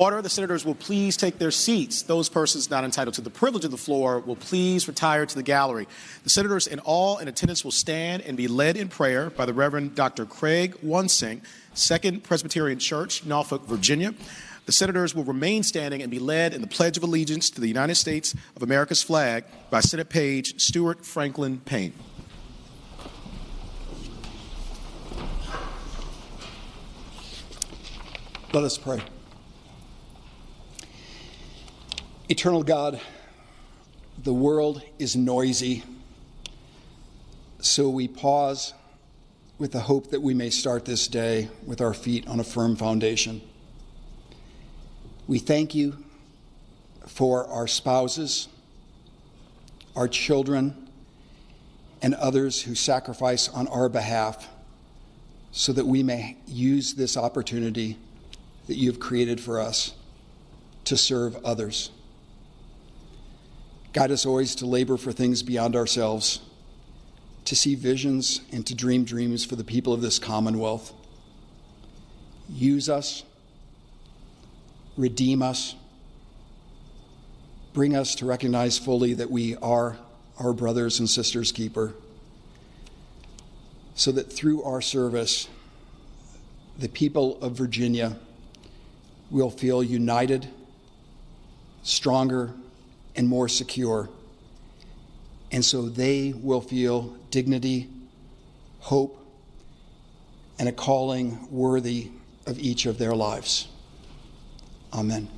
Order. The senators will please take their seats. Those persons not entitled to the privilege of the floor will please retire to the gallery. The senators and all in attendance will stand and be led in prayer by the Reverend Dr. Craig Wansink, Second Presbyterian Church, Norfolk, Virginia. The senators will remain standing and be led in the Pledge of Allegiance to the United States of America's flag by Senate Page Stuart Franklin Payne. Let us pray. Eternal God, the world is noisy, so we pause with the hope that we may start this day with our feet on a firm foundation. We thank you for our spouses, our children, and others who sacrifice on our behalf so that we may use this opportunity that you've created for us to serve others. Guide us always to labor for things beyond ourselves, to see visions and to dream dreams for the people of this Commonwealth. Use us, redeem us, bring us to recognize fully that we are our brothers and sisters' keeper, so that through our service, the people of Virginia will feel united, stronger, and more secure. And so they will feel dignity, hope, and a calling worthy of each of their lives. Amen.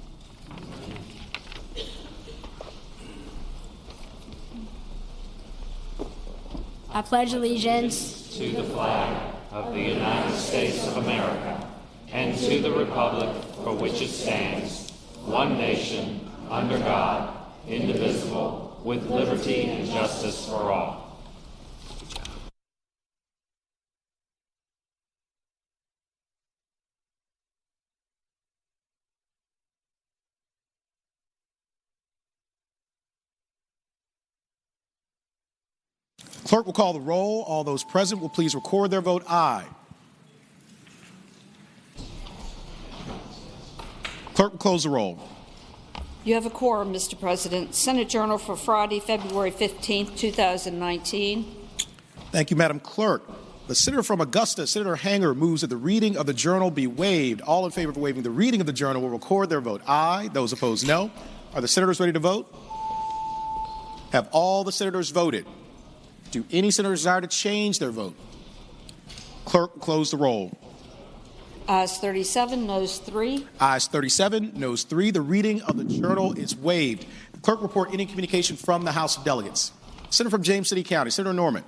I pledge allegiance to the flag of the United States of America and to the republic for which it stands, one nation, under God, indivisible, with liberty and justice for all. Clerk will call the roll. All those present will please record their vote aye. Clerk will close the roll. You have a quorum, Mr. President. Senate Journal for Friday, February 15, 2019. Thank you, Madam Clerk. The senator from Augusta, Senator Hanger, moves that the reading of the journal be waived. All in favor of waiving the reading of the journal will record their vote aye. Those opposed, no. Are the senators ready to vote? Have all the senators voted? Do any senators desire to change their vote? Clerk will close the roll. Ayes 37, noes 3. Ayes 37, noes 3. The reading of the journal is waived. The clerk report any communication from the House of Delegates. Senator from James City County, Senator Norman.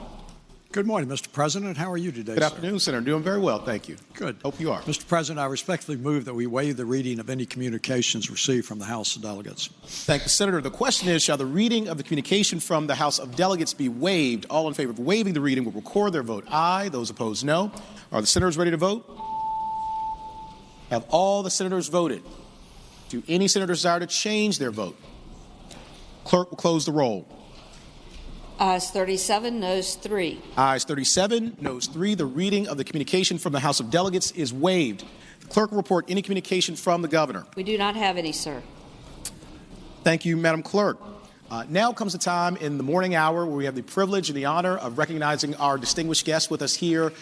Good morning, Mr. President. How are you today, Good afternoon, Senator. Doing very well, thank you. Good. Hope you are. Mr. President, I respectfully move that we waive the reading of any communications received from the House of Delegates. Thank you, Senator. The question is, shall the reading of the communication from the House of Delegates be waived? All in favor of waiving the reading will record their vote aye. Those opposed, no. Are the senators ready to vote? Have all the senators voted? Do any senators desire to change their vote? Clerk will close the roll. Ayes 37, noes 3. Ayes 37, noes 3. The reading of the communication from the House of Delegates is waived. The clerk will report any communication from the governor. We do not have any, sir. Thank you, Madam Clerk. Now comes the time in the morning hour where we have the privilege and the honor of recognizing our distinguished guests with us here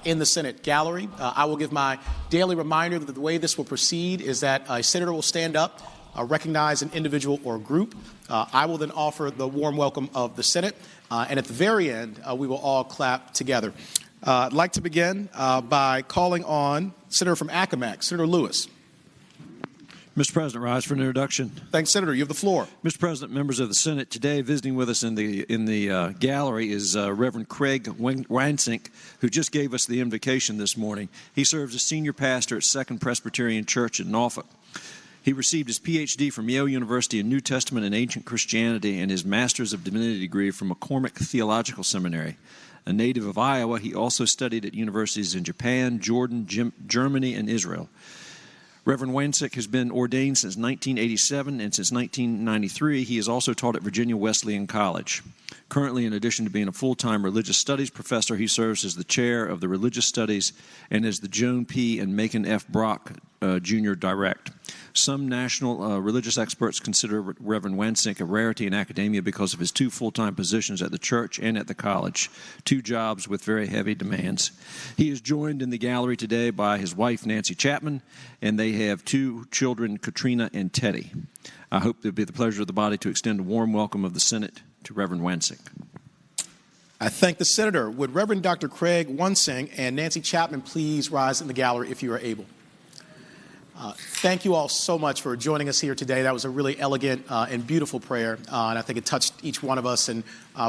in the Senate gallery. I will give my daily reminder that the way this will proceed is that a senator will stand up, recognize an individual or group. I will then offer the warm welcome of the Senate, and at the very end, we will all clap together. I'd like to begin by calling on Senator from Accomack, Senator Lewis. Mr. President, rise for an introduction. Thanks, Senator. You have the floor. Mr. President, members of the Senate, today visiting with us in the gallery is Reverend Craig Wansink, who just gave us the invocation this morning. He serves as senior pastor at Second Presbyterian Church in Norfolk. He received his Ph.D. from Yale University in New Testament and Ancient Christianity and his Master's of Divinity degree from McCormick Theological Seminary. A native of Iowa, he also studied at universities in Japan, Jordan, Germany, and Israel. Reverend Wansink has been ordained since 1987, and since 1993, he has also taught at Virginia Wesleyan College. Currently, in addition to being a full-time religious studies professor, he serves as the chair of the religious studies and as the Joan P. and Macon F. Brock Jr. Direct. Some national religious experts consider Reverend Wansink a rarity in academia because of his 2 full-time positions at the church and at the college, 2 jobs with very heavy demands. He is joined in the gallery today by his wife, Nancy Chapman, and they have 2 children, Katrina and Teddy. I hope it will be the pleasure of the body to extend a warm welcome of the Senate to Reverend Wansink. I thank the Senator. Would Reverend Dr. Craig Wansink and Nancy Chapman please rise in the gallery if you are able? Thank you all so much for joining us here today. That was a really elegant and beautiful prayer, and I think it touched each one of us and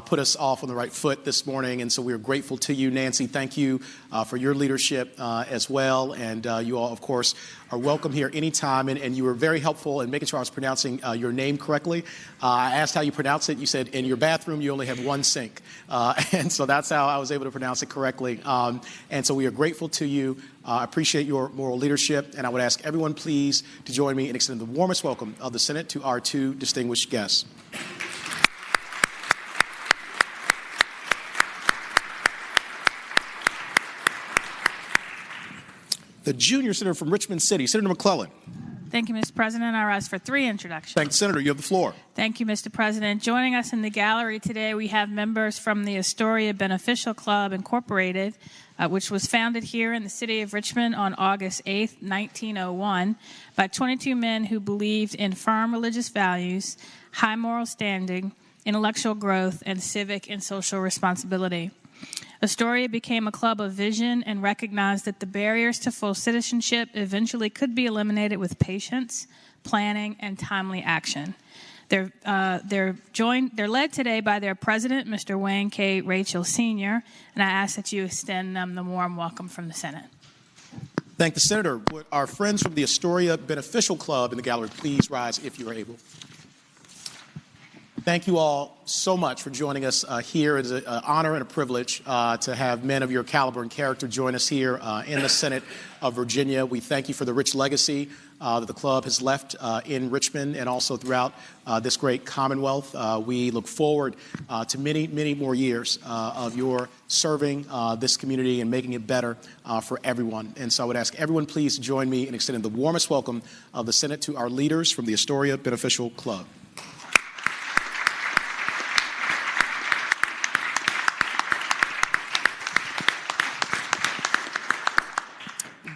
put us off on the right foot this morning, and so we are grateful to you. Nancy, thank you for your leadership as well, and you all, of course, are welcome here anytime, and you were very helpful in making sure I was pronouncing your name correctly. I asked how you pronounce it. You said in your bathroom you only have 1 sink, and so that's how I was able to pronounce it correctly, and so we are grateful to you. I appreciate your moral leadership, and I would ask everyone please to join me in extending the warmest welcome of the Senate to our 2 distinguished guests. The junior senator from Richmond City, Senator McClellan. Thank you, Mr. President. I rise for 3 introductions. Thank you, Senator. You have the floor. Thank you, Mr. President. Joining us in the gallery today, we have members from the Astoria Beneficial Club, Incorporated, which was founded here in the city of Richmond on August 8, 1901, by 22 men who believed in firm religious values, high moral standing, intellectual growth, and civic and social responsibility. Astoria became a club of vision and recognized that the barriers to full citizenship eventually could be eliminated with patience, planning, and timely action. They're led today by their president, Mr. Wayne K. Rachel Sr., and I ask that you extend them the warm welcome from the Senate. Thank the Senator. Would our friends from the Astoria Beneficial Club in the gallery please rise if you are able? Thank you all so much for joining us here. It is an honor and a privilege to have men of your caliber and character join us here in the Senate of Virginia. We thank you for the rich legacy that the club has left in Richmond and also throughout this great Commonwealth. We look forward to many, many more years of your serving this community and making it better for everyone. And so I would ask everyone please to join me in extending the warmest welcome of the Senate to our leaders from the Astoria Beneficial Club.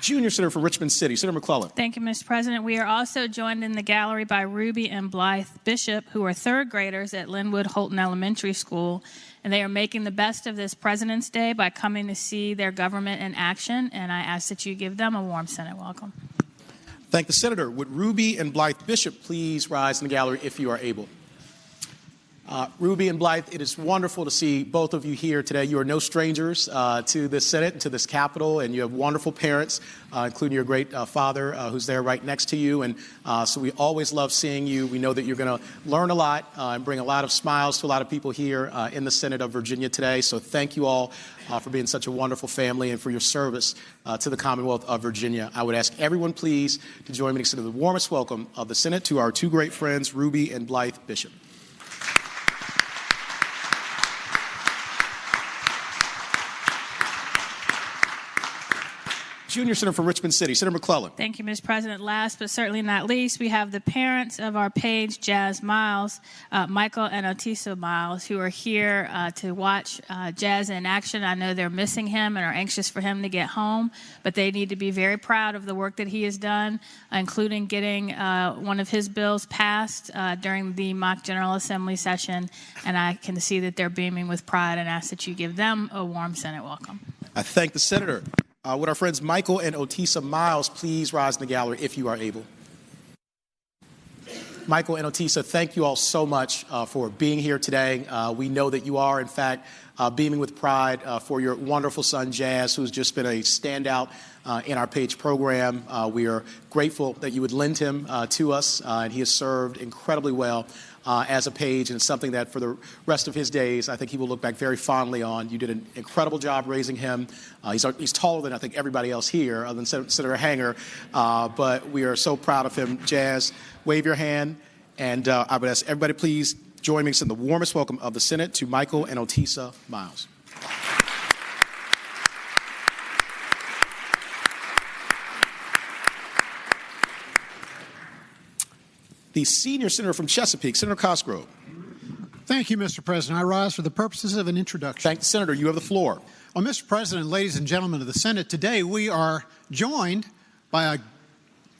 Junior Senator from Richmond City, Senator McClellan. Thank you, Mr. President. We are also joined in the gallery by Ruby and Blythe Bishop, who are 3rd graders at Linwood Holton Elementary School, and they are making the best of this President's Day by coming to see their government in action, and I ask that you give them a warm Senate welcome. Thank the Senator. Would Ruby and Blythe Bishop please rise in the gallery if you are able? Ruby and Blythe, it is wonderful to see both of you here today. You are no strangers to this Senate and to this Capitol, and you have wonderful parents, including your great father who's there right next to you. And so we always love seeing you. We know that you're going to learn a lot and bring a lot of smiles to a lot of people here in the Senate of Virginia today. So thank you all for being such a wonderful family and for your service to the Commonwealth of Virginia. I would ask everyone please to join me in extending the warmest welcome of the Senate to our 2 great friends, Ruby and Blythe Bishop. Junior Senator from Richmond City, Senator McClellan. Thank you, Mr. President. Last but certainly not least, we have the parents of our page, Jazz Miles, Michael and Otisa Miles, who are here to watch Jazz in action. I know they're missing him and are anxious for him to get home, but they need to be very proud of the work that he has done, including getting one of his bills passed during the mock General Assembly session, and I can see that they're beaming with pride and ask that you give them a warm Senate welcome. I thank the Senator. Would our friends Michael and Otisa Miles please rise in the gallery if you are able? Michael and Otisa, thank you all so much for being here today. We know that you are, in fact, beaming with pride for your wonderful son, Jazz, who's just been a standout in our page program. We are grateful that you would lend him to us, and he has served incredibly well as a page, and it's something that for the rest of his days, I think he will look back very fondly on. You did an incredible job raising him. He's taller than I think everybody else here, other than Senator Hanger, but we are so proud of him. Jazz, wave your hand, and I would ask everybody please join me in the warmest welcome of the Senate to Michael and Otisa Miles. the senior senator from Chesapeake, Senator Cosgrove. Thank you, Mr. President. I rise for the purposes of an introduction. Thank the Senator. You have the floor. Well, Mr. President, ladies and gentlemen of the Senate, today we are joined by a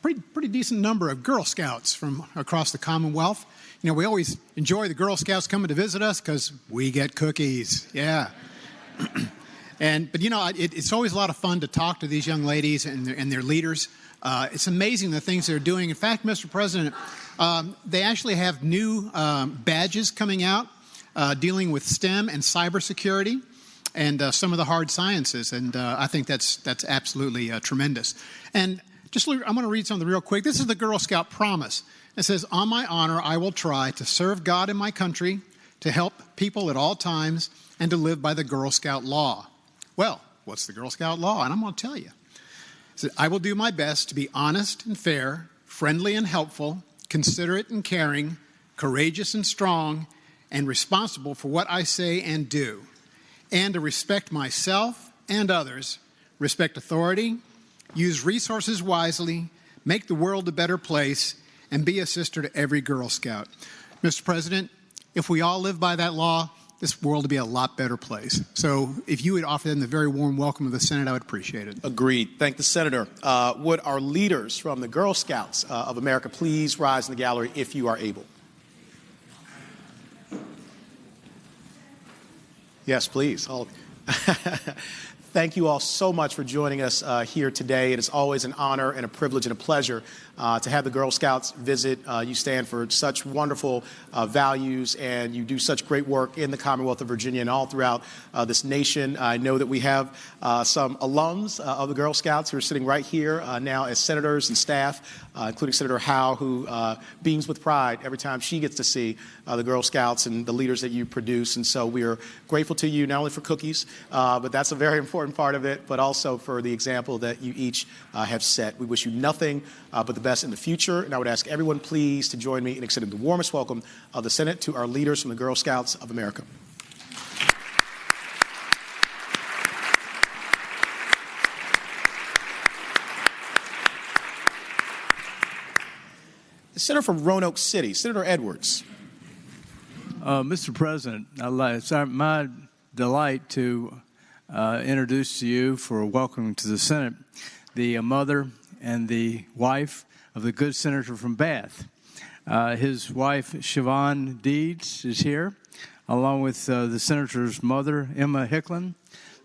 pretty decent number of Girl Scouts from across the Commonwealth. You know, we always enjoy the Girl Scouts coming to visit us because we get cookies. Yeah. But, you know, it's always a lot of fun to talk to these young ladies and their leaders. It's amazing the things they're doing. In fact, Mr. President, they actually have new badges coming out dealing with STEM and cybersecurity and some of the hard sciences. And I think that's absolutely tremendous. And I'm going to read something real quick. This is the Girl Scout promise. It says, "On my honor, I will try to serve God and my country, to help people at all times, and to live by the Girl Scout law." Well, what's the Girl Scout law? And I'm going to tell you. It says, "I will do my best to be honest and fair, friendly and helpful, considerate and caring, courageous and strong, and responsible for what I say and do, and to respect myself and others, respect authority, use resources wisely, make the world a better place, and be a sister to every Girl Scout." Mr. President, if we all live by that law, this world would be a lot better place. So if you would offer them the very warm welcome of the Senate, I would appreciate it. Agreed. Thank the Senator. Would our leaders from the Girl Scouts of America please rise in the gallery if you are able? Yes, please. All of you. Thank you all so much for joining us here today. It is always an honor and a privilege and a pleasure to have the Girl Scouts visit. You stand for such wonderful values, and you do such great work in the Commonwealth of Virginia and all throughout this nation. I know that we have some alums of the Girl Scouts who are sitting right here now as senators and staff, including Senator Howe, who beams with pride every time she gets to see the Girl Scouts and the leaders that you produce. And so we are grateful to you, not only for cookies, but that's a very important part of it, but also for the example that you each have set. We wish you nothing but the best in the future, and I would ask everyone please to join me in extending the warmest welcome of the Senate to our leaders from the Girl Scouts of America. The Senator from Roanoke City, Senator Edwards. Mr. President, it's my delight to introduce to you for welcoming to the Senate the mother and the wife of the good senator from Bath. His wife, Siobhan Deeds, is here, along with the senator's mother, Emma Hicklin.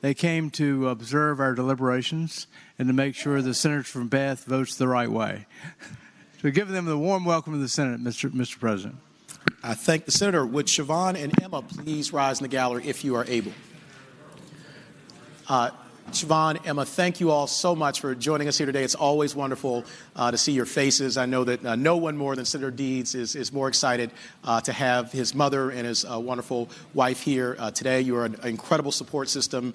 They came to observe our deliberations and to make sure the senator from Bath votes the right way. So give them the warm welcome to the Senate, Mr. President. I thank the Senator. Would Siobhan and Emma please rise in the gallery if you are able? Siobhan, Emma, thank you all so much for joining us here today. It's always wonderful to see your faces. I know that no one more than Senator Deeds is more excited to have his mother and his wonderful wife here today. You are an incredible support system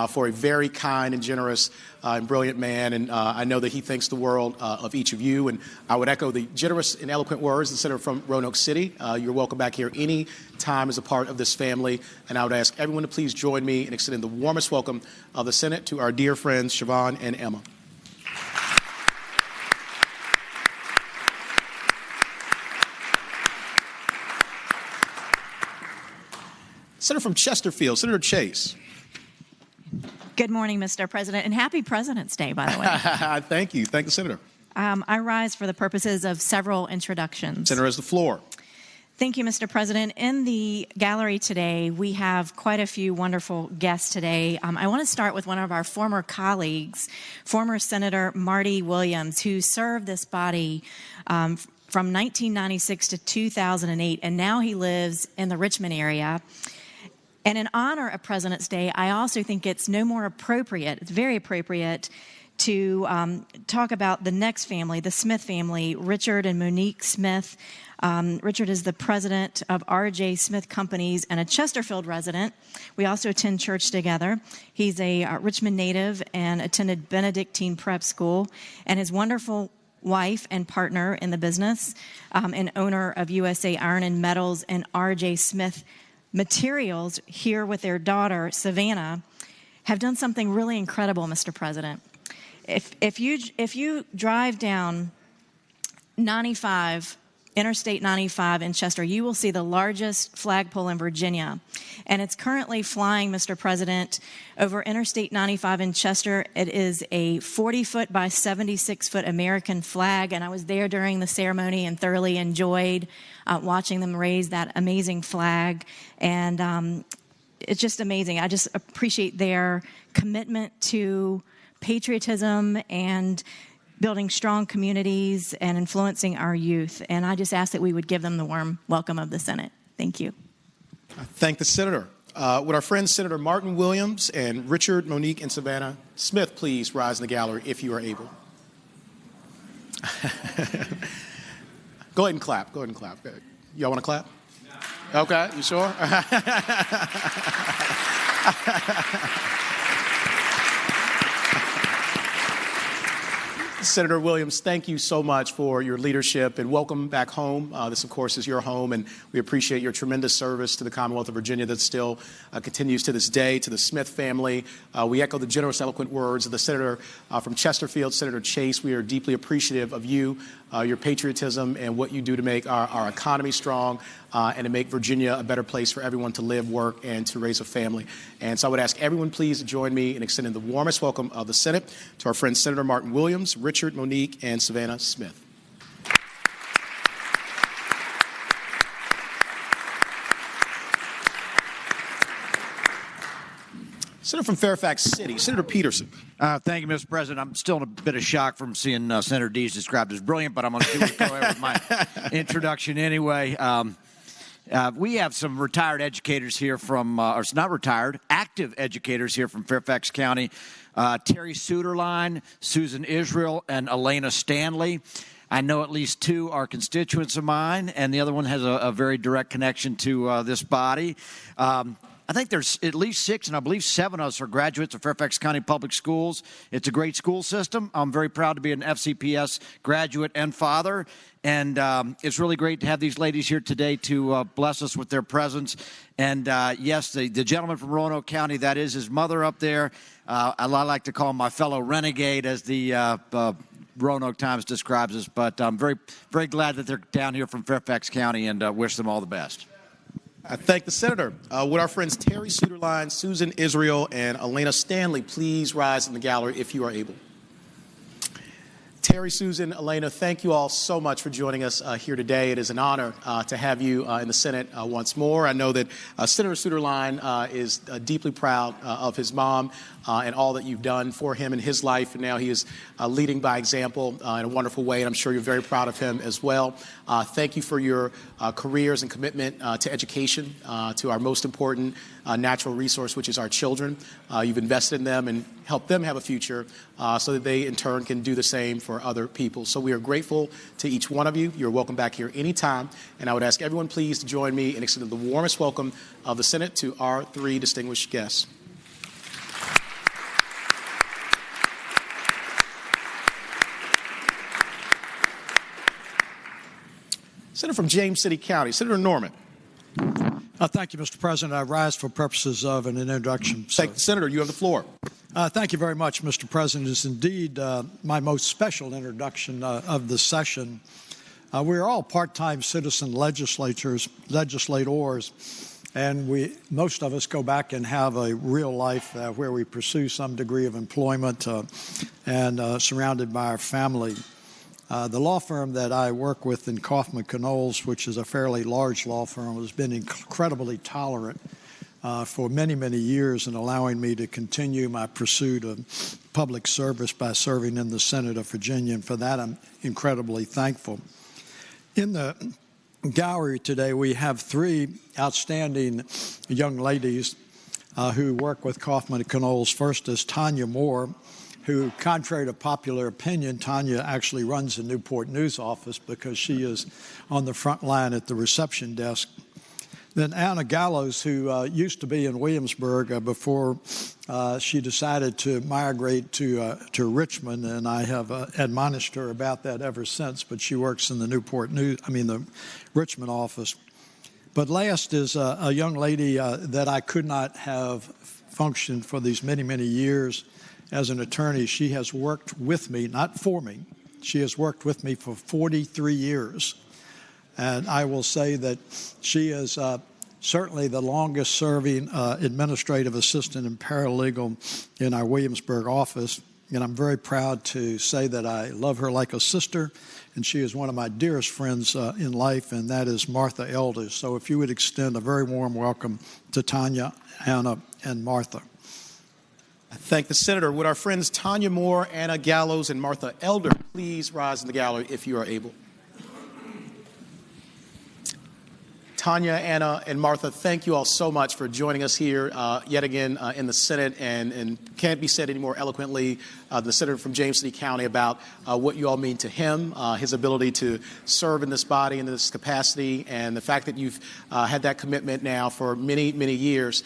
for a very kind and generous and brilliant man, and I know that he thinks the world of each of you. And I would echo the generous and eloquent words of the Senator from Roanoke City. You're welcome back here any time as a part of this family, and I would ask everyone to please join me in extending the warmest welcome of the Senate to our dear friends Siobhan and Emma. Senator from Chesterfield, Senator Chase. Good morning, Mr. President, and happy President's Day, by the way. Thank you. Thank the Senator. I rise for the purposes of several introductions. Senator has the floor. Thank you, Mr. President. In the gallery today, we have quite a few wonderful guests today. I want to start with one of our former colleagues, former Senator Marty Williams, who served this body from 1996 to 2008, and now he lives in the Richmond area. And in honor of President's Day, I also think it's no more appropriate, it's very appropriate to talk about the next family, the Smith family, Richard and Monique Smith. Richard is the president of R.J. Smith Companies and a Chesterfield resident. We also attend church together. He's a Richmond native and attended Benedictine Prep School, and his wonderful wife and partner in the business and owner of USA Iron and Metals and R.J. Smith Materials here with their daughter, Savannah, have done something really incredible, Mr. President. If you drive down 95 Interstate 95 in Chester, you will see the largest flagpole in Virginia. And it's currently flying, Mr. President, over Interstate 95 in Chester. It is a 40-foot by 76-foot American flag, and I was there during the ceremony and thoroughly enjoyed watching them raise that amazing flag. And it's just amazing. I just appreciate their commitment to patriotism and building strong communities and influencing our youth. And I just ask that we would give them the warm welcome of the Senate. Thank you. I thank the Senator. Would our friends Senator Martin Williams and Richard, Monique, and Savannah Smith please rise in the gallery if you are able? Go ahead and clap. Go ahead and clap. Y'all want to clap? No. Okay, you sure? Senator Williams, thank you so much for your leadership and welcome back home. This, of course, is your home, and we appreciate your tremendous service to the Commonwealth of Virginia that still continues to this day. To the Smith family, we echo the generous, eloquent words of the Senator from Chesterfield, Senator Chase. We are deeply appreciative of you, your patriotism, and what you do to make our economy strong and to make Virginia a better place for everyone to live, work, and to raise a family. And so I would ask everyone please to join me in extending the warmest welcome of the Senate to our friends Senator Martin Williams, Richard, Monique, and Savannah Smith. Senator from Fairfax City, Senator Peterson. Thank you, Mr. President. I'm still in a bit of shock from seeing Senator Dees described as brilliant, but I'm going to go ahead with my introduction anyway. We have some retired educators here from, or not retired, active educators here from Fairfax County. Terry Suderline, Susan Israel, and Elena Stanley. I know at least two are constituents of mine, and the other one has a very direct connection to this body. I think there's at least 6, and I believe 7 of us are graduates of Fairfax County Public Schools. It's a great school system. I'm very proud to be an FCPS graduate and father, and it's really great to have these ladies here today to bless us with their presence. And yes, the gentleman from Roanoke County, that is his mother up there. I like to call him my fellow renegade, as the Roanoke Times describes us, but I'm very, very glad that they're down here from Fairfax County, and wish them all the best. I thank the Senator. Would our friends Terry Suderline, Susan Israel, and Elena Stanley please rise in the gallery if you are able? Terry, Susan, Elena, thank you all so much for joining us here today. It is an honor to have you in the Senate once more. I know that Senator Suderline is deeply proud of his mom and all that you've done for him in his life, and now he is leading by example in a wonderful way, and I'm sure you're very proud of him as well. Thank you for your careers and commitment to education, to our most important natural resource, which is our children. You've invested in them and helped them have a future so that they, in turn, can do the same for other people. So we are grateful to each one of you. You're welcome back here anytime, and I would ask everyone please to join me in extending the warmest welcome of the Senate to our 3 distinguished guests. Senator from James City County, Senator Norman. Thank you, Mr. President. I rise for purposes of an introduction. Thank the Senator. You have the floor. Thank you very much, Mr. President. It's indeed my most special introduction of the session. We're all part-time citizen legislators, and most of us go back and have a real life where we pursue some degree of employment and surrounded by our family. The law firm that I work with in Kaufman Knowles, which is a fairly large law firm, has been incredibly tolerant for many, many years in allowing me to continue my pursuit of public service by serving in the Senate of Virginia, and for that I'm incredibly thankful. In the gallery today, we have 3 outstanding young ladies who work with Kaufman Knowles. First is Tanya Moore, who, contrary to popular opinion, Tanya actually runs the Newport News office because she is on the front line at the reception desk. Then Anna Gallows, who used to be in Williamsburg before she decided to migrate to Richmond, and I have admonished her about that ever since, but she works in the the Richmond office. But last is a young lady that I could not have functioned for these many, many years as an attorney. She has worked with me, not for me. She has worked with me for 43 years. And I will say that she is certainly the longest-serving administrative assistant and paralegal in our Williamsburg office. And I'm very proud to say that I love her like a sister, and she is one of my dearest friends in life, and that is Martha Elders. So if you would extend a very warm welcome to Tanya, Anna, and Martha. I thank the Senator. Would our friends Tanya Moore, Anna Gallows, and Martha Elder please rise in the gallery if you are able? Tanya, Anna, and Martha, thank you all so much for joining us here yet again in the Senate, and can't be said any more eloquently, the Senator from James City County, about what you all mean to him, his ability to serve in this body in this capacity, and the fact that you've had that commitment now for many, many years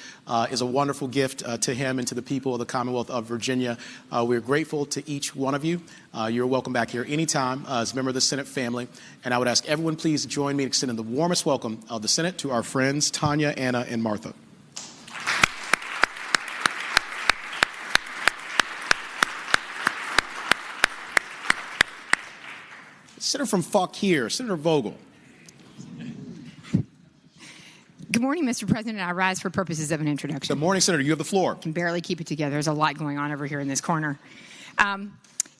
is a wonderful gift to him and to the people of the Commonwealth of Virginia. We're grateful to each one of you. You're welcome back here anytime as a member of the Senate family. And I would ask everyone please join me in extending the warmest welcome of the Senate to our friends Tanya, Anna, and Martha. Senator from Fauquier, Senator Vogel. Good morning, Mr. President. I rise for purposes of an introduction. Good morning, Senator. You have the floor. I can barely keep it together. There's a lot going on over here in this corner.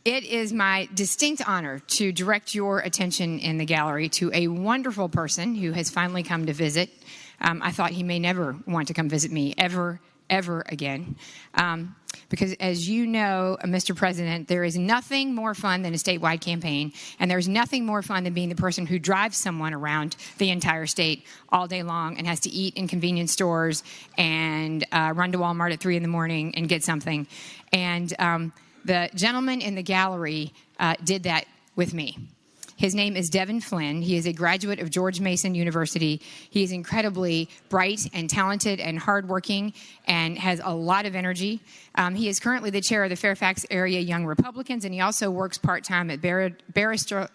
It is my distinct honor to direct your attention in the gallery to a wonderful person who has finally come to visit. I thought he may never want to come visit me ever again. Because as you know, Mr. President, there is nothing more fun than a statewide campaign, and there's nothing more fun than being the person who drives someone around the entire state all day long and has to eat in convenience stores and run to Walmart at 3 in the morning and get something. And the gentleman in the gallery did that with me. His name is Devin Flynn. He is a graduate of George Mason University. He is incredibly bright and talented and hardworking and has a lot of energy. He is currently the chair of the Fairfax Area Young Republicans, and he also works part-time at Barrister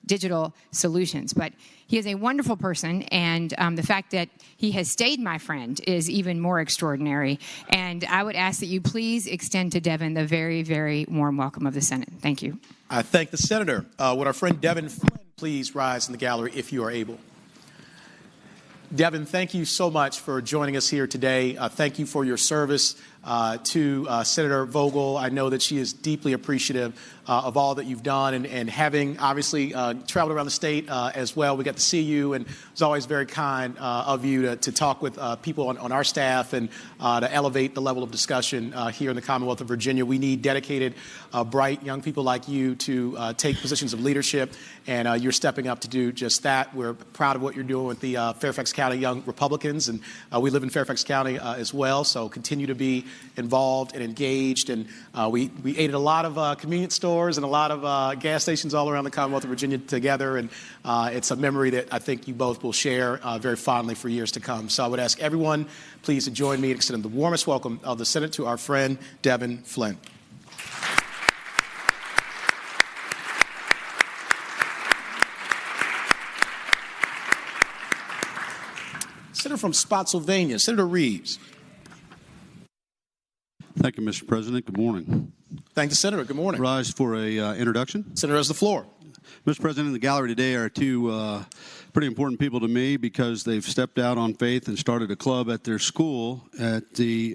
Digital Solutions. But he is a wonderful person, and the fact that he has stayed my friend is even more extraordinary. And I would ask that you please extend to Devin the very, very warm welcome of the Senate. Thank you. I thank the Senator. Would our friend Devin Flynn please rise in the gallery if you are able? Devin, thank you so much for joining us here today. Thank you for your service to Senator Vogel. I know that she is deeply appreciative of all that you've done, and having obviously traveled around the state as well. We got to see you, and it was always very kind of you to talk with people on our staff and to elevate the level of discussion here in the Commonwealth of Virginia. We need dedicated, bright young people like you to take positions of leadership, and you're stepping up to do just that. We're proud of what you're doing with the Fairfax County Young Republicans, and we live in Fairfax County as well, so continue to be involved and engaged. And we ate at a lot of convenience stores and a lot of gas stations all around the Commonwealth of Virginia together, and it's a memory that I think you both will share very fondly for years to come. So I would ask everyone please to join me in extending the warmest welcome of the Senate to our friend Devin Flynn. Senator from Spotsylvania, Senator Reeves. Thank you, Mr. President. Good morning. Thank the Senator. Good morning. Rise for a introduction. Senator has the floor. Mr. President, in the gallery today are two pretty important people to me because they've stepped out on faith and started a club at their school at the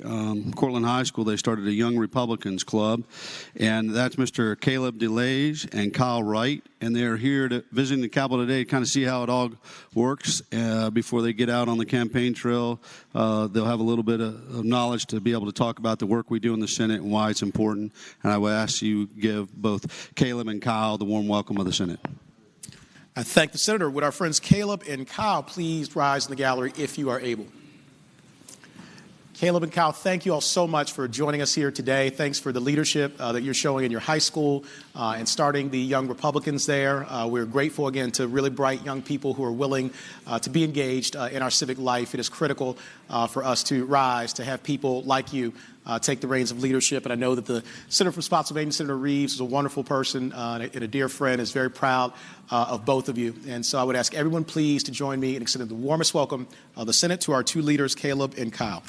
Cortland High School. They started a Young Republicans Club, and that's Mr. Caleb DeLage and Kyle Wright, and they're here to visit the Capitol today to kind of see how it all works before they get out on the campaign trail. They'll have a little bit of knowledge to be able to talk about the work we do in the Senate and why it's important, and I would ask you give both Caleb and Kyle the warm welcome of the Senate. I thank the Senator. Would our friends Caleb and Kyle please rise in the gallery if you are able? Caleb and Kyle, thank you all so much for joining us here today. Thanks for the leadership that you're showing in your high school and starting the Young Republicans there. We're grateful again to really bright young people who are willing to be engaged in our civic life. It is critical for us to rise, to have people like you take the reins of leadership. And I know that the Senator from Spotsylvania, Senator Reeves, is a wonderful person and a dear friend, is very proud of both of you. And so I would ask everyone please to join me in extending the warmest welcome of the Senate to our two leaders, Caleb and Kyle.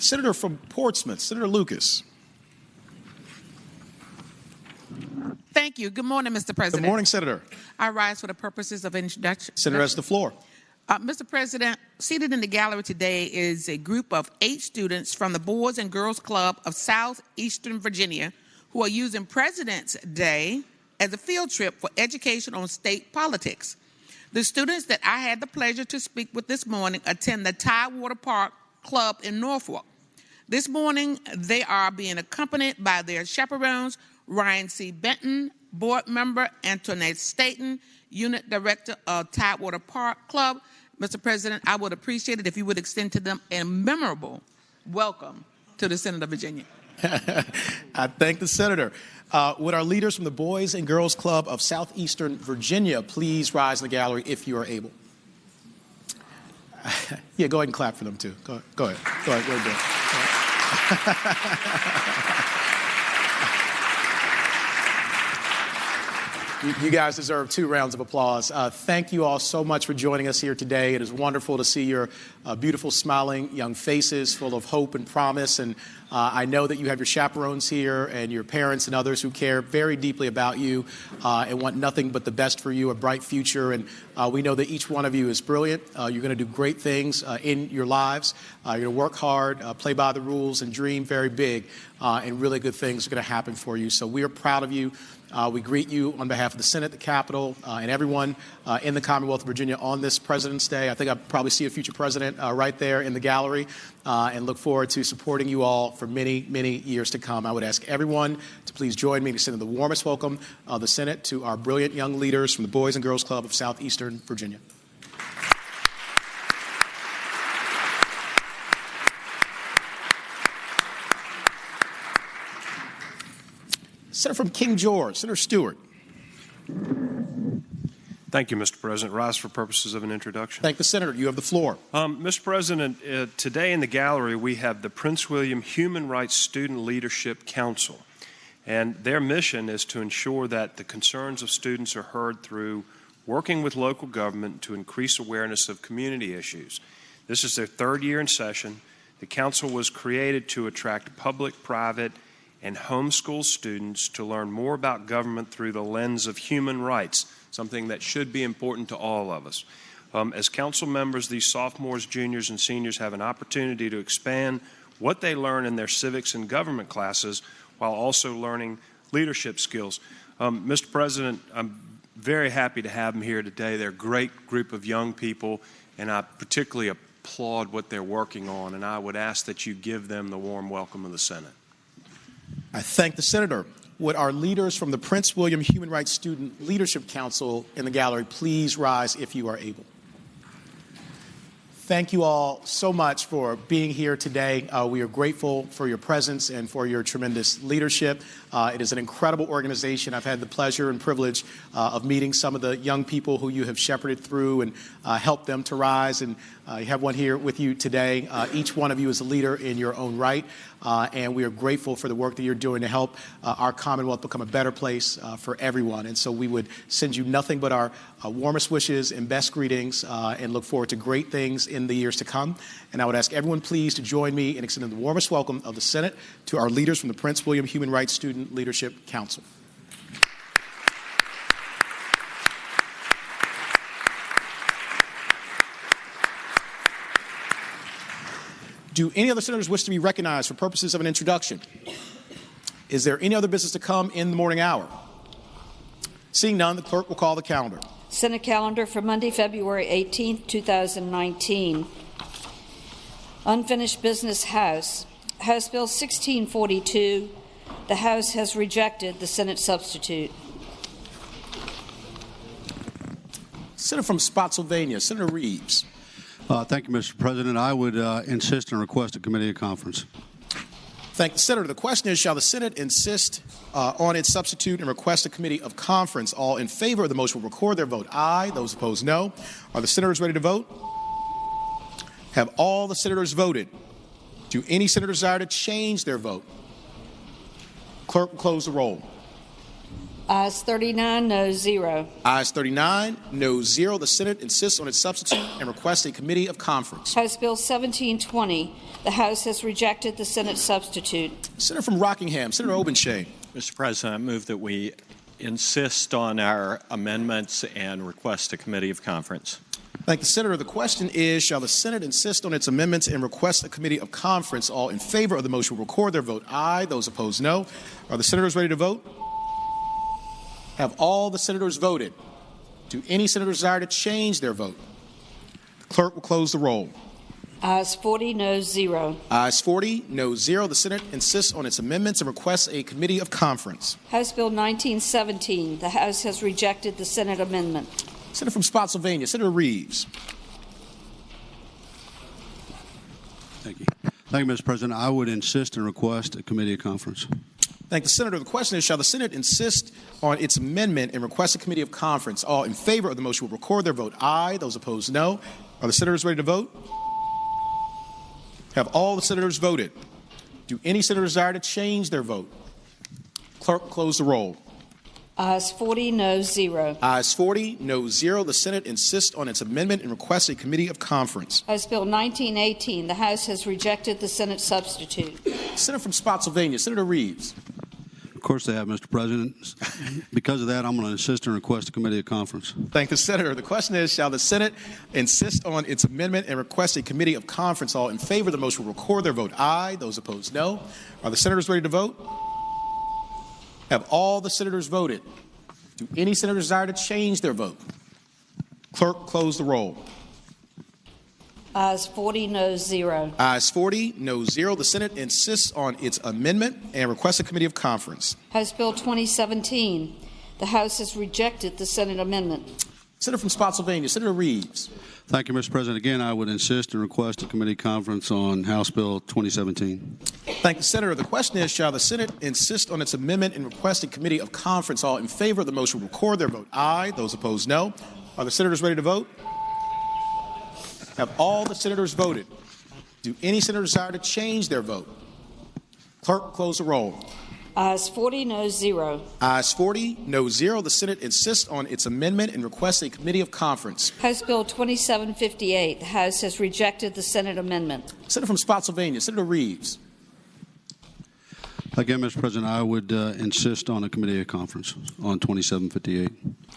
Senator from Portsmouth, Senator Lucas. Thank you. Good morning, Mr. President. Good morning, Senator. I rise for the purposes of introduction. Senator has the floor. Mr. President, seated in the gallery today is a group of 8 students from the Boys and Girls Club of Southeastern Virginia who are using President's Day as a field trip for education on state politics. The students that I had the pleasure to speak with this morning attend the Tidewater Park Club in Norfolk. This morning, they are being accompanied by their chaperones, Ryan C. Benton, board member Antoinette Staten, unit director of Tidewater Park Club. Mr. President, I would appreciate it if you would extend to them a memorable welcome to the Senate of Virginia. I thank the Senator. Would our leaders from the Boys and Girls Club of Southeastern Virginia please rise in the gallery if you are able? Yeah, go ahead and clap for them, too. Go ahead. Go ahead. Go ahead and do it. You guys deserve 2 rounds of applause. Thank you all so much for joining us here today. It is wonderful to see your beautiful, smiling young faces full of hope and promise. And I know that you have your chaperones here and your parents and others who care very deeply about you and want nothing but the best for you, a bright future. And we know that each one of you is brilliant. You're going to do great things in your lives. You're going to work hard, play by the rules, and dream very big. And really good things are going to happen for you. So we are proud of you. We greet you on behalf of the Senate, the Capitol, and everyone in the Commonwealth of Virginia on this President's Day. I think I'll probably see a future president right there in the gallery and look forward to supporting you all for many, many years to come. I would ask everyone to please join me to send the warmest welcome of the Senate to our brilliant young leaders from the Boys and Girls Club of Southeastern Virginia. Senator from King George, Senator Stewart. Thank you, Mr. President. Rise for purposes of an introduction. Thank the Senator. You have the floor. Mr. President, today in the gallery we have the Prince William Human Rights Student Leadership Council. And their mission is to ensure that the concerns of students are heard through working with local government to increase awareness of community issues. This is their 3rd year in session. The council was created to attract public, private, and homeschool students to learn more about government through the lens of human rights, something that should be important to all of us. As council members, these sophomores, juniors, and seniors have an opportunity to expand what they learn in their civics and government classes while also learning leadership skills. Mr. President, I'm very happy to have them here today. They're a great group of young people, and I particularly applaud what they're working on, and I would ask that you give them the warm welcome of the Senate. I thank the Senator. Would our leaders from the Prince William Human Rights Student Leadership Council in the gallery please rise if you are able? Thank you all so much for being here today. We are grateful for your presence and for your tremendous leadership. It is an incredible organization. I've had the pleasure and privilege of meeting some of the young people who you have shepherded through and helped them to rise. And you have one here with you today. Each one of you is a leader in your own right. And we are grateful for the work that you're doing to help our Commonwealth become a better place for everyone. And so we would send you nothing but our warmest wishes and best greetings and look forward to great things in the years to come. And I would ask everyone please to join me in extending the warmest welcome of the Senate to our leaders from the Prince William Human Rights Student Leadership Council. Do any other senators wish to be recognized for purposes of an introduction? Is there any other business to come in the morning hour? Seeing none, the clerk will call the calendar. Senate calendar for Monday, February 18, 2019. Unfinished business House. House Bill 1642. The House has rejected the Senate substitute. Senator from Spotsylvania, Senator Reeves. Thank you, Mr. President. I would insist and request a committee of conference. Thank the Senator. The question is, shall the Senate insist on its substitute and request a committee of conference? All in favor of the motion will record their vote aye. Those opposed, no. Are the senators ready to vote? Have all the senators voted? Do any senators desire to change their vote? Clerk will close the roll. Ayes 39, no 0. Ayes 39, no 0. The Senate insists on its substitute and requests a committee of conference. House Bill 1720. The House has rejected the Senate substitute. Senator from Rockingham, Senator Obenshain. Mr. President, I move that we insist on our amendments and request a committee of conference. Thank the Senator. The question is, shall the Senate insist on its amendments and request a committee of conference? All in favor of the motion will record their vote aye. Those opposed, no. Are the senators ready to vote? Have all the senators voted? Do any senators desire to change their vote? The clerk will close the roll. Ayes 40, no 0. Ayes 40, no 0. The Senate insists on its amendments and requests a committee of conference. House Bill 1917. The House has rejected the Senate amendment. Senator from Spotsylvania, Senator Reeves. Thank you. Thank you, Mr. President. I would insist and request a committee of conference. Thank the Senator. The question is, shall the Senate insist on its amendment and request a committee of conference? All in favor of the motion will record their vote aye. Those opposed, no. Are the senators ready to vote? Have all the senators voted? Do any senators desire to change their vote? Clerk, close the roll. Ayes 40, no 0. Ayes 40, no 0. The Senate insists on its amendment and requests a committee of conference. House Bill 1918. The House has rejected the Senate substitute. Senator from Spotsylvania, Senator Reeves. Of course they have, Mr. President. Because of that, I'm going to insist and request a committee of conference. Thank the Senator. The question is, shall the Senate insist on its amendment and request a committee of conference? All in favor of the motion will record their vote aye. Those opposed, no. Are the senators ready to vote? Have all the senators voted? Do any senators desire to change their vote? Clerk, close the roll. Ayes 40, no 0. Ayes 40, no 0. The Senate insists on its amendment and requests a committee of conference. House Bill 2017. The House has rejected the Senate amendment. Senator from Spotsylvania, Senator Reeves. Thank you, Mr. President. Again, I would insist and request a committee conference on House Bill 2017. Thank the Senator. The question is, shall the Senate insist on its amendment and request a committee of conference? All in favor of the motion will record their vote aye. Those opposed, no. Are the senators ready to vote? Have all the senators voted? Do any senators desire to change their vote? Clerk, close the roll. Ayes 40, no 0. Ayes 40, no 0. The Senate insists on its amendment and requests a committee of conference. House Bill 2758. The House has rejected the Senate amendment. Senator from Spotsylvania, Senator Reeves. Again, Mr. President, I would insist on a committee of conference on 2758.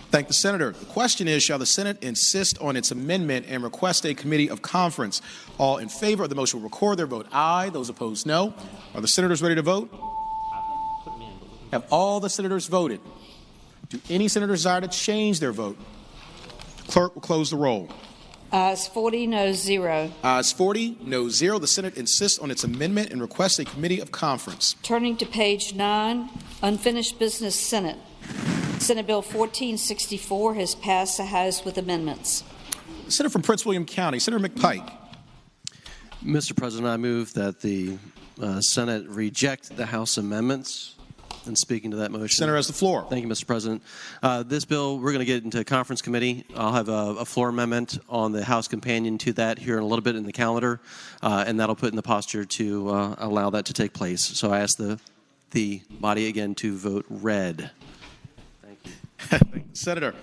Thank the Senator. The question is, shall the Senate insist on its amendment and request a committee of conference? All in favor of the motion will record their vote aye. Those opposed, no. Are the senators ready to vote? Have all the senators voted? Do any senators desire to change their vote? Clerk will close the roll. Ayes 40, no 0. Ayes 40, no 0. The Senate insists on its amendment and requests a committee of conference. Turning to page 9, unfinished business Senate. Senate Bill 1464 has passed the House with amendments. Senator from Prince William County, Senator McPike. Mr. President, I move that the Senate reject the House amendments. And speaking to that motion. Senator has the floor. Thank you, Mr. President. This bill, we're going to get into conference committee. I'll have a floor amendment on the House companion to that here in a little bit in the calendar, and that'll put in the posture to allow that to take place. So I ask the body again to vote red. Thank you. Thank you, Senator.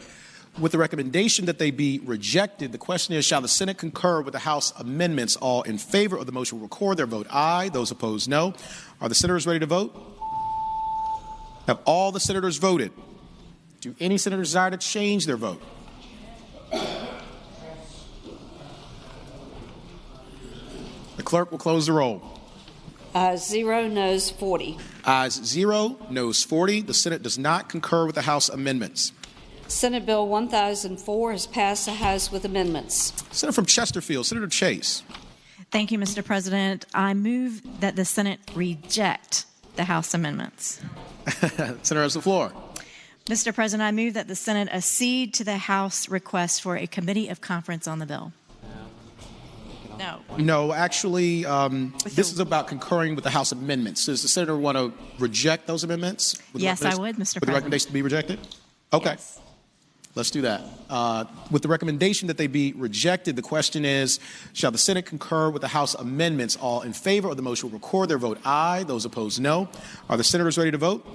With the recommendation that they be rejected, the question is, shall the Senate concur with the House amendments? All in favor of the motion will record their vote aye. Those opposed, no. Are the senators ready to vote? Have all the senators voted? Do any senators desire to change their vote? The clerk will close the roll. Ayes 0, noes 40. Ayes 0, noes 40. The Senate does not concur with the House amendments. Senate Bill 1004 has passed the House with amendments. Senator from Chesterfield, Senator Chase. Thank you, Mr. President. I move that the Senate reject the House amendments. Senator has the floor. Mr. President, I move that the Senate accede to the House request for a committee of conference on the bill. No. No, actually, this is about concurring with the House amendments. Does the Senator want to reject those amendments? Yes, I would, Mr. President. With the recommendation to be rejected? Okay. Yes. Let's do that. With the recommendation that they be rejected, the question is, shall the Senate concur with the House amendments? All in favor of the motion will record their vote aye. Those opposed, no. Are the senators ready to vote?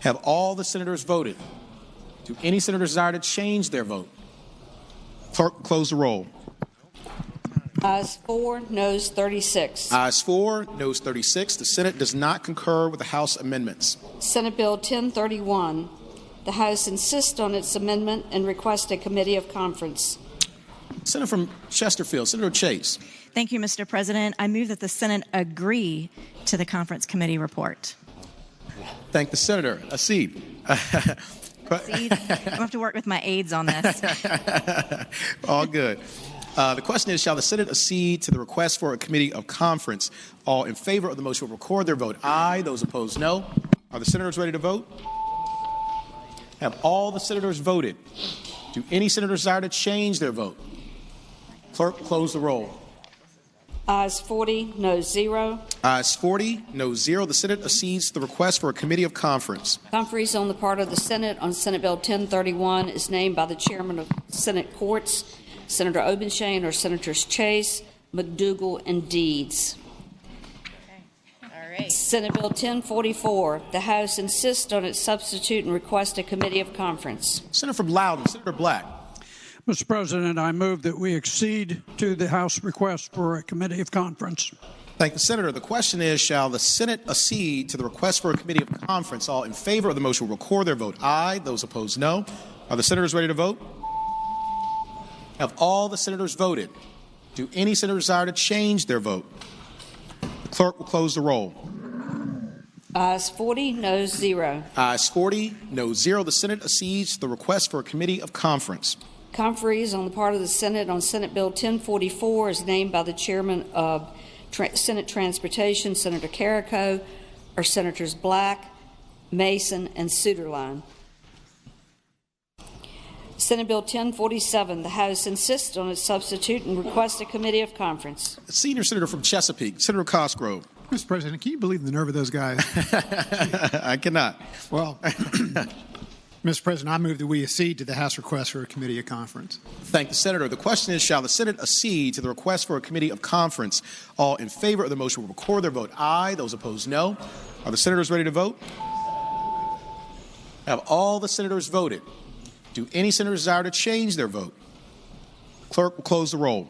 Have all the senators voted? Do any senators desire to change their vote? Clerk, close the roll. Ayes 4, noes 36. Ayes 4, noes 36. The Senate does not concur with the House amendments. Senate Bill 1031. The House insists on its amendment and requests a committee of conference. Senator from Chesterfield, Senator Chase. Thank you, Mr. President. I move that the Senate agree to the conference committee report. Thank the senator. Accede. See, I'm going to have to work with my aides on this. All good. The question is, shall the Senate accede to the request for a committee of conference? All in favor of the motion will record their vote aye. Those opposed, no. Are the senators ready to vote? Have all the senators voted? Do any senators desire to change their vote? Clerk, close the roll. Ayes 40, noes 0. Ayes 40, noes 0. The Senate accedes to the request for a committee of conference. Conference on the part of the Senate on Senate Bill 1031 is named by the chairman of Senate Courts, Senator Obenshain, or Senators Chase, McDougal, and Deeds. All right. Senate Bill 1044. The House insists on its substitute and requests a committee of conference. Senator from Loudoun, Senator Black. Mr. President, I move that we accede to the House request for a committee of conference. Thank the senator. The question is, shall the Senate accede to the request for a committee of conference? All in favor of the motion will record their vote aye. Those opposed, no. Are the senators ready to vote? Have all the senators voted? Do any senators desire to change their vote? The clerk will close the roll. Ayes 40, noes 0. Ayes 40, noes 0. The Senate accedes to the request for a committee of conference. Conferees on the part of the Senate on Senate Bill 1044 is named by the chairman of Senate Transportation, Senator Carrico, or Senators Black, Mason, and Suderline. Senate Bill 1047. The House insists on its substitute and requests a committee of conference. Senior Senator from Chesapeake, Senator Cosgrove. Mr. President, can you believe the nerve of those guys? I cannot. Well, Mr. President, I move that we accede to the House request for a committee of conference. Thank the senator. The question is, shall the Senate accede to the request for a committee of conference? All in favor of the motion will record their vote aye. Those opposed, no. Are the senators ready to vote? Have all the senators voted? Do any senators desire to change their vote? Clerk will close the roll.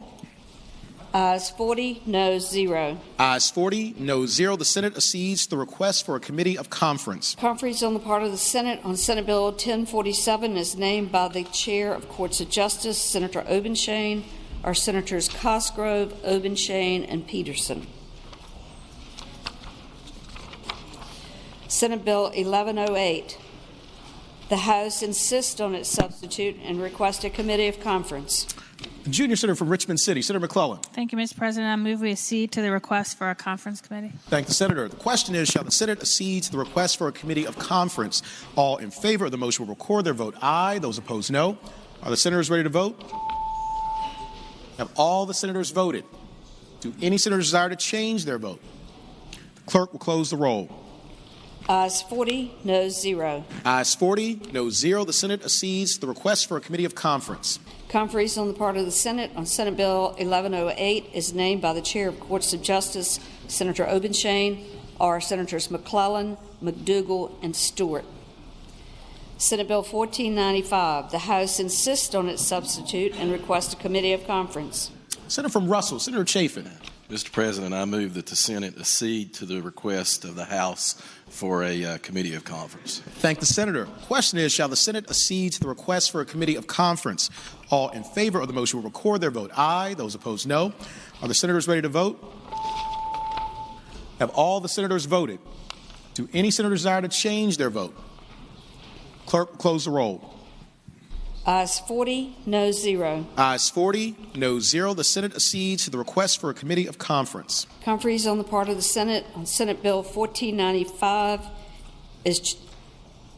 Ayes 40, noes 0. Ayes 40, noes 0. The Senate accedes to the request for a committee of conference. Conference on the part of the Senate on Senate Bill 1047 is named by the chair of Courts of Justice, Senator Obenshain, or Senators Cosgrove, Obenshain, and Peterson. Senate Bill 1108. The House insists on its substitute and requests a committee of conference. The junior senator from Richmond City, Senator McClellan. Thank you, Mr. President. I move we accede to the request for a conference committee. Thank the senator. The question is, shall the Senate accede to the request for a committee of conference? All in favor of the motion will record their vote aye. Those opposed, no. Are the senators ready to vote? Have all the senators voted? Do any senators desire to change their vote? The clerk will close the roll. Ayes 40, noes 0. Ayes 40, noes 0. The Senate accedes to the request for a committee of conference. Conference on the part of the Senate on Senate Bill 1108 is named by the chair of Courts of Justice, Senator Obenshain, or Senators McClellan, McDougal, and Stewart. Senate Bill 1495. The House insists on its substitute and requests a committee of conference. Senator from Russell, Senator Chafin. Mr. President, I move that the Senate accede to the request of the House for a committee of conference. Thank the senator. The question is, shall the Senate accede to the request for a committee of conference? All in favor of the motion will record their vote aye. Those opposed, no. Are the senators ready to vote? Have all the senators voted? Do any senators desire to change their vote? Clerk will close the roll. Ayes 40, noes 0. Ayes 40, noes 0. The Senate accedes to the request for a committee of conference. Conference on the part of the Senate on Senate Bill 1495 is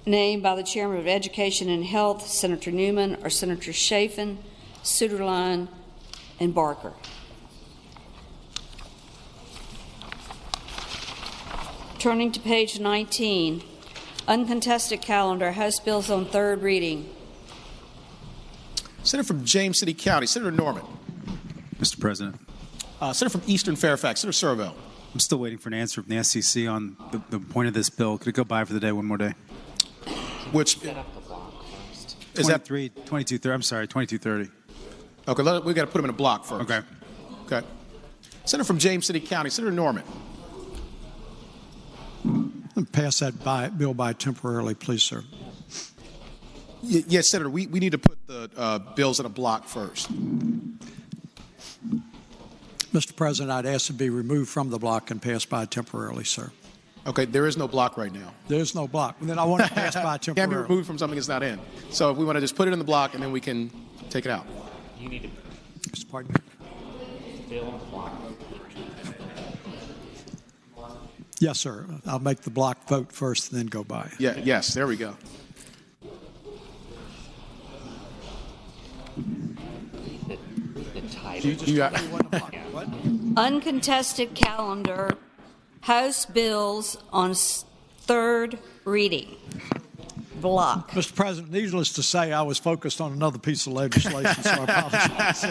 named by the Chairman of Education and Health, Senator Newman, or Senators Chafin, Suderline, and Barker. Turning to page 19, uncontested calendar, House bills on third reading. Senator from James City County, Senator Norman. Mr. President. Senator from Eastern Fairfax, Senator Servell. I'm still waiting for an answer from the SEC on the point of this bill. Could it go by for the day one more day? Which Set up the block first. is that? 2230. I'm sorry, 2230. Okay, we got to put them in a block first. Okay. Okay. Senator from James City County, Senator Norman. Pass that bill by temporarily, please, sir. Yes, Senator, we need to put the bills in a block first. Mr. President, I'd ask it be removed from the block and passed by temporarily, sir. Okay, there is no block right now. There's no block. And then I want to pass by Can't be temporarily. removed from something that's not in. So if we want to just put it in the block and then we can take it out. You need to Mr. Pardon? bill the block. Yes, sir. I'll make the block vote first and then go by. Yeah. Yes, there we go. The title. Uncontested calendar, House bills on third reading. Block. Mr. President, needless to say, I was focused on another piece of legislation, so I apologize.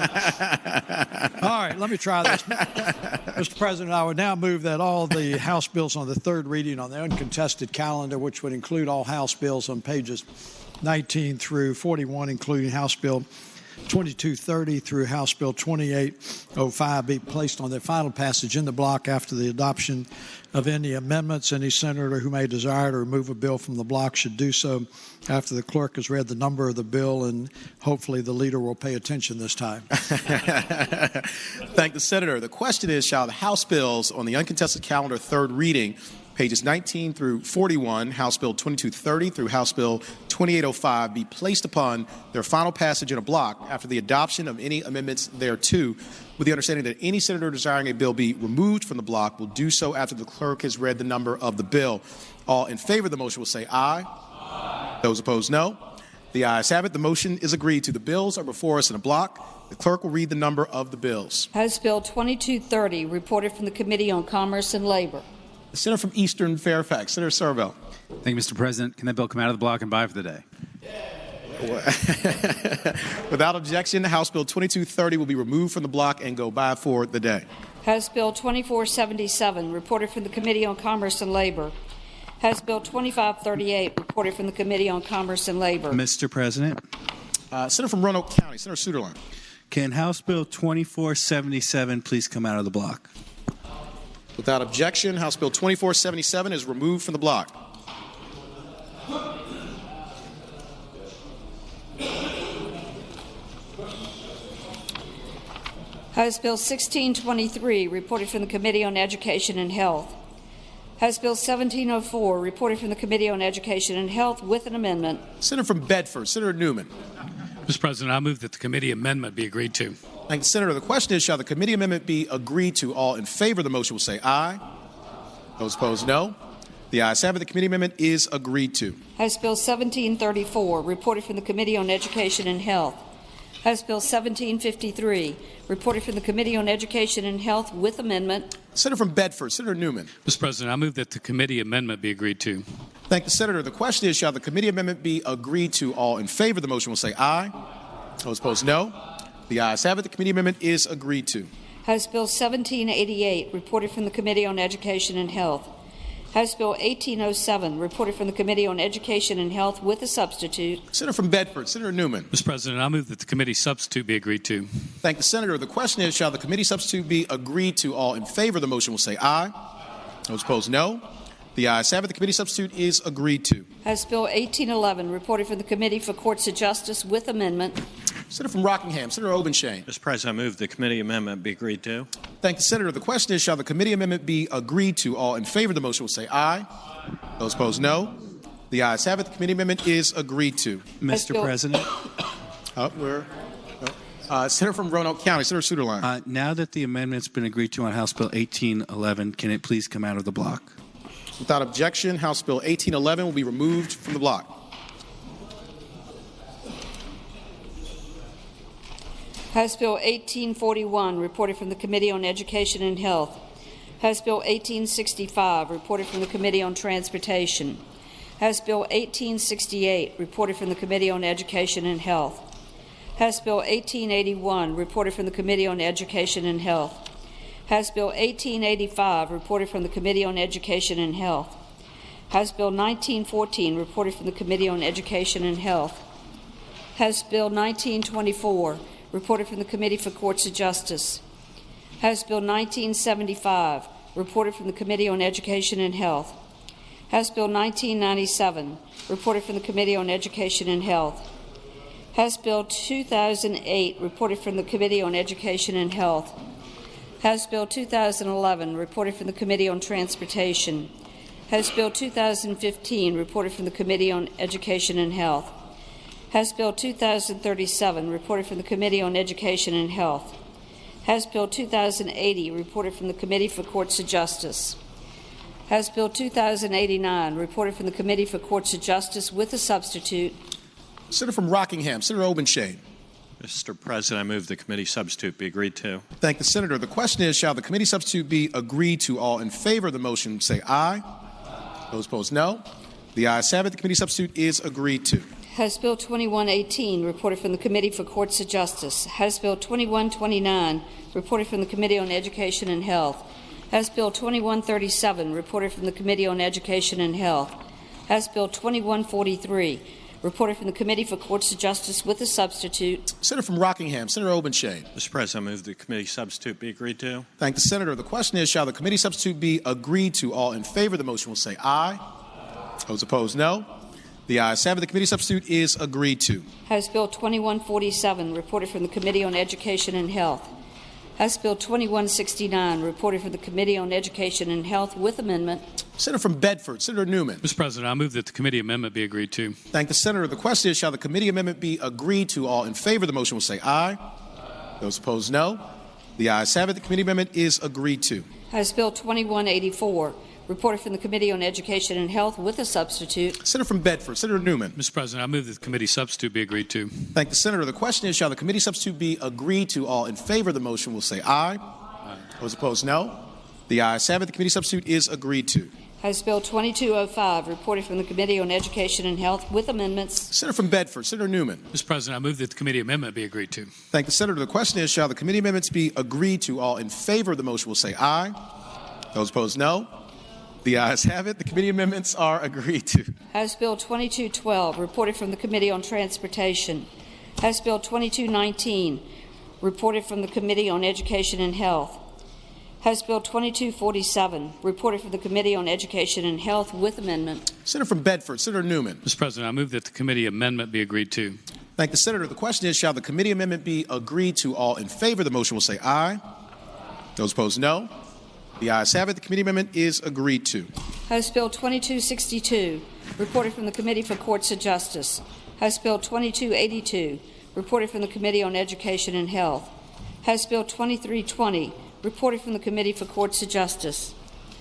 All right, let me try this. Mr. President, I would now move that all the House bills on the third reading on the uncontested calendar, which would include all House bills on pages 19 through 41, including House Bill 2230 through House Bill 2805, be placed on their final passage in the block after the adoption of any amendments. Any senator who may desire to remove a bill from the block should do so after the clerk has read the number of the bill, and hopefully the leader will pay attention this time. Thank the senator. The question is, shall the House bills on the uncontested calendar third reading, pages 19 through 41, House Bill 2230 through House Bill 2805, be placed upon their final passage in a block after the adoption of any amendments thereto, with the understanding that any senator desiring a bill be removed from the block will do so after the clerk has read the number of the bill. All in favor of the motion will say aye. Aye. Those opposed, no. The ayes have it. The motion is agreed to. The bills are before us in a block. The clerk will read the number of the bills. House Bill 2230, reported from the Committee on Commerce and Labor. The senator from Eastern Fairfax, Senator Sarvell. Thank you, Mr. President. Can that bill come out of the block and by for the day? Without objection, House Bill 2230 will be removed from the block and go by for the day. House Bill 2477, reported from the Committee on Commerce and Labor. House Bill 2538, reported from the Committee on Commerce and Labor. Mr. President. Senator from Roanoke County, Senator Suderline. Can House Bill 2477 please come out of the block? Without objection, House Bill 2477 is removed from the block. House Bill 1623, reported from the Committee on Education and Health. House Bill 1704, reported from the Committee on Education and Health with an amendment. Senator from Bedford, Senator Newman. Mr. President, I move that the committee amendment be agreed to. Thank you, Senator. The question is, shall the committee amendment be agreed to? All in favor of the motion will say aye. Those opposed, no. The ayes have it. The committee amendment is agreed to. House Bill 1734, reported from the Committee on Education and Health. House Bill 1753, reported from the Committee on Education and Health with amendment. Senator from Bedford, Senator Newman. Mr. President, I move that the committee amendment be agreed to. Thank the Senator. The question is, shall the committee amendment be agreed to? All in favor of the motion will say aye. Those opposed, no. The ayes have it. The committee amendment is agreed to. House Bill 1788, reported from the Committee on Education and Health. House Bill 1807, reported from the Committee on Education and Health with a substitute. Senator from Bedford, Senator Newman. Mr. President, I move that the committee substitute be agreed to. Thank the Senator. The question is, shall the committee substitute be agreed to? All in favor of the motion will say aye. Those opposed, no. The ayes have it. The committee substitute is agreed to. House Bill 1811, reported from the Committee for Courts of Justice with amendment. Senator from Rockingham, Senator Obenshain. Mr. President, I move the committee amendment be agreed to. Thank the Senator. The question is, shall the committee amendment be agreed to? All in favor of the motion will say aye. Those opposed, no. The ayes have it. The committee amendment is agreed to. Mr. President. Senator from Roanoke County, Senator Suderline. Now that the amendment's been agreed to on House Bill 1811, can it please come out of the block? Without objection, House Bill 1811 will be removed from the block. House Bill 1841, reported from the Committee on Education and Health. House Bill 1865, reported from the Committee on Transportation. House Bill 1868, reported from the Committee on Education and Health. House Bill 1881, reported from the Committee on Education and Health. House Bill 1885, reported from the Committee on Education and Health. House Bill 1914, reported from the Committee on Education and Health. House Bill 1924, reported from the Committee for Courts of Justice. House Bill 1975, reported from the Committee on Education and Health. House Bill 1997, reported from the Committee on Education and Health. House Bill 2008, reported from the Committee on Education and Health. House Bill 2011, reported from the Committee on Transportation. House Bill 2015, reported from the Committee on Education and Health. House Bill 2037, reported from the Committee on Education and Health. House Bill 2080, reported from the Committee for Courts of Justice. House Bill 2089, reported from the Committee for Courts of Justice with a substitute. Senator from Rockingham, Senator Obenshain. Mr. President, I move the committee substitute be agreed to. Thank the Senator. The question is, shall the committee substitute be agreed to? All in favor of the motion say aye. Those opposed, no. The ayes have it. The committee substitute is agreed to. House Bill 2118, reported from the Committee for Courts of Justice. House Bill 2129, reported from the Committee on Education and Health. House Bill 2137, reported from the Committee on Education and Health. House Bill 2143, reported from the Committee for Courts of Justice with a substitute. Senator from Rockingham, Senator Obenshain. Mr. President, I move the committee substitute be agreed to. Thank the Senator. The question is, shall the committee substitute be agreed to? All in favor of the motion will say aye. Those opposed, no. The ayes have it. The committee substitute is agreed to. House Bill 2147, reported from the Committee on Education and Health. House Bill 2169, reported from the Committee on Education and Health with amendment. Senator from Bedford, Senator Newman. Mr. President, I move that the committee amendment be agreed to. Thank the Senator. The question is, shall the committee amendment be agreed to? All in favor of the motion will say aye. Those opposed, no. The ayes have it. The committee amendment is agreed to. House Bill 2184, reported from the Committee on Education and Health with a substitute. Senator from Bedford, Senator Newman. Mr. President, I move that the committee substitute be agreed to. Thank the Senator. The question is, shall the committee substitute be agreed to? All in favor of the motion will say aye. Those opposed, no. The ayes have it. The committee substitute is agreed to. House Bill 2205, reported from the Committee on Education and Health with amendments. Senator from Bedford, Senator Newman. Mr. President, I move that the committee amendment be agreed to. Thank the Senator. The question is, shall the committee amendments be agreed to? All in favor of the motion will say aye. Those opposed, no. The ayes have it. The committee amendments are agreed to. House Bill 2212, reported from the Committee on Transportation. House Bill 2219, reported from the Committee on Education and Health. House Bill 2247, reported from the Committee on Education and Health with amendment. Senator from Bedford, Senator Newman. Mr. President, I move that the committee amendment be agreed to. Thank the Senator. The question is, shall the committee amendment be agreed to? All in favor of the motion will say aye. Those opposed, no. The ayes have it. The committee amendment is agreed to. House Bill 2262, reported from the Committee for Courts of Justice. House Bill 2282, reported from the Committee on Education and Health. House Bill 2320, reported from the Committee for Courts of Justice.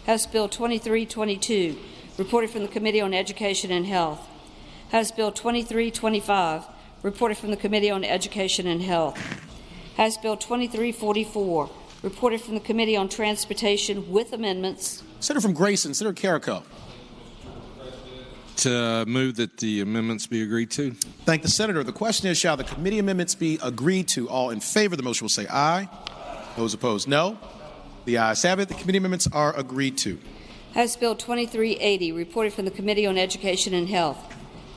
House Bill 2322, reported from the Committee on Education and Health. House Bill 2325, reported from the Committee on Education and Health. House Bill 2344, reported from the Committee on Transportation with amendments. Senator from Grayson, Senator Carrico. To move that the amendments be agreed to. Thank the Senator. The question is, shall the committee amendments be agreed to? All in favor of the motion will say aye. Those opposed, no. The ayes have it. The committee amendments are agreed to. House Bill 2380, reported from the Committee on Education and Health.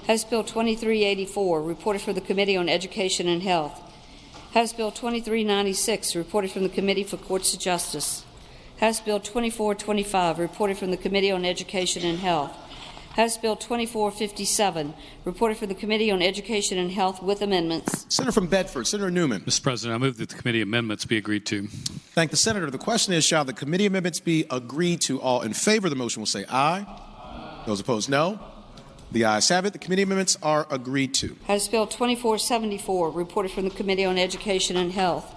House Bill 2384, reported from the Committee on Education and Health. House Bill 2396, reported from the Committee for Courts of Justice. House Bill 2425, reported from the Committee on Education and Health. House Bill 2457, reported from the Committee on Education and Health with amendments. Senator from Bedford, Senator Newman. Mr. President, I move that the committee amendments be agreed to. Thank the Senator. The question is, shall the committee amendments be agreed to? All in favor of the motion will say aye. Those opposed, no. The ayes have it. The committee amendments are agreed to. House Bill 2474, reported from the Committee on Education and Health.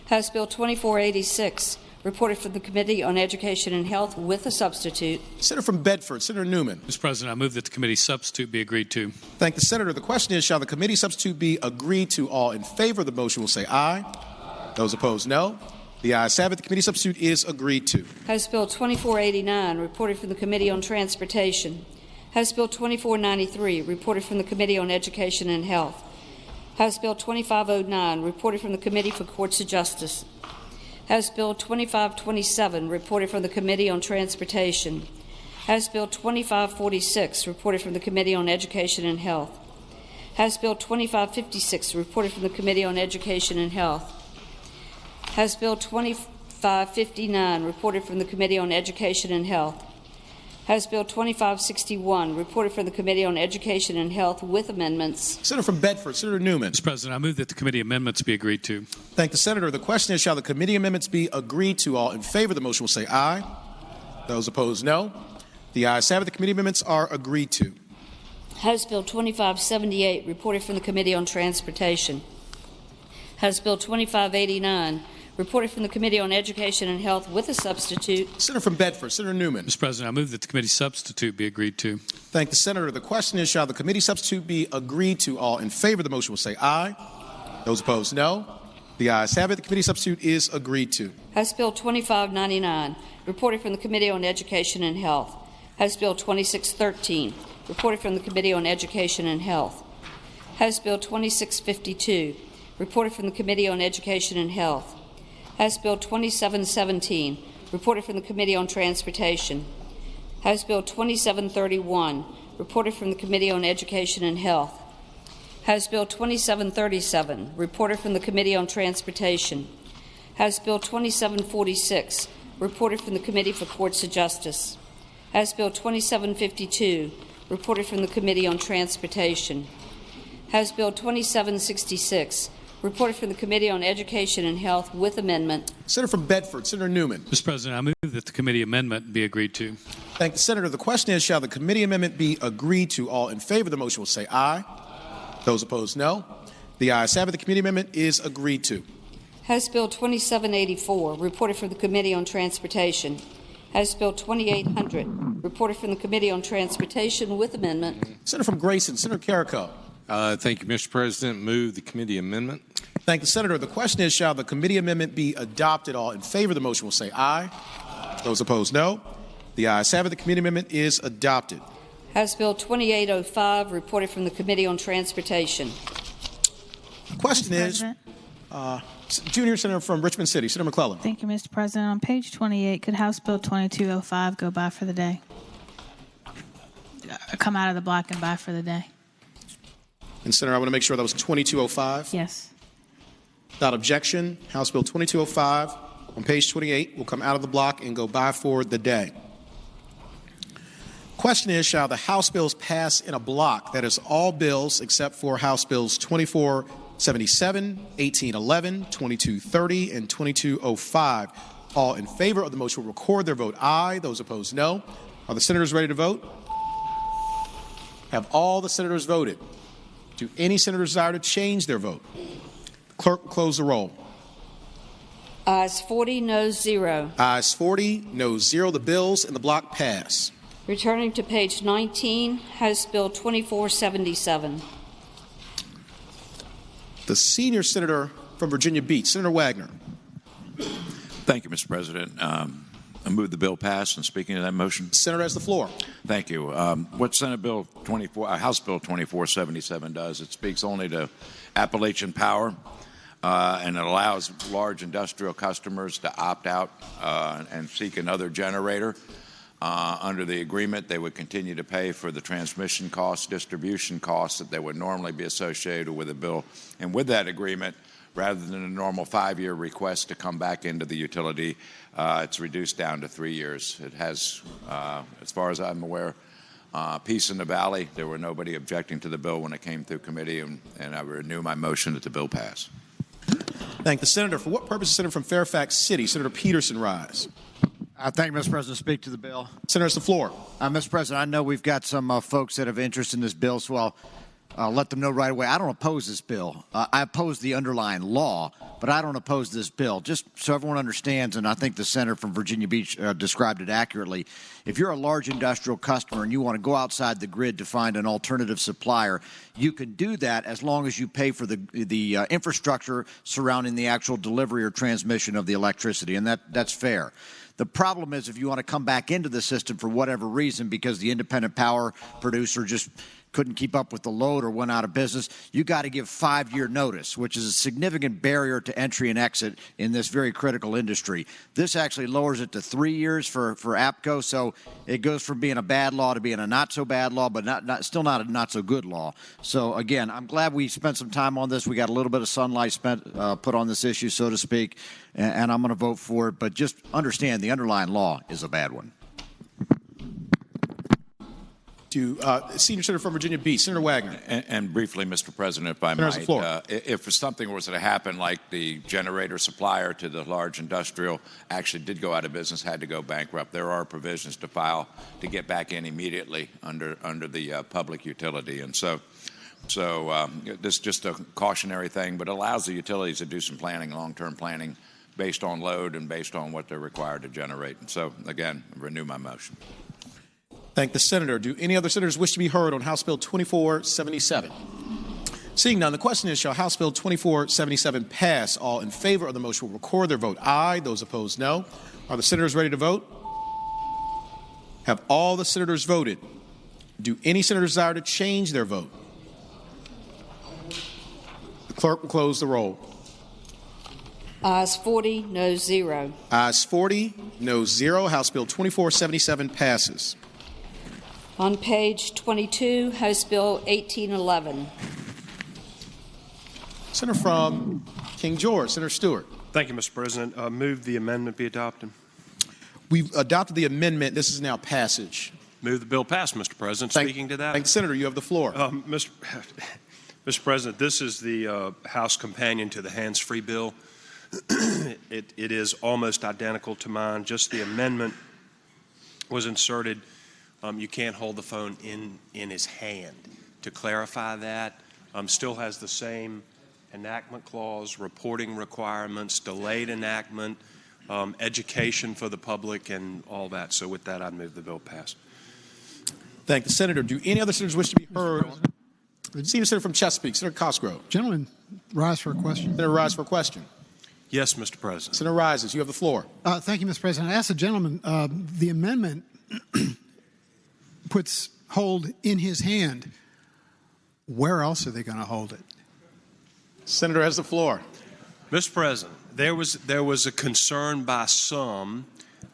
House Bill 2486, reported from the Committee on Education and Health with a substitute. Senator from Bedford, Senator Newman. Mr. President, I move that the committee substitute be agreed to. Thank the Senator. The question is, shall the committee substitute be agreed to? All in favor of the motion will say aye. Those opposed, no. The ayes have it. The committee substitute is agreed to. House Bill 2489, reported from the Committee on Transportation. House Bill 2493, reported from the Committee on Education and Health. House Bill 2509, reported from the Committee for Courts of Justice. House Bill 2527, reported from the Committee on Transportation. House Bill 2546, reported from the Committee on Education and Health. House Bill 2556, reported from the Committee on Education and Health. House Bill 2559, reported from the Committee on Education and Health. House Bill 2561, reported from the Committee on Education and Health with amendments. Senator from Bedford, Senator Newman. Mr. President, I move that the committee amendments be agreed to. Thank the senator. The question is, shall the committee amendments be agreed to? All in favor of the motion will say aye. Those opposed, no. The ayes have it. The committee amendments are agreed to. House Bill 2578, reported from the Committee on Transportation. House Bill 2589, reported from the Committee on Education and Health with a substitute. Senator from Bedford, Senator Newman. Mr. President, I move that the committee substitute be agreed to. Thank the senator. The question is, shall the committee substitute be agreed to? All in favor of the motion will say aye. Those opposed, no. The ayes have it. The committee substitute is agreed to. House Bill 2599, reported from the Committee on Education and Health. House Bill 2613, reported from the Committee on Education and Health. House Bill 2652, reported from the Committee on Education and Health. House Bill 2717, reported from the Committee on Transportation. House Bill 2731, reported from the Committee on Education and Health. House Bill 2737, reported from the Committee on Transportation. House Bill 2746, reported from the Committee for Courts of Justice. House Bill 2752, reported from the Committee on Transportation. House Bill 2766, reported from the Committee on Education and Health with amendment. Senator from Bedford, Senator Newman. Mr. President, I move that the committee amendment be agreed to. Thank the senator. The question is, shall the committee amendment be agreed to? All in favor of the motion will say aye. Those opposed, no. The ayes have it. The committee amendment is agreed to. House Bill 2784, reported from the Committee on Transportation. House Bill 2800, reported from the Committee on Transportation with amendment. Senator from Grayson, Senator Carrico. Thank you, Mr. President. Move the committee amendment. Thank the senator. The question is, shall the committee amendment be adopted? All in favor of the motion will say aye. Those opposed, no. The ayes have it. The committee amendment is adopted. House Bill 2805, reported from the Committee on Transportation. The question is, Junior Senator from Richmond City, Senator McClellan. Thank you, Mr. President. On page 28, could House Bill 2205 go by for the day? Come out of the block and by for the day. And Senator, I want to make sure that was 2205. Yes. Without objection, House Bill 2205 on page 28 will come out of the block and go by for the day. Question is, shall the House bills pass in a block? That is all bills except for House Bills 2477, 1811, 2230, and 2205. All in favor of the motion will record their vote aye. Those opposed, no. Are the senators ready to vote? Have all the senators voted? Do any senators desire to change their vote? Clerk will close the roll. Ayes 40, noes 0. Ayes 40, noes 0. The bills in the block pass. Returning to page 19, House Bill 2477. The senior senator from Virginia Beach, Senator Wagner. Thank you, Mr. President. I move the bill pass, and speaking to that motion. Senator has the floor. Thank you. What House Bill 2477 does, it speaks only to Appalachian Power, and it allows large industrial customers to opt out and seek another generator. Under the agreement, they would continue to pay for the transmission costs, distribution costs that they would normally be associated with a bill. And with that agreement, rather than a normal 5-year request to come back into the utility, it's reduced down to 3 years. It has, as far as I'm aware, peace in the valley. There were nobody objecting to the bill when it came through committee, and I renew my motion that the bill pass. Thank the senator. For what purpose is Senator from Fairfax City, Senator Peterson, rise? Thank you, Mr. President. Speak to the bill. Senator has the floor. Mr. President, I know we've got some folks that have interest in this bill, so I'll let them know right away. I don't oppose this bill. I oppose the underlying law, but I don't oppose this bill. Just so everyone understands, and I think the senator from Virginia Beach described it accurately, if you're a large industrial customer and you want to go outside the grid to find an alternative supplier, you can do that as long as you pay for the infrastructure surrounding the actual delivery or transmission of the electricity, and that's fair. The problem is if you want to come back into the system for whatever reason because the independent power producer just couldn't keep up with the load or went out of business, you got to give 5-year notice, which is a significant barrier to entry and exit in this very critical industry. This actually lowers it to 3 years for APCO, so it goes from being a bad law to being a not so bad law, but still not a not so good law. So again, I'm glad we spent some time on this. We got a little bit of sunlight put on this issue, so to speak, and I'm going to vote for it. But just understand the underlying law is a bad one. To Senior Senator from Virginia Beach, Senator Wagner. And briefly, Mr. President, if I Senator's might, if something was to happen like the generator supplier to the large industrial actually did go out of business, had to go bankrupt, there are provisions to file to get back in immediately under the public utility. And so this is just a cautionary thing, but allows the utilities to do some planning, long-term planning, based on load and based on what they're required to generate. And so, again, renew my motion. Thank the Senator. Do any other senators wish to be heard on House Bill 2477? Seeing none, the question is, shall House Bill 2477 pass? All in favor of the motion will record their vote aye. Those opposed, no. Are the senators ready to vote? Have all the senators voted? Do any senators desire to change their vote? The clerk will close the roll. Ayes 40, noes 0. Ayes 40, noes 0. House Bill 2477 passes. On page 22, House Bill 1811. Senator from King George, Senator Stewart. Thank you, Mr. President. Move the amendment be adopted. We've adopted the amendment. This is now passage. Move the bill pass, Mr. President. Speaking to that. Thank the Senator. You have the floor. Mr. President, this is the House companion to the hands-free bill. It is almost identical to mine. Just the amendment was inserted. You can't hold the phone in his hand. To clarify that, still has the same enactment clause, reporting requirements, delayed enactment, education for the public, and all that. So with that, I'd move the bill pass. Thank the Senator. Do any other senators wish to be heard? Senior Senator from Chesapeake, Senator Cosgrove. Gentlemen, rise for a question. Senator, rise for a question. Yes, Mr. President. Senator rises. You have the floor. Thank you, Mr. President. I asked the gentleman, the amendment puts hold in his hand. Where else are they going to hold it? Senator has the floor. Mr. President, there was a concern by some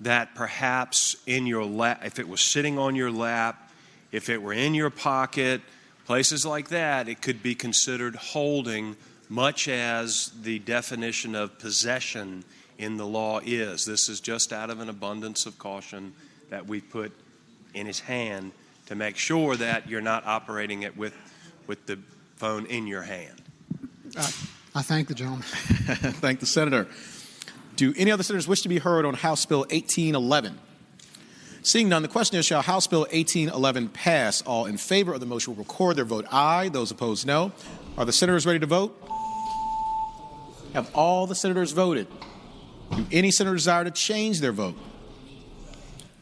that perhaps in your lap, if it was sitting on your lap, if it were in your pocket, places like that, it could be considered holding, much as the definition of possession in the law is. This is just out of an abundance of caution that we put in his hand to make sure that you're not operating it with the phone in your hand. I thank the gentleman. Thank the Senator. Do any other senators wish to be heard on House Bill 1811? Seeing none, the question is, shall House Bill 1811 pass? All in favor of the motion will record their vote aye. Those opposed, no. Are the senators ready to vote? Have all the senators voted? Do any senators desire to change their vote?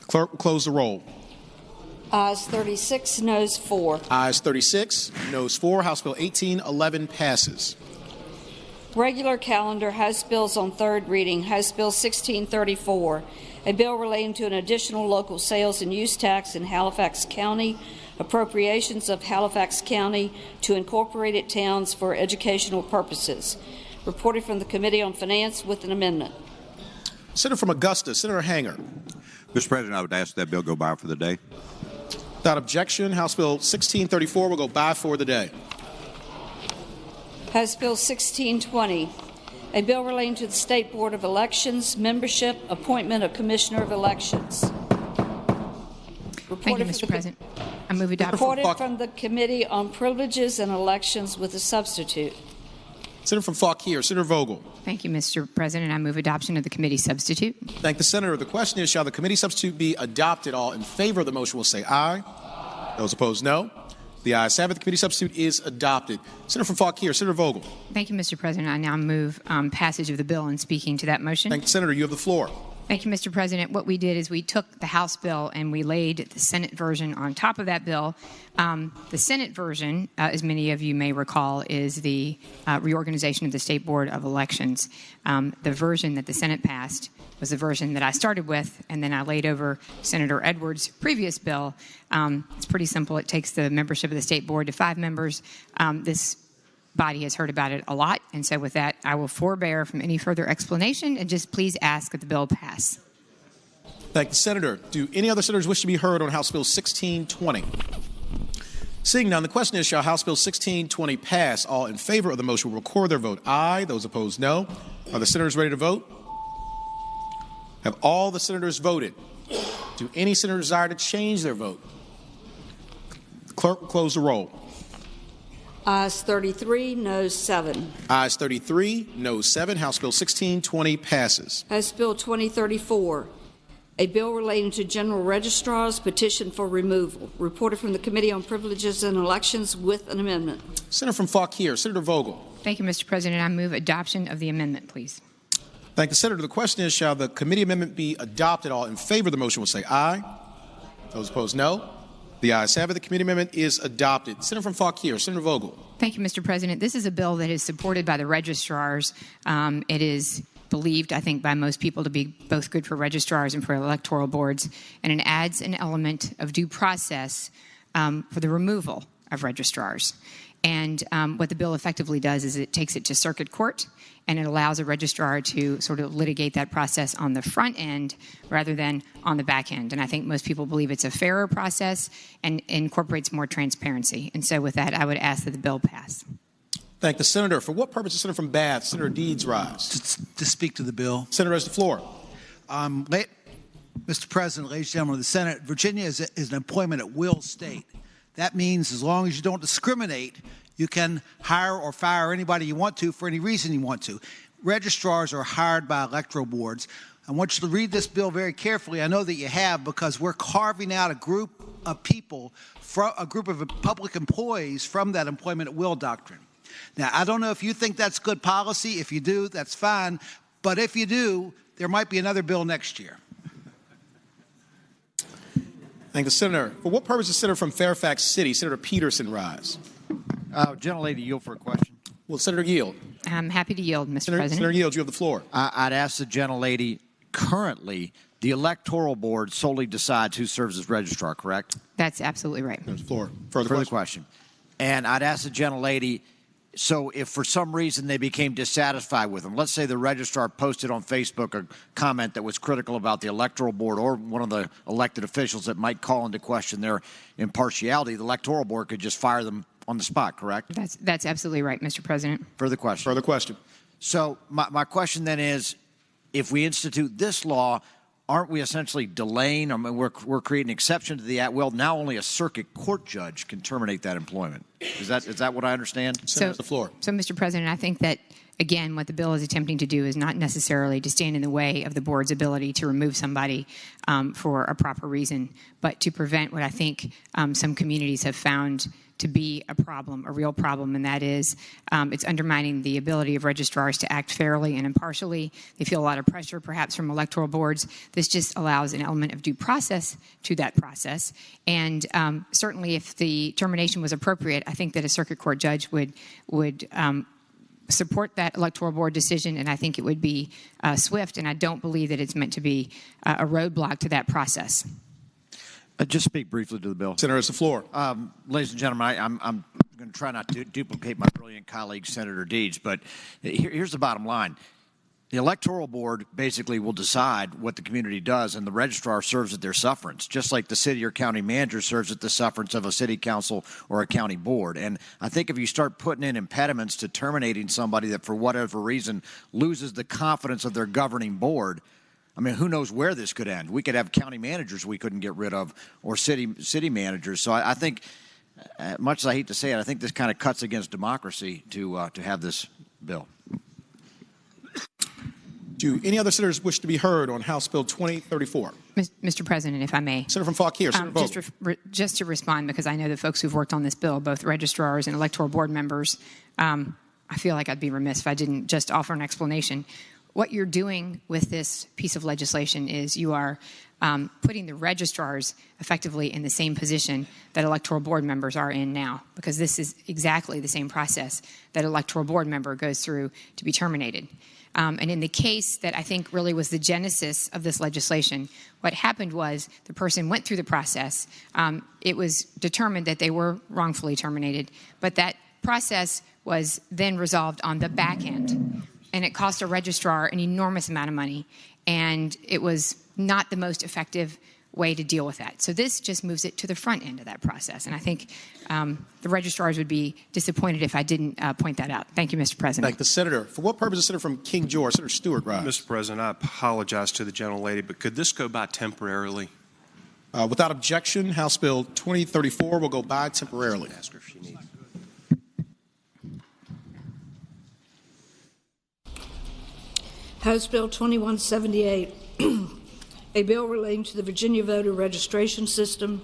The clerk will close the roll. Ayes 36, noes 4. Ayes 36, noes 4. House Bill 1811 passes. Regular calendar, House bills on third reading. House Bill 1634, a bill relating to an additional local sales and use tax in Halifax County, appropriations of Halifax County to incorporated towns for educational purposes. Reported from the Committee on Finance with an amendment. Senator from Augusta, Senator Hanger. Mr. President, I would ask that bill go by for the day. Without objection, House Bill 1634 will go by for the day. House Bill 1620, a bill relating to the State Board of Elections, membership, appointment of Commissioner of Elections. Thank you, Mr. President. I move adoption. Reported from the Committee on Privileges and Elections with a substitute. Senator from Fauquier, Senator Vogel. Thank you, Mr. President. I move adoption of the committee substitute. Thank the Senator. The question is, shall the committee substitute be adopted? All in favor of the motion will say aye. Those opposed, no. The ayes have it. The committee substitute is adopted. Senator from Fauquier, Senator Vogel. Thank you, Mr. President. I now move passage of the bill and speaking to that motion. Thank the Senator. You have the floor. Thank you, Mr. President. What we did is we took the House bill and we laid the Senate version on top of that bill. The Senate version, as many of you may recall, is the reorganization of the State Board of Elections. The version that the Senate passed was the version that I started with, and then I laid over Senator Edwards' previous bill. It's pretty simple. It takes the membership of the State Board to 5 members. This body has heard about it a lot, and so with that, I will forbear from any further explanation and just please ask that the bill pass. Thank you, Senator. Do any other senators wish to be heard on House Bill 1620? Seeing none, the question is, shall House Bill 1620 pass? All in favor of the motion will record their vote aye. Those opposed, no. Are the senators ready to vote? Have all the senators voted? Do any senators desire to change their vote? Clerk will close the roll. Ayes 33, noes 7. Ayes 33, noes 7. House Bill 1620 passes. House Bill 2034, a bill relating to general registrars petition for removal. Reported from the Committee on Privileges and Elections with an amendment. Senator from Fauquier, Senator Vogel. Thank you, Mr. President. I move adoption of the amendment, please. Thank the Senator. The question is, shall the committee amendment be adopted? All in favor of the motion will say aye. Those opposed, no. The ayes have it. The committee amendment is adopted. Senator from Fauquier, Senator Vogel. Thank you, Mr. President. This is a bill that is supported by the registrars. It is believed, I think, by most people to be both good for registrars and for electoral boards, and it adds an element of due process for the removal of registrars. And what the bill effectively does is it takes it to circuit court, and it allows a registrar to sort of litigate that process on the front end rather than on the back end. And I think most people believe it's a fairer process and incorporates more transparency. And so with that, I would ask that the bill pass. Thank the Senator. For what purpose does Senator from Bath, Senator Deeds rise? To speak to the bill. Senator has the floor. Mr. President, ladies and gentlemen of the Senate, Virginia is an employment at will state. That means as long as you don't discriminate, you can hire or fire anybody you want to for any reason you want to. Registrars are hired by electoral boards. I want you to read this bill very carefully. I know that you have, because we're carving out a group of people, a group of public employees from that employment at will doctrine. Now, I don't know if you think that's good policy. If you do, that's fine. But if you do, there might be another bill next year. Thank the Senator. For what purpose does Senator from Fairfax City, Senator Peterson, rise? Gentlelady, yield for a question. Will Senator yield? I'm happy to yield, Mr. President. Senator Yield, you have the floor. I'd ask the gentlelady, currently, the electoral board solely decides who serves as registrar, correct? That's absolutely right. There's the floor. Further question. And I'd ask the gentlelady, so if for some reason they became dissatisfied with them, let's say the registrar posted on Facebook a comment that was critical about the electoral board or one of the elected officials that might call into question their impartiality, the electoral board could just fire them on the spot, correct? That's absolutely right, Mr. President. Further question. Further question. So my question then is, if we institute this law, aren't we essentially delaying? I mean, we're creating an exception to the at will. Now only a circuit court judge can terminate that employment. Is that what I understand? Senator, the floor. So, Mr. President, I think that, again, what the bill is attempting to do is not necessarily to stand in the way of the board's ability to remove somebody for a proper reason, but to prevent what I think some communities have found to be a problem, a real problem, and that is it's undermining the ability of registrars to act fairly and impartially. They feel a lot of pressure, perhaps, from electoral boards. This just allows an element of due process to that process. And certainly if the termination was appropriate, I think that a circuit court judge would support that electoral board decision, and I think it would be swift, and I don't believe that it's meant to be a roadblock to that process. Just speak briefly to the bill. Senator has the floor. Ladies and gentlemen, I'm going to try not to duplicate my brilliant colleague, Senator Deeds, but here's the bottom line. The electoral board basically will decide what the community does, and the registrar serves at their sufferance, just like the city or county manager serves at the sufferance of a city council or a county board. And I think if you start putting in impediments to terminating somebody that for whatever reason loses the confidence of their governing board, I mean, who knows where this could end? We could have county managers we couldn't get rid of, or city managers. So I think, much as I hate to say it, I think this kind of cuts against democracy to have this bill. Do any other senators wish to be heard on House Bill 2034? Mr. President, if I may. Senator from Fauquier, Senator Vogel. Just to respond, because I know the folks who've worked on this bill, both registrars and electoral board members, I feel like I'd be remiss if I didn't just offer an explanation. what you're doing with this piece of legislation is you are putting the registrars effectively in the same position that electoral board members are in now, because this is exactly the same process that electoral board member goes through to be terminated. And in the case that I think really was the genesis of this legislation, what happened was the person went through the process. It was determined that they were wrongfully terminated, but that process was then resolved on the back end. And it cost a registrar an enormous amount of money, and it was not the most effective way to deal with that. So this just moves it to the front end of that process. And I think the registrars would be disappointed if I didn't point that out. Thank you, Mr. President. Thank the Senator. For what purpose, the Senator from King George, Senator Stewart, rise. Mr. President, I apologize to the gentlelady, but could this go by temporarily? Without objection, House Bill 2034 will go by temporarily. Ask her if she needs. House Bill 2178, a bill relating to the Virginia voter registration system,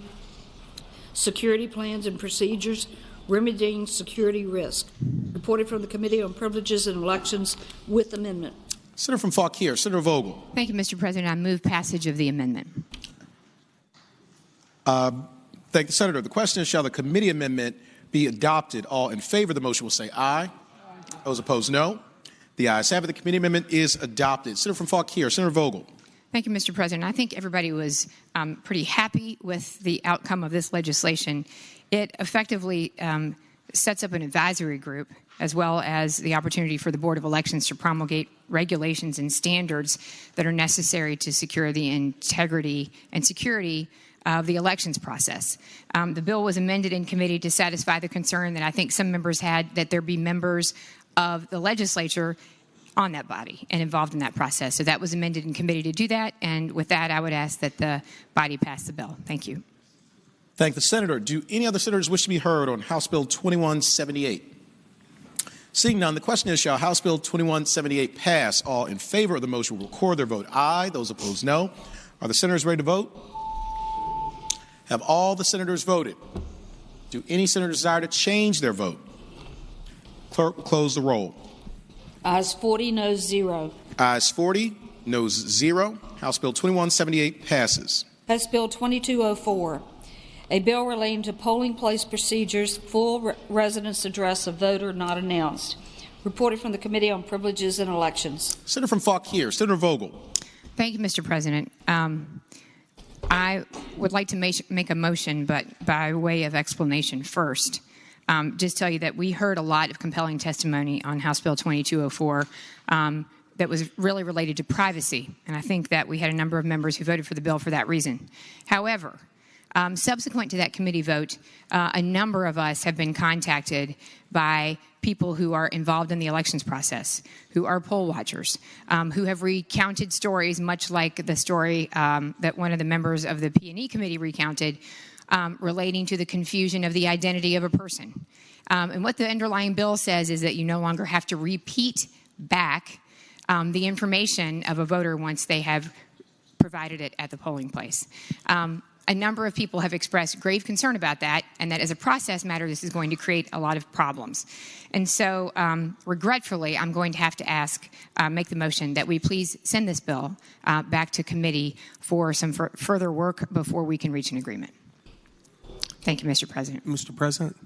security plans and procedures, remedying security risk. Reported from the Committee on Privileges and Elections with amendment. Senator from Fauquier, Senator Vogel. Thank you, Mr. President. I move passage of the amendment. Thank the Senator. The question is, shall the committee amendment be adopted? All in favor of the motion will say aye. Those opposed, no. The ayes have it. The committee amendment is adopted. Senator from Fauquier, Senator Vogel. Thank you, Mr. President. I think everybody was pretty happy with the outcome of this legislation. It effectively sets up an advisory group, as well as the opportunity for the Board of Elections to promulgate regulations and standards that are necessary to secure the integrity and security of the elections process. The bill was amended in committee to satisfy the concern that I think some members had that there be members of the legislature on that body and involved in that process. So that was amended in committee to do that. And with that, I would ask that the body pass the bill. Thank you. Thank the Senator. Do any other senators wish to be heard on House Bill 2178? Seeing none, the question is, shall House Bill 2178 pass? All in favor of the motion will record their vote aye. Those opposed, no. Are the senators ready to vote? Have all the senators voted? Do any senators desire to change their vote? Clerk will close the roll. Ayes 40, noes 0. Ayes 40, noes 0. House Bill 2178 passes. House Bill 2204, a bill relating to polling place procedures, full residence address of voter not announced. Reported from the Committee on Privileges and Elections. Senator from Fauquier, Senator Vogel. Thank you, Mr. President. I would like to make a motion, but by way of explanation first. Just tell you that we heard a lot of compelling testimony on House Bill 2204 that was really related to privacy, and I think that we had a number of members who voted for the bill for that reason. However, subsequent to that committee vote, a number of us have been contacted by people who are involved in the elections process, who are poll watchers, who have recounted stories much like the story that one of the members of the P&E committee recounted, relating to the confusion of the identity of a person. And what the underlying bill says is that you no longer have to repeat back the information of a voter once they have provided it at the polling place. A number of people have expressed grave concern about that, and that as a process matter, this is going to create a lot of problems. And so, regretfully, I'm going to have to make the motion that we please send this bill back to committee for some further work before we can reach an agreement. Thank you, Mr. President. Mr. President?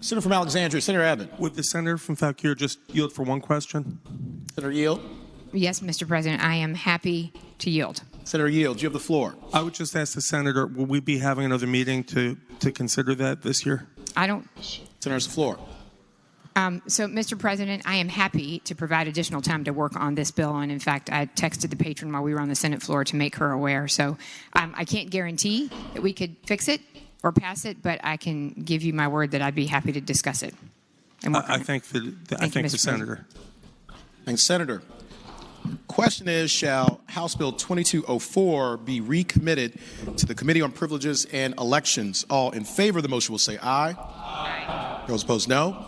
Senator from Alexandria, Senator Abbott. Would the senator from Fauquier just yield for one question? Senator Yield. Yes, Mr. President, I am happy to yield. Senator Yield, you have the floor. I would just ask the senator, will we be having another meeting to consider that this year? I don't. Senator's the floor. So, Mr. President, I am happy to provide additional time to work on this bill. And in fact, I texted the patron while we were on the Senate floor to make her aware. So I can't guarantee that we could fix it or pass it, but I can give you my word that I'd be happy to discuss it. And I thank the senator. Thanks, Senator. Question is, shall House Bill 2204 be recommitted to the Committee on Privileges and Elections? All in favor of the motion will say aye. Aye. Those opposed, no.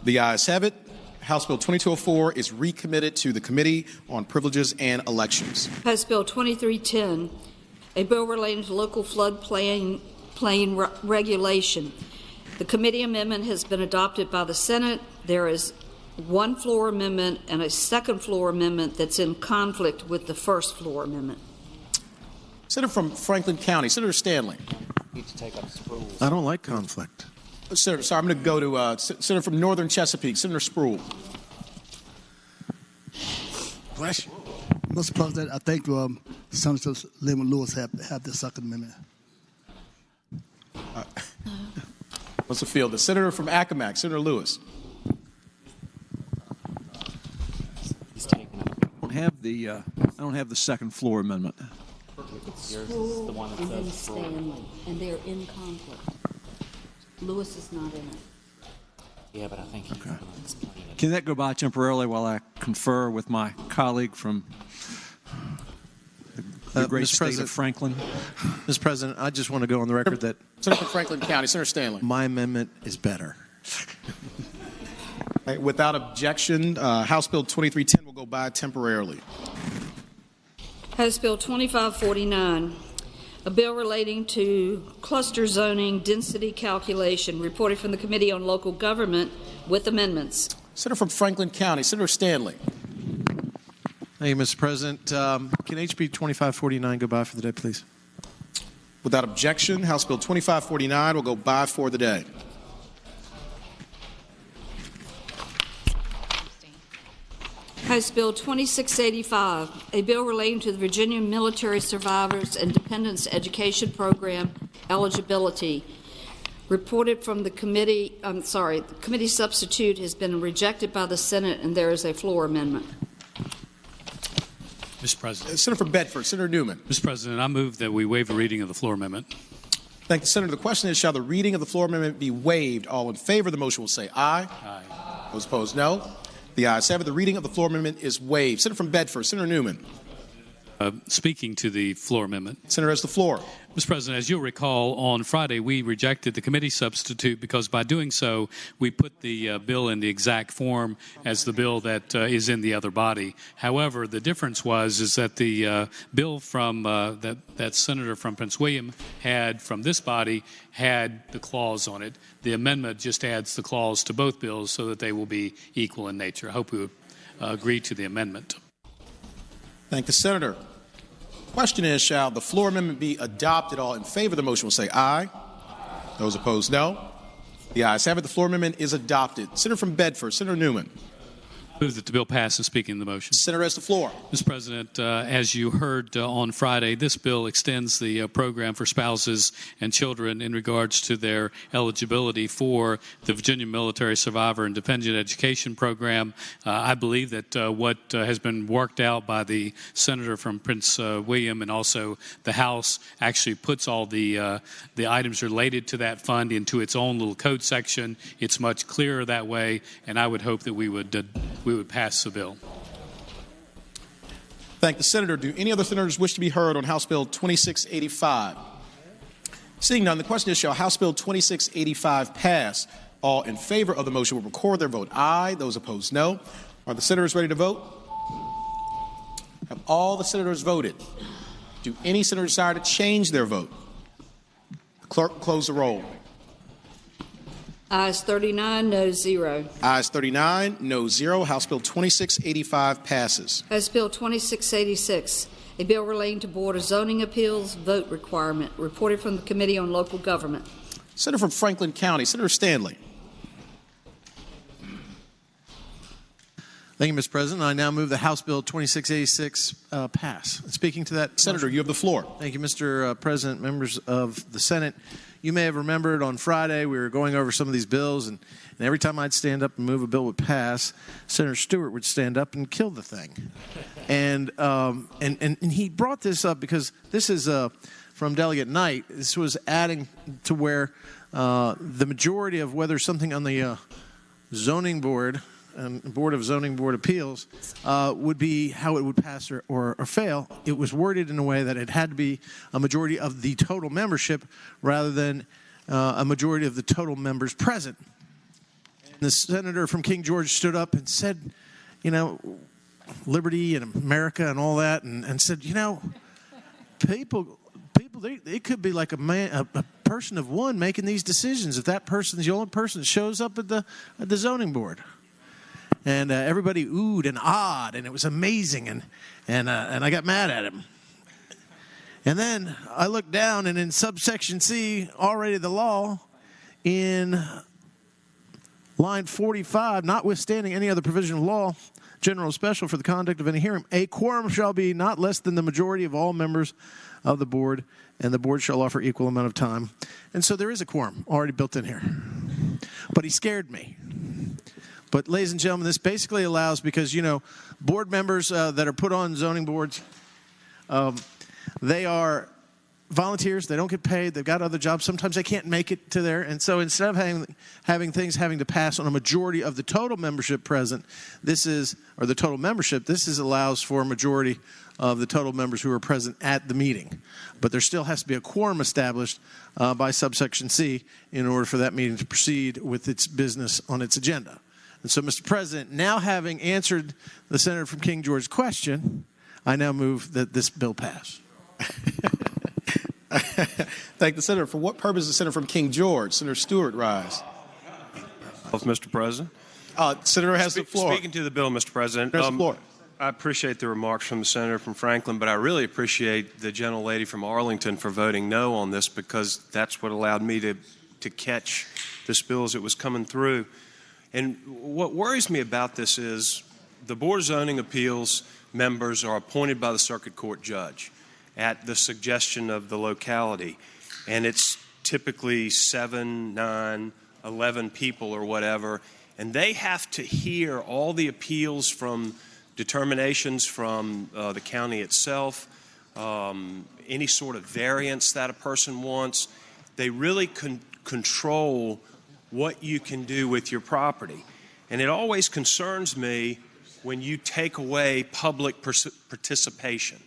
The ayes have it. House Bill 2204 is recommitted to the Committee on Privileges and Elections. House Bill 2310, a bill relating to local floodplain regulation. The committee amendment has been adopted by the Senate. There is one floor amendment and a second floor amendment that's in conflict with the first floor amendment. Senator from Franklin County, Senator Stanley. I don't like conflict. Senator, sorry, I'm going to go to Senator from Northern Chesapeake, Senator Spruill. Bless you. Mr. President, I think Senator Lehman Lewis have the second amendment. What's the field? The Senator from Accomack, Senator Lewis. I don't have the second floor amendment. Spruill the one that and then Stanley, and they're in conflict. Lewis is not in it. Yeah, but I think he's going to explain it. Can that go by temporarily while I confer with my colleague from the great state of Franklin? Mr. President, I just want to go on the record that Senator from Franklin County, Senator Stanley. My amendment is better. Without objection, House Bill 2310 will go by temporarily. House Bill 2549, a bill relating to cluster zoning density calculation, reported from the Committee on Local Government with amendments. Senator from Franklin County, Senator Stanley. Thank you, Mr. President. Can HB 2549 go by for the day, please? Without objection, House Bill 2549 will go by for the day. House Bill 2685, a bill relating to the Virginia Military Survivors and Dependents Education Program eligibility. Reported from the committee, the committee substitute has been rejected by the Senate, and there is a floor amendment. Mr. President. Senator from Bedford, Senator Newman. Mr. President, I move that we waive the reading of the floor amendment. Thank the Senator. The question is, shall the reading of the floor amendment be waived? All in favor of the motion will say aye. Aye. Those opposed, no. The ayes have it. The reading of the floor amendment is waived. Senator from Bedford, Senator Newman. Speaking to the floor amendment. Senator has the floor. Mr. President, as you'll recall, on Friday we rejected the committee substitute because by doing so we put the bill in the exact form as the bill that is in the other body. However, the difference is that the bill from that senator from Prince William had from this body had the clause on it. The amendment just adds the clause to both bills so that they will be equal in nature. I hope we would agree to the amendment. Thank the Senator. Question is, shall the floor amendment be adopted? All in favor of the motion will say aye. Those opposed, no. The ayes have it. The floor amendment is adopted. Senator from Bedford, Senator Newman. Move that the bill pass and speaking the motion. Senator has the floor. Mr. President, as you heard on Friday, this bill extends the program for spouses and children in regards to their eligibility for the Virginia Military Survivor and Dependent Education Program. I believe that what has been worked out by the senator from Prince William and also the House actually puts all the items related to that fund into its own little code section. It's much clearer that way, and I would hope that we would pass the bill. Thank the Senator. Do any other senators wish to be heard on House Bill 2685? Seeing none, the question is, shall House Bill 2685 pass? All in favor of the motion will record their vote aye. Those opposed, no. Are the senators ready to vote? Have all the senators voted? Do any senators desire to change their vote? The clerk will close the roll. Ayes 39, no 0. Ayes 39, no 0. House Bill 2685 passes. House Bill 2686, a bill relating to Board of Zoning Appeals vote requirement, reported from the Committee on Local Government. Senator from Franklin County, Senator Stanley. Thank you, Mr. President. I now move that House Bill 2686 pass. Speaking to that, Senator, you have the floor. Thank you, Mr. President, members of the Senate. You may have remembered on Friday we were going over some of these bills, and every time I'd stand up and move a bill would pass, Senator Stewart would stand up and kill the thing. And he brought this up because this is from Delegate Knight. This was adding to where the majority of whether something on the zoning board and Board of Zoning Board Appeals would be how it would pass or fail. It was worded in a way that it had to be a majority of the total membership rather than a majority of the total members present. And the senator from King George stood up and said, you know, liberty and America and all that, and said, you know, people, they could be like a person of one making these decisions if that person's the only person that shows up at the zoning board. and everybody oohed and ahed, and it was amazing, and I got mad at him. And then I looked down, and in subsection C, already the law, in line 45, notwithstanding any other provision of law, general or special, for the conduct of any hearing, a quorum shall be not less than the majority of all members of the board, and the board shall offer equal amount of time. And so there is a quorum already built in here. But he scared me. But ladies and gentlemen, this basically allows, because, board members that are put on zoning boards, they are volunteers. They don't get paid. They've got other jobs. Sometimes they can't make it to there. And so instead of having things having to pass on a majority of the total membership present, this allows for a majority of the total members who are present at the meeting. But there still has to be a quorum established by subsection C in order for that meeting to proceed with its business on its agenda. And so, Mr. President, now having answered the Senator from King George's question, I now move that this bill pass. Thank the Senator. For what purpose is the Senator from King George? Senator Stewart, rise. Mr. President. Senator has the floor. Speaking to the bill, Mr. President. There's the floor. I appreciate the remarks from the Senator from Franklin, but I really appreciate the gentlelady from Arlington for voting no on this, because that's what allowed me to catch this bill as it was coming through. And what worries me about this is the Board of Zoning Appeals members are appointed by the circuit court judge at the suggestion of the locality. And it's typically 7, 9, 11 people or whatever. And they have to hear all the appeals from determinations from the county itself, any sort of variance that a person wants. They really control what you can do with your property. And it always concerns me when you take away public participation.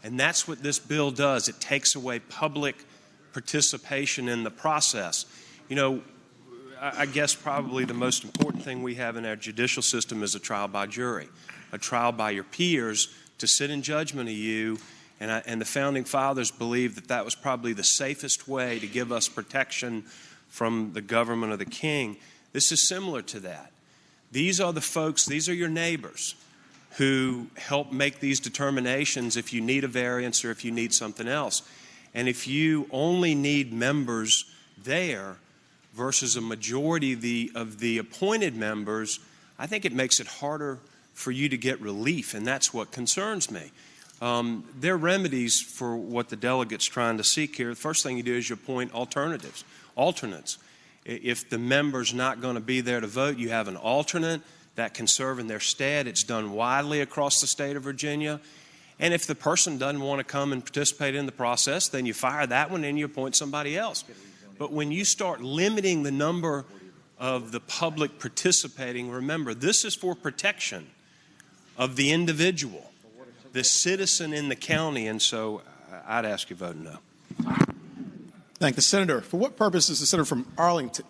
And that's what this bill does. It takes away public participation in the process. I guess probably the most important thing we have in our judicial system is a trial by jury, a trial by your peers to sit in judgment of you. And the Founding Fathers believed that was probably the safest way to give us protection from the government of the king. This is similar to that. These are the folks, these are your neighbors who help make these determinations if you need a variance or if you need something else. And if you only need members there versus a majority of the appointed members, I think it makes it harder for you to get relief, and that's what concerns me. There are remedies for what the delegate's trying to seek here. The first thing you do is you appoint alternates. If the member's not going to be there to vote, you have an alternate that can serve in their stead. It's done widely across the state of Virginia. And if the person doesn't want to come and participate in the process, then you fire that one and you appoint somebody else. But when you start limiting the number of the public participating, remember, this is for protection of the individual, the citizen in the county. And so I'd ask you to vote no. Thank the Senator. For what purpose is the Senator from Arlington,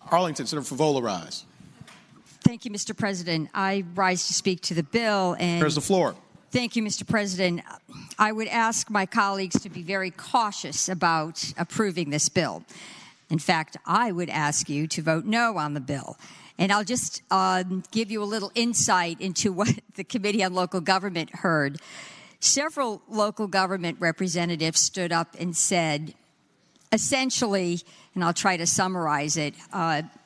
Senator Favola, rise? Thank you, Mr. President. I rise to speak to the bill. And there's the floor. Thank you, Mr. President. I would ask my colleagues to be very cautious about approving this bill. In fact, I would ask you to vote no on the bill. And I'll just give you a little insight into what the Committee on Local Government heard. Several local government representatives stood up and said, essentially, and I'll try to summarize it,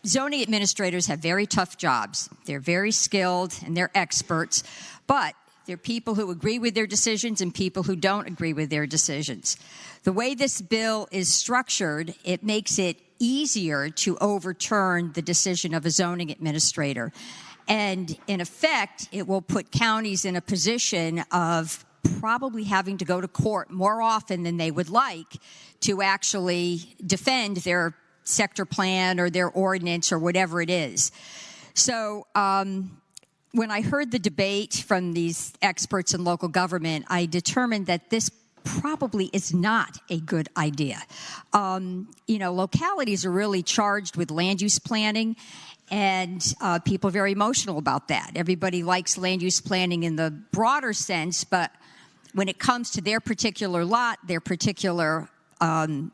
zoning administrators have very tough jobs. They're very skilled and they're experts, but they're people who agree with their decisions and people who don't agree with their decisions. The way this bill is structured, it makes it easier to overturn the decision of a zoning administrator. And in effect, it will put counties in a position of probably having to go to court more often than they would like to actually defend their sector plan or their ordinance or whatever it is. So when I heard the debate from these experts in local government, I determined that this probably is not a good idea. Localities are really charged with land use planning, and people are very emotional about that. Everybody likes land use planning in the broader sense, but when it comes to their particular lot, their particular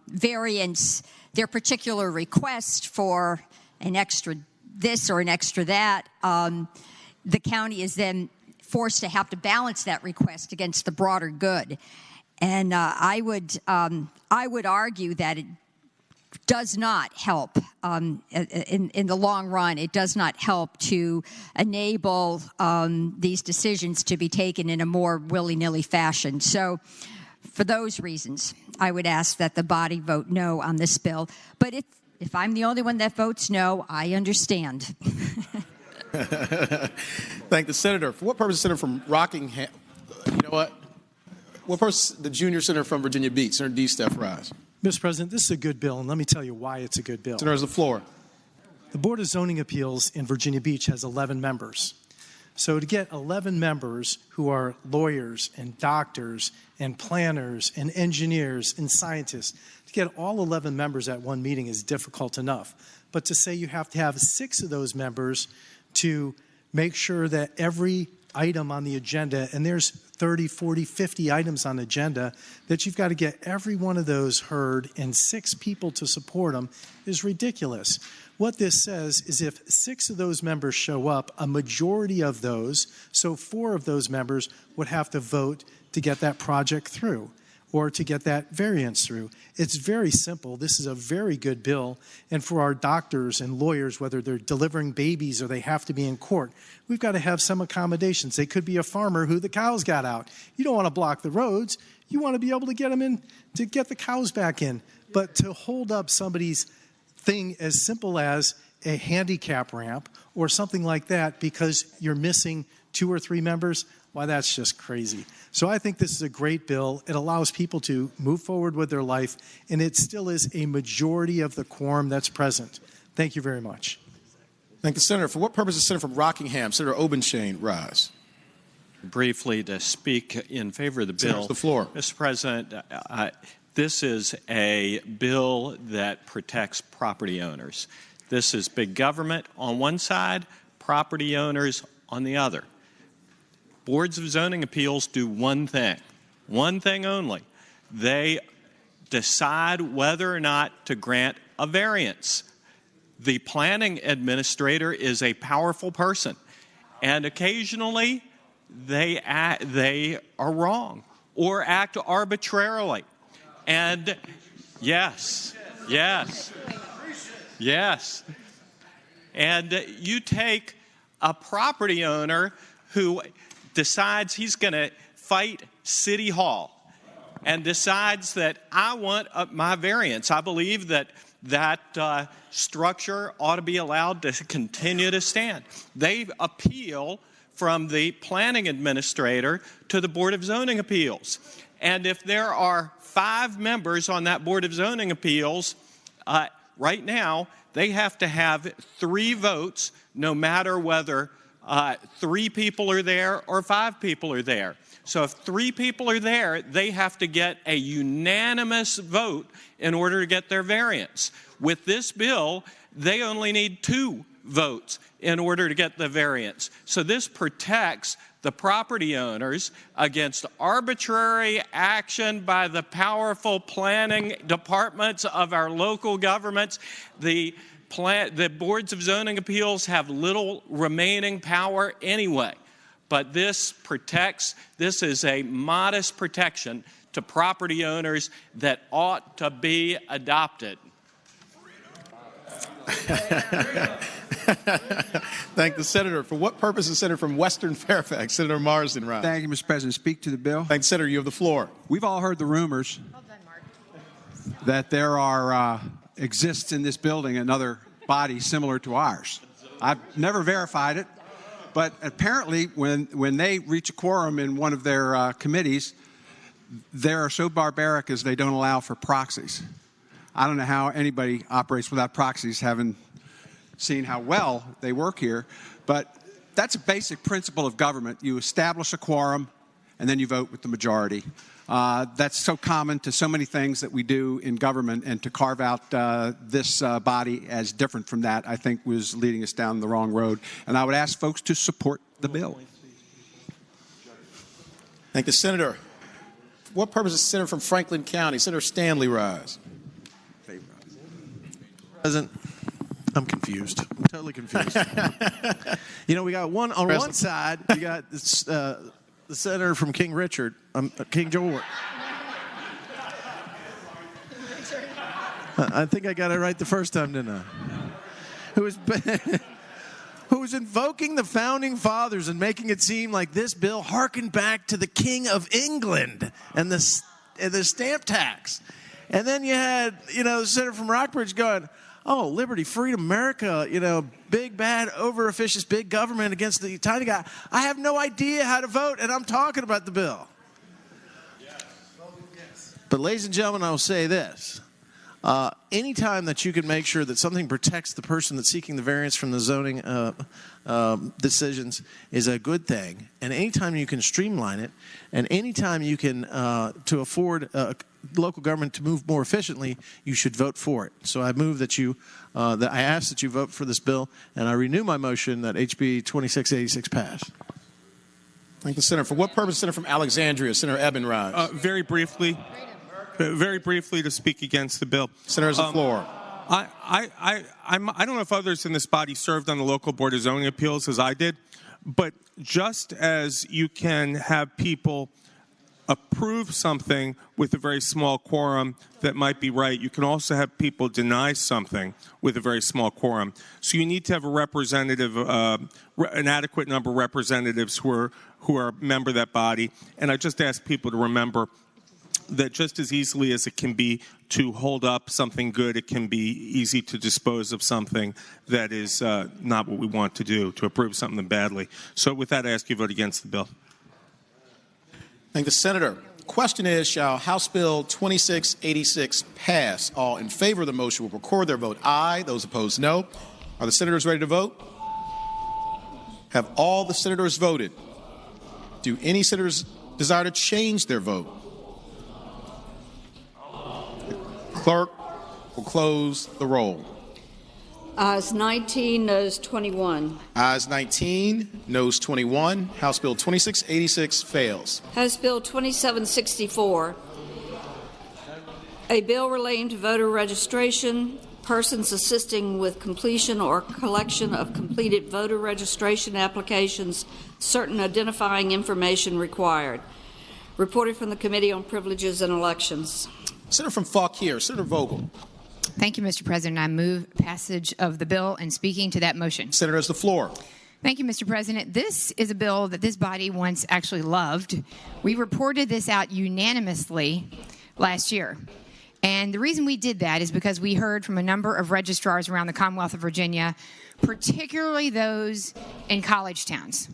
variance, their particular request for an extra this or an extra that, the county is then forced to have to balance that request against the broader good. And I would argue that it does not help in the long run. It does not help to enable these decisions to be taken in a more willy-nilly fashion. So for those reasons, I would ask that the body vote no on this bill. But if I'm the only one that votes no, I understand. Thank the senator. For what purpose, senator from Rockingham? You know what? What purpose? The junior senator from Virginia Beach, Senator D. Steph Rise. Mr. President, this is a good bill, and let me tell you why it's a good bill. Senator has the floor. The Board of Zoning Appeals in Virginia Beach has 11 members. So to get 11 members who are lawyers and doctors and planners and engineers and scientists, to get all 11 members at one meeting is difficult enough. But to say you have to have 6 of those members to make sure that every item on the agenda, and there's 30, 40, 50 items on the agenda, that you've got to get every one of those heard and 6 people to support them is ridiculous. What this says is if 6 of those members show up, a majority of those, so 4 of those members would have to vote to get that project through or to get that variance through. It's very simple. This is a very good bill. And for our doctors and lawyers, whether they're delivering babies or they have to be in court, we've got to have some accommodations. They could be a farmer who the cows got out. You don't want to block the roads. You want to be able to get them in, to get the cows back in. But to hold up somebody's thing as simple as a handicap ramp or something like that because you're missing 2 or 3 members, why, that's just crazy. So I think this is a great bill. It allows people to move forward with their life, and it still is a majority of the quorum that's present. Thank you very much. Thank the senator. For what purpose is Senator from Rockingham, Senator Obenshain, rise? Briefly, to speak in favor of the bill. The floor. Mr. President, this is a bill that protects property owners. This is big government on one side, property owners on the other. Boards of zoning appeals do one thing only. They decide whether or not to grant a variance. The planning administrator is a powerful person, and occasionally they are wrong or act arbitrarily. And yes. And you take a property owner who decides he's going to fight City Hall and decides that I want my variance. I believe that structure ought to be allowed to continue to stand. They appeal from the planning administrator to the Board of Zoning Appeals. And if there are 5 members on that Board of Zoning Appeals, right now they have to have 3 votes no matter whether 3 people are there or 5 people are there. So if 3 people are there, they have to get a unanimous vote in order to get their variance. With this bill, they only need 2 votes in order to get the variance. So this protects the property owners against arbitrary action by the powerful planning departments of our local governments. The boards of zoning appeals have little remaining power anyway, but this is a modest protection to property owners that ought to be adopted. Thank the senator. For what purpose is Senator from Western Fairfax, Senator Marsden, rise? Thank you, Mr. President. Speak to the bill. Thank the senator. You have the floor. We've all heard the rumors that there are exists in this building another body similar to ours. I've never verified it, but apparently when they reach a quorum in one of their committees, they're so barbaric as they don't allow for proxies. I don't know how anybody operates without proxies, having seen how well they work here, but that's a basic principle of government. You establish a quorum, and then you vote with the majority. That's so common to so many things that we do in government, and to carve out this body as different from that, I think, was leading us down the wrong road. And I would ask folks to support the bill. Thank the senator. For what purpose is Senator from Franklin County, Senator Stanley, rise? President, I'm confused. I'm totally confused. We got one on one side. You got this, the senator from King Richard, King George. I think I got it right the first time, didn't I? Who was invoking the founding fathers and making it seem like this bill harkened back to the King of England and the stamp tax. And then you had, the senator from Rockbridge going, oh, liberty, freedom, America, big, bad, over-officious, big government against the tiny guy. I have no idea how to vote, and I'm talking about the bill. But ladies and gentlemen, I will say this. Anytime that you can make sure that something protects the person that's seeking the variance from the zoning decisions is a good thing. And anytime you can streamline it, and anytime you can, to afford local government to move more efficiently, you should vote for it. So I move that I ask that you vote for this bill, and I renew my motion that HB 2686 pass. Thank the Senator. For what purpose, Senator from Alexandria, Senator Ebenraj? Very briefly to speak against the bill. Senator has the floor. I don't know if others in this body served on the local board of zoning appeals as I did, but just as you can have people approve something with a very small quorum that might be right, you can also have people deny something with a very small quorum. So you need to have a representative, an adequate number of representatives who are a member of that body. And I just ask people to remember that just as easily as it can be to hold up something good, it can be easy to dispose of something that is not what we want to do, to approve something badly. So with that, I ask you to vote against the bill. Thank the Senator. The question is, shall House Bill 2686 pass? All in favor of the motion will record their vote aye. Those opposed, no. Are the senators ready to vote? Have all the senators voted? Do any senators desire to change their vote? Clerk will close the roll. Ayes 19, noes 21. Ayes 19, noes 21. House Bill 2686 fails. House Bill 2764, a bill relating to voter registration, persons assisting with completion or collection of completed voter registration applications, certain identifying information required. Reported from the Committee on Privileges and Elections. Senator from Fauquier, Senator Vogel. Thank you, Mr. President. I move passage of the bill and speaking to that motion. Senator has the floor. Thank you, Mr. President. This is a bill that this body once actually loved. We reported this out unanimously last year. And the reason we did that is because we heard from a number of registrars around the Commonwealth of Virginia, particularly those in college towns,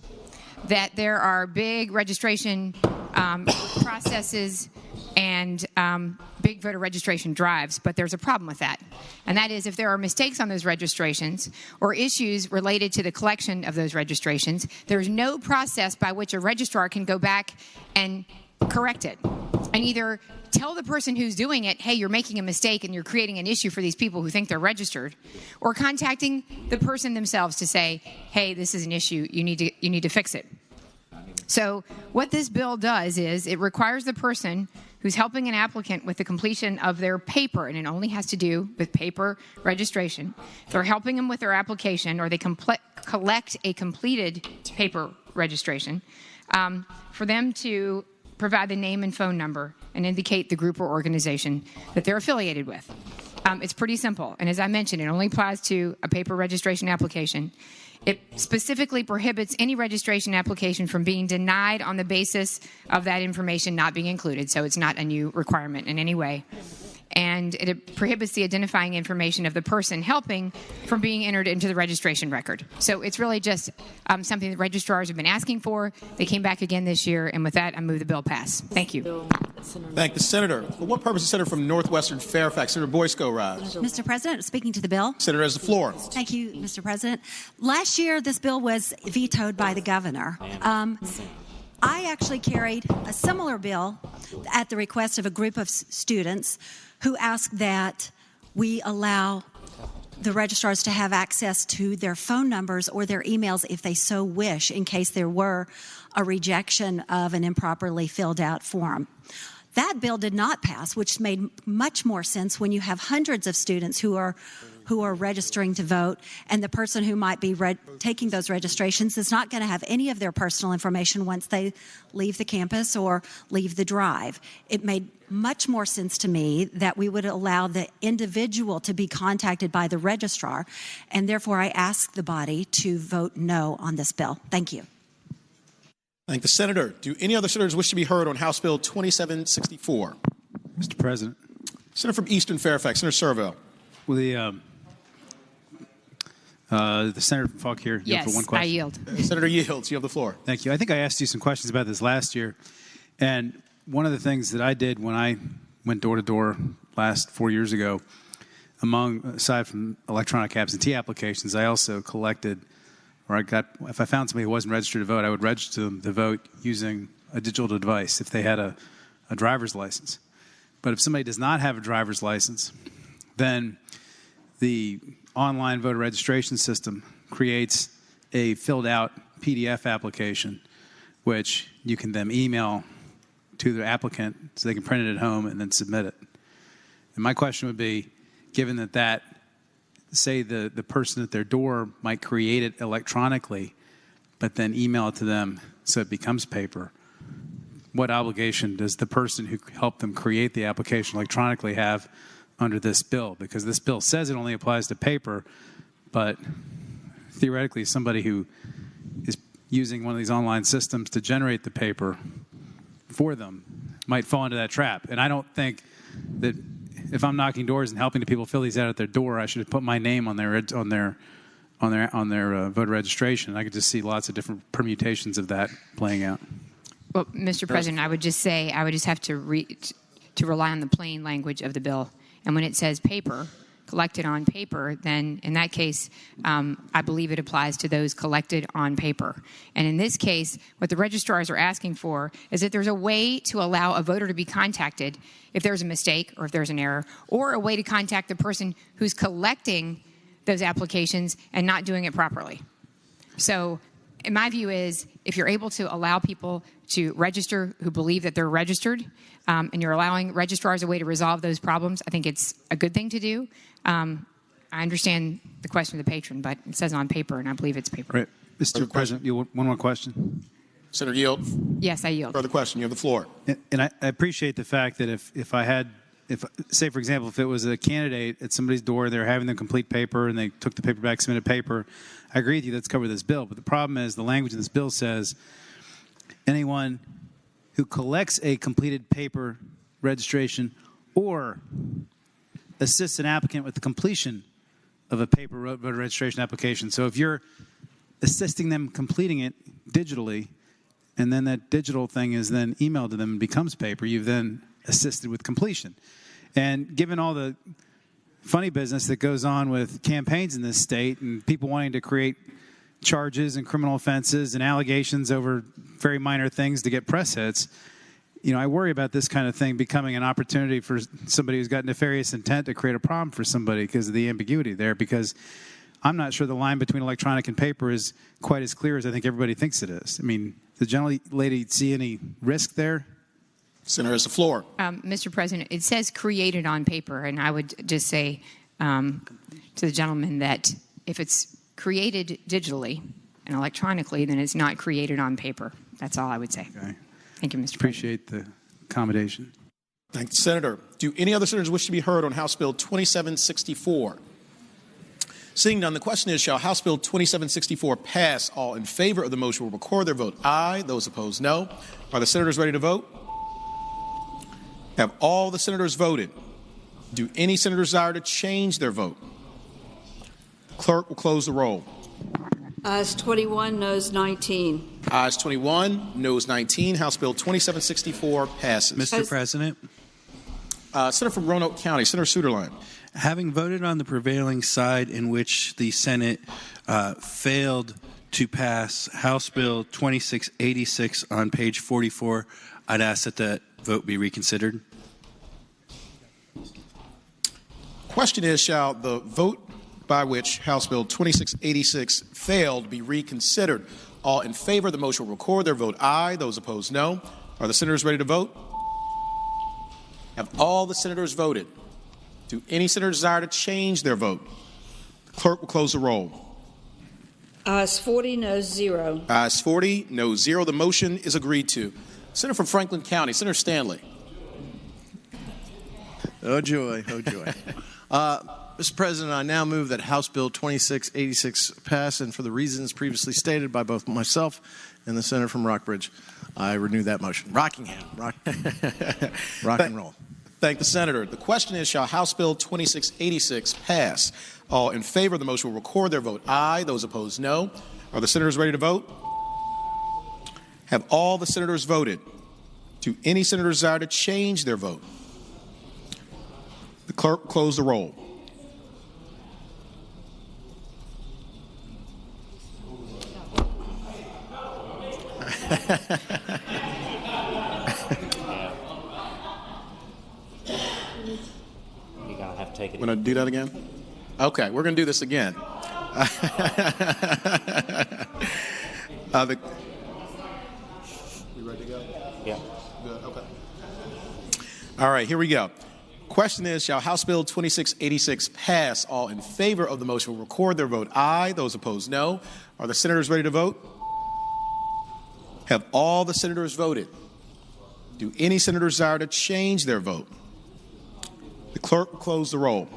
that there are big registration processes and big voter registration drives, but there's a problem with that. And that is if there are mistakes on those registrations or issues related to the collection of those registrations, there's no process by which a registrar can go back and correct it and either tell the person who's doing it, hey, you're making a mistake and you're creating an issue for these people who think they're registered, or contacting the person themselves to say, hey, this is an issue, you need to fix it. So what this bill does is it requires the person who's helping an applicant with the completion of their paper, and it only has to do with paper registration. If they're helping them with their application or they collect a completed paper registration, for them to provide the name and phone number and indicate the group or organization that they're affiliated with. It's pretty simple, and as I mentioned, it only applies to a paper registration application. It specifically prohibits any registration application from being denied on the basis of that information not being included, so it's not a new requirement in any way. And it prohibits the identifying information of the person helping from being entered into the registration record. So it's really just something that registrars have been asking for. They came back again this year, and with that, I move the bill pass. Thank you. Thank the Senator. For what purpose is Senator from Northwestern Fairfax? Senator Boysko rise. Mr. President, speaking to the bill. Senator has the floor. Thank you, Mr. President. Last year, this bill was vetoed by the governor. I actually carried a similar bill at the request of a group of students who asked that we allow the registrars to have access to their phone numbers or their emails if they so wish, in case there were a rejection of an improperly filled out form. That bill did not pass, which made much more sense when you have hundreds of students who are who are registering to vote, and the person who might be taking those registrations is not going to have any of their personal information once they leave the campus or leave the drive. It made much more sense to me that we would allow the individual to be contacted by the registrar, and therefore I ask the body to vote no on this bill. Thank you. Thank the senator. Do any other senators wish to be heard on House Bill 2764? Mr. President. Senator from Eastern Fairfax, Senator Servo. Will the senator from Falk here yield for one question? I yield. Senator yields. You have the floor. Thank you. I think I asked you some questions about this last year, and one of the things that I did when I went door to door last 4 years ago, aside from electronic absentee applications, I also collected, if I found somebody who wasn't registered to vote, I would register them to vote using a digital device if they had a driver's license. But if somebody does not have a driver's license, then the online voter registration system creates a filled out PDF application, which you can then email to the applicant so they can print it at home and then submit it. And my question would be, given that say the person at their door might create it electronically, but then email it to them so it becomes paper, what obligation does the person who helped them create the application electronically have under this bill? Because this bill says it only applies to paper, but theoretically somebody who is using one of these online systems to generate the paper for them might fall into that trap. And I don't think that if I'm knocking doors and helping the people fill these out at their door, I should have put my name on their voter registration. I could just see lots of different permutations of that playing out. Well, Mr. President, I would just say I would just have to rely on the plain language of the bill. And when it says paper, collected on paper, then in that case, I believe it applies to those collected on paper. And in this case, what the registrars are asking for is that there's a way to allow a voter to be contacted if there's a mistake or if there's an error, or a way to contact the person who's collecting those applications and not doing it properly. So in my view is, if you're able to allow people to register who believe that they're registered, and you're allowing registrars a way to resolve those problems, I think it's a good thing to do. I understand the question of the patron, but it says on paper, and I believe it's paper. Right. Mr. President, one more question. Senator yield. Yes, I yield. Further question. You have the floor. And I appreciate the fact that if say, for example, if it was a candidate at somebody's door, they're having them complete paper and they took the paper back, submitted paper, I agree with you, that's covered this bill. But the problem is the language of this bill says anyone who collects a completed paper registration or assists an applicant with the completion of a paper voter registration application. So if you're assisting them completing it digitally, and then that digital thing is then emailed to them and becomes paper, you've then assisted with completion. And given all the funny business that goes on with campaigns in this state and people wanting to create charges and criminal offenses and allegations over very minor things to get press hits, I worry about this kind of thing becoming an opportunity for somebody who's got nefarious intent to create a problem for somebody because of the ambiguity there, because I'm not sure the line between electronic and paper is quite as clear as I think everybody thinks it is. I mean, does the lady see any risk there? Senator has the floor. Mr. President, it says created on paper, and I would just say to the gentleman that if it's created digitally and electronically, then it's not created on paper. That's all I would say. Okay. Thank you, Mr. Appreciate the accommodation. Thank the senator. Do any other senators wish to be heard on House Bill 2764? Seeing none, the question is, shall House Bill 2764 pass? All in favor of the motion will record their vote aye. Those opposed, no. Are the senators ready to vote? Have all the senators voted? Do any senators desire to change their vote? The clerk will close the roll. Ayes 21, noes 19. Ayes 21, noes 19. House Bill 2764 passes. Mr. President. Senator from Roanoke County, Senator Suderline. Having voted on the prevailing side in which the Senate failed to pass House Bill 2686 on page 44, I'd ask that that vote be reconsidered. Question is, shall the vote by which House Bill 2686 failed be reconsidered? All in favor of the motion will record their vote aye. Those opposed, no. Are the senators ready to vote? Have all the senators voted? Do any senators desire to change their vote? Clerk will close the roll. Ayes 40, noes 0. Ayes 40, no 0. The motion is agreed to. Senator from Franklin County, Senator Stanley. Oh, joy. Oh, joy. Mr. President, I now move that House Bill 2686 pass, and for the reasons previously stated by both myself and the senator from Rockbridge, I renew that motion. Rockingham. Rock and roll. Thank the senator. The question is, shall House Bill 2686 pass? All in favor of the motion will record their vote aye. Those opposed, no. Are the senators ready to vote? Have all the senators voted? Do any senators desire to change their vote? The clerk will close the roll. You're gonna have to take it. We're going to do that again? Okay, we're going to do this again. We ready to go? Yeah. Good, okay. All right, here we go. Question is, shall House Bill 2686 pass? All in favor of the motion will record their vote aye. Those opposed, no. Are the senators ready to vote? Have all the senators voted? Do any senators desire to change their vote? The clerk will close the roll.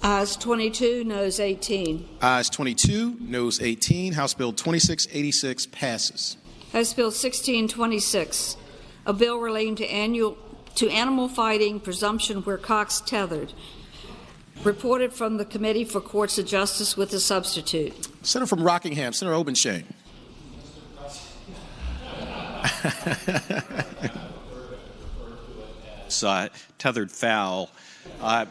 Ayes 22, noes 18. Ayes 22, noes 18. House Bill 2686 passes. House Bill 1626, a bill relating to animal fighting presumption where cocks tethered. Reported from the Committee for Courts of Justice with a substitute. Senator from Rockingham, Senator Obenshain. Tethered fowl. And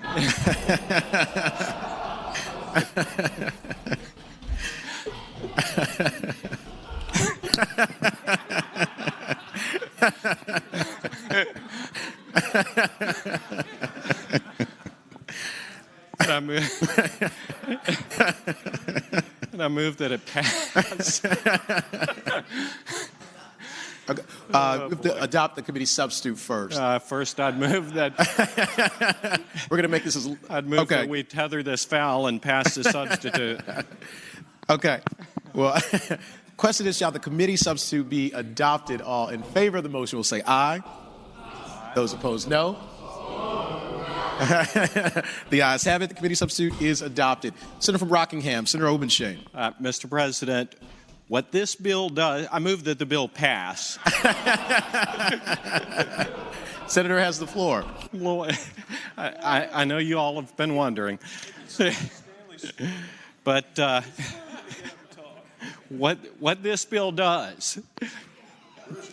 I move that it pass. Okay. We have to adopt the committee substitute first. First, I'd move that. We're going to make this as. I'd move that we tether this foul and pass the substitute. Okay. Well, question is, shall the committee substitute be adopted? All in favor of the motion will say aye. Those opposed, no. The ayes have it. The committee substitute is adopted. Senator from Rockingham, Senator Obenshain. Mr. President, what this bill does, I move that the bill pass. Senator has the floor. Well, I know you all have been wondering. But what this bill does,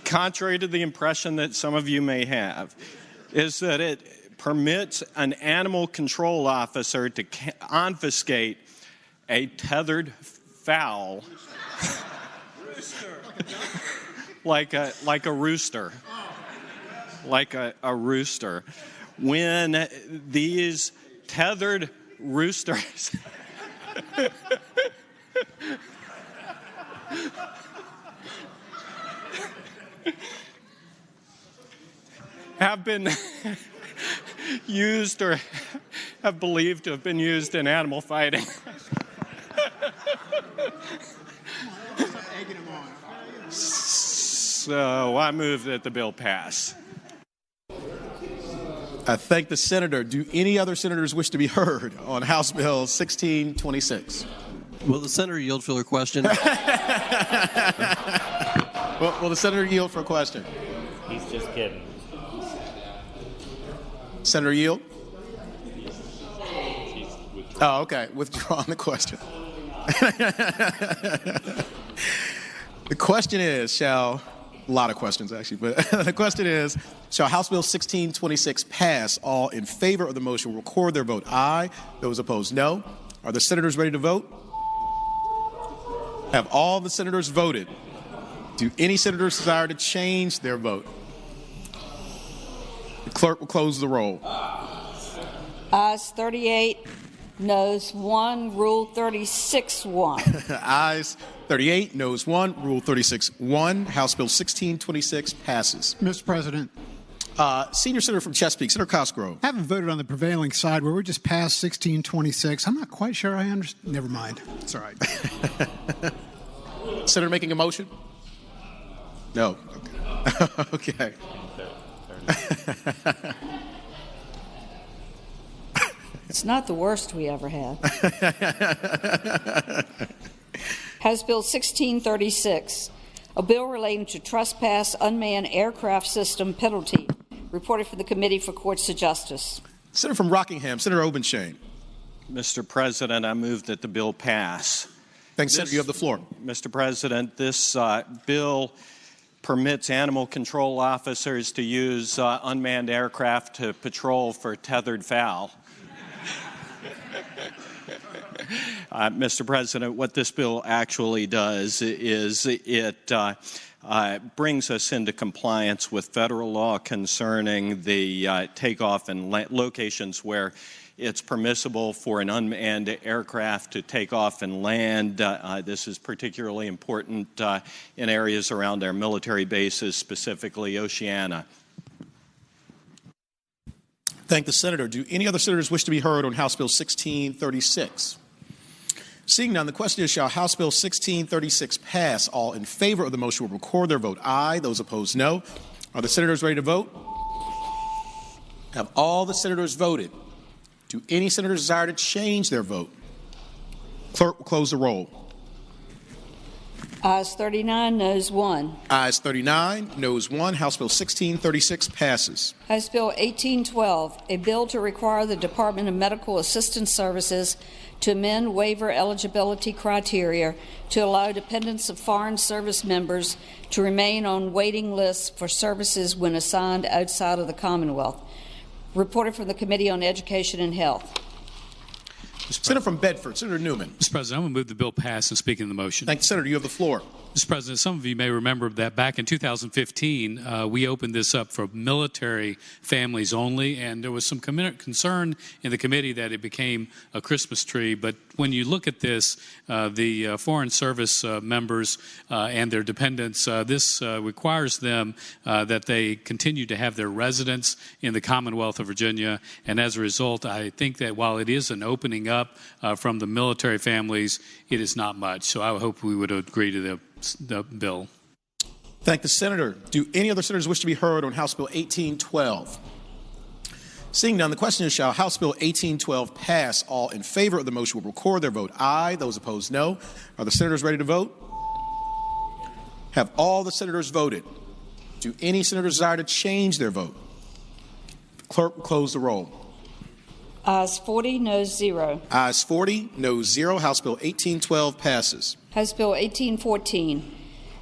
contrary to the impression that some of you may have, is that it permits an animal control officer to confiscate a tethered fowl like a rooster, like a rooster, when these tethered roosters have been used or have believed to have been used in animal fighting. So I move that the bill pass. I thank the senator. Do any other senators wish to be heard on House Bill 1626? Will the senator yield for a question? Will the senator yield for a question? He's just kidding. Senator yield? Oh, okay. Withdrawing the question. The question is, a lot of questions actually, but the question is, shall House Bill 1626 pass? All in favor of the motion will record their vote aye. Those opposed, no. Are the senators ready to vote? Have all the senators voted? Do any senators desire to change their vote? The clerk will close the roll. Ayes 38, noes 1, Rule 36-1. Ayes 38, noes 1, Rule 36-1. House Bill 1626 passes. Mr. President. Senior Senator from Chesapeake, Senator Cosgrove. I haven't voted on the prevailing side where we're just past 1626. I'm not quite sure I understand. Never mind. It's all right. Senator making a motion? No. Okay. It's not the worst we ever had. House Bill 1636, a bill relating to trespass unmanned aircraft system penalty, reported from the Committee for Courts of Justice. Senator from Rockingham, Senator Obenshain. Mr. President, I move that the bill pass. Thanks, Senator. You have the floor. Mr. President, this bill permits animal control officers to use unmanned aircraft to patrol for tethered fowl. Mr. President, what this bill actually does is it brings us into compliance with federal law concerning the takeoff and locations where it's permissible for an unmanned aircraft to take off and land. This is particularly important in areas around our military bases, specifically Oceana. Thank the Senator. Do any other senators wish to be heard on House Bill 1636? Seeing none, the question is, shall House Bill 1636 pass? All in favor of the motion will record their vote aye. Those opposed, no. Are the senators ready to vote? Have all the senators voted? Do any senators desire to change their vote? Clerk will close the roll. Ayes 39, noes 1. Ayes 39, noes 1. House Bill 1636 passes. House Bill 1812, a bill to require the Department of Medical Assistance Services to amend waiver eligibility criteria to allow dependents of foreign service members to remain on waiting lists for services when assigned outside of the Commonwealth. Reported from the Committee on Education and Health. Senator from Bedford, Senator Newman. Mr. President, I'm going to move the bill pass and speak in the motion. Thank you, Senator. You have the floor. Mr. President, some of you may remember that back in 2015, we opened this up for military families only, and there was some concern in the committee that it became a Christmas tree. But when you look at this, the foreign service members and their dependents, this requires them that they continue to have their residence in the Commonwealth of Virginia. And as a result, I think that while it is an opening up from the military families, it is not much. So I hope we would agree to the bill. Thank the Senator. Do any other senators wish to be heard on House Bill 1812? Seeing none, the question is, shall House Bill 1812 pass? All in favor of the motion will record their vote aye. Those opposed, no. Are the senators ready to vote? Have all the senators voted? Do any senators desire to change their vote? Clerk will close the roll. Ayes 40, noes 0. Ayes 40, noes 0. House Bill 1812 passes. House Bill 1814,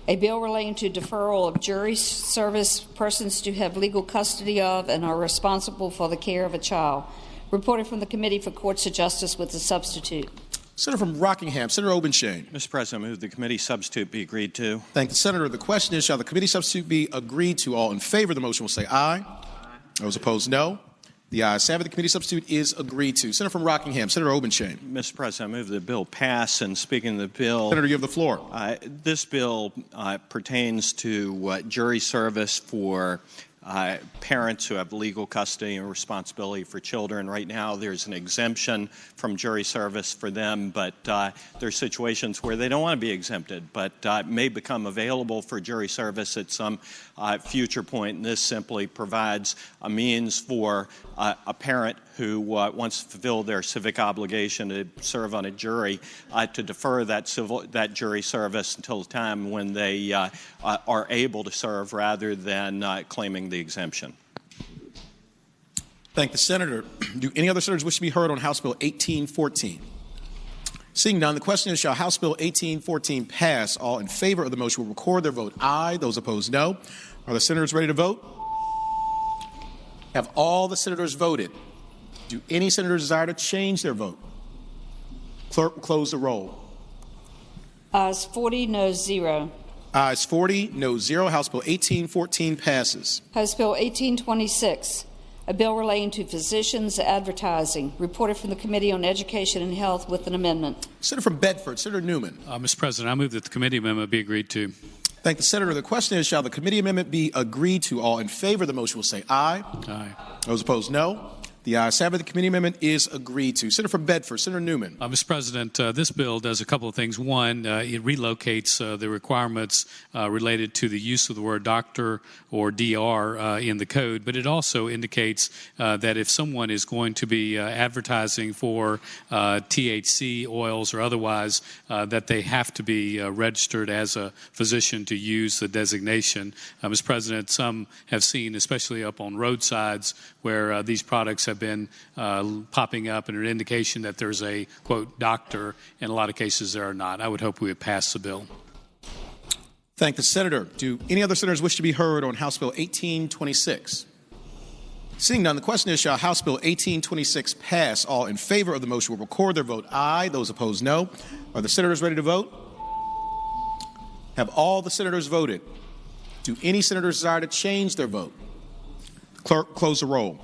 a bill relating to deferral of jury service persons to have legal custody of and are responsible for the care of a child. Reported from the Committee for Courts of Justice with a substitute. Senator from Rockingham, Senator Obenshain. Mr. President, I move the committee substitute be agreed to. Thank the Senator. The question is, shall the committee substitute be agreed to? All in favor of the motion will say aye. Those opposed, no. The ayes have it. The committee substitute is agreed to. Senator from Rockingham, Senator Obenshain. Mr. President, I move the bill pass. And speaking of the bill, Senator, you have the floor. This bill pertains to jury service for parents who have legal custody and responsibility for children. Right now, there's an exemption from jury service for them, but there's situations where they don't want to be exempted, but may become available for jury service at some future point. And this simply provides a means for a parent who wants to fulfill their civic obligation to serve on a jury to defer that jury service until the time when they are able to serve rather than claiming the exemption. Thank the Senator. Do any other senators wish to be heard on House Bill 1814? Seeing none, the question is, shall House Bill 1814 pass? All in favor of the motion will record their vote aye. Those opposed, no. Are the senators ready to vote? Have all the senators voted? Do any senators desire to change their vote? Clerk will close the roll. Ayes 40, noes 0. Ayes 40, noes 0. House Bill 1814 passes. House Bill 1826, a bill relating to physicians advertising, reported from the Committee on Education and Health with an amendment. Senator from Bedford, Senator Newman. Mr. President, I move that the committee amendment be agreed to. Thank the senator. The question is, shall the committee amendment be agreed to? All in favor of the motion will say aye. Aye. Those opposed, no. The ayes have it. The committee amendment is agreed to. Senator from Bedford, Senator Newman. Mr. President, this bill does a couple of things. One, it relocates the requirements related to the use of the word doctor or DR in the code, but it also indicates that if someone is going to be advertising for THC oils or otherwise, that they have to be registered as a physician to use the designation. Mr. President, some have seen, especially up on roadsides, where these products have been popping up and an indication that there's a, quote, doctor. In a lot of cases, there are not. I would hope we would pass the bill. Thank the senator. Do any other senators wish to be heard on House Bill 1826? Seeing none, the question is, shall House Bill 1826 pass? All in favor of the motion will record their vote aye. Those opposed, no. Are the senators ready to vote? Have all the senators voted? Do any senators desire to change their vote? Clerk, close the roll.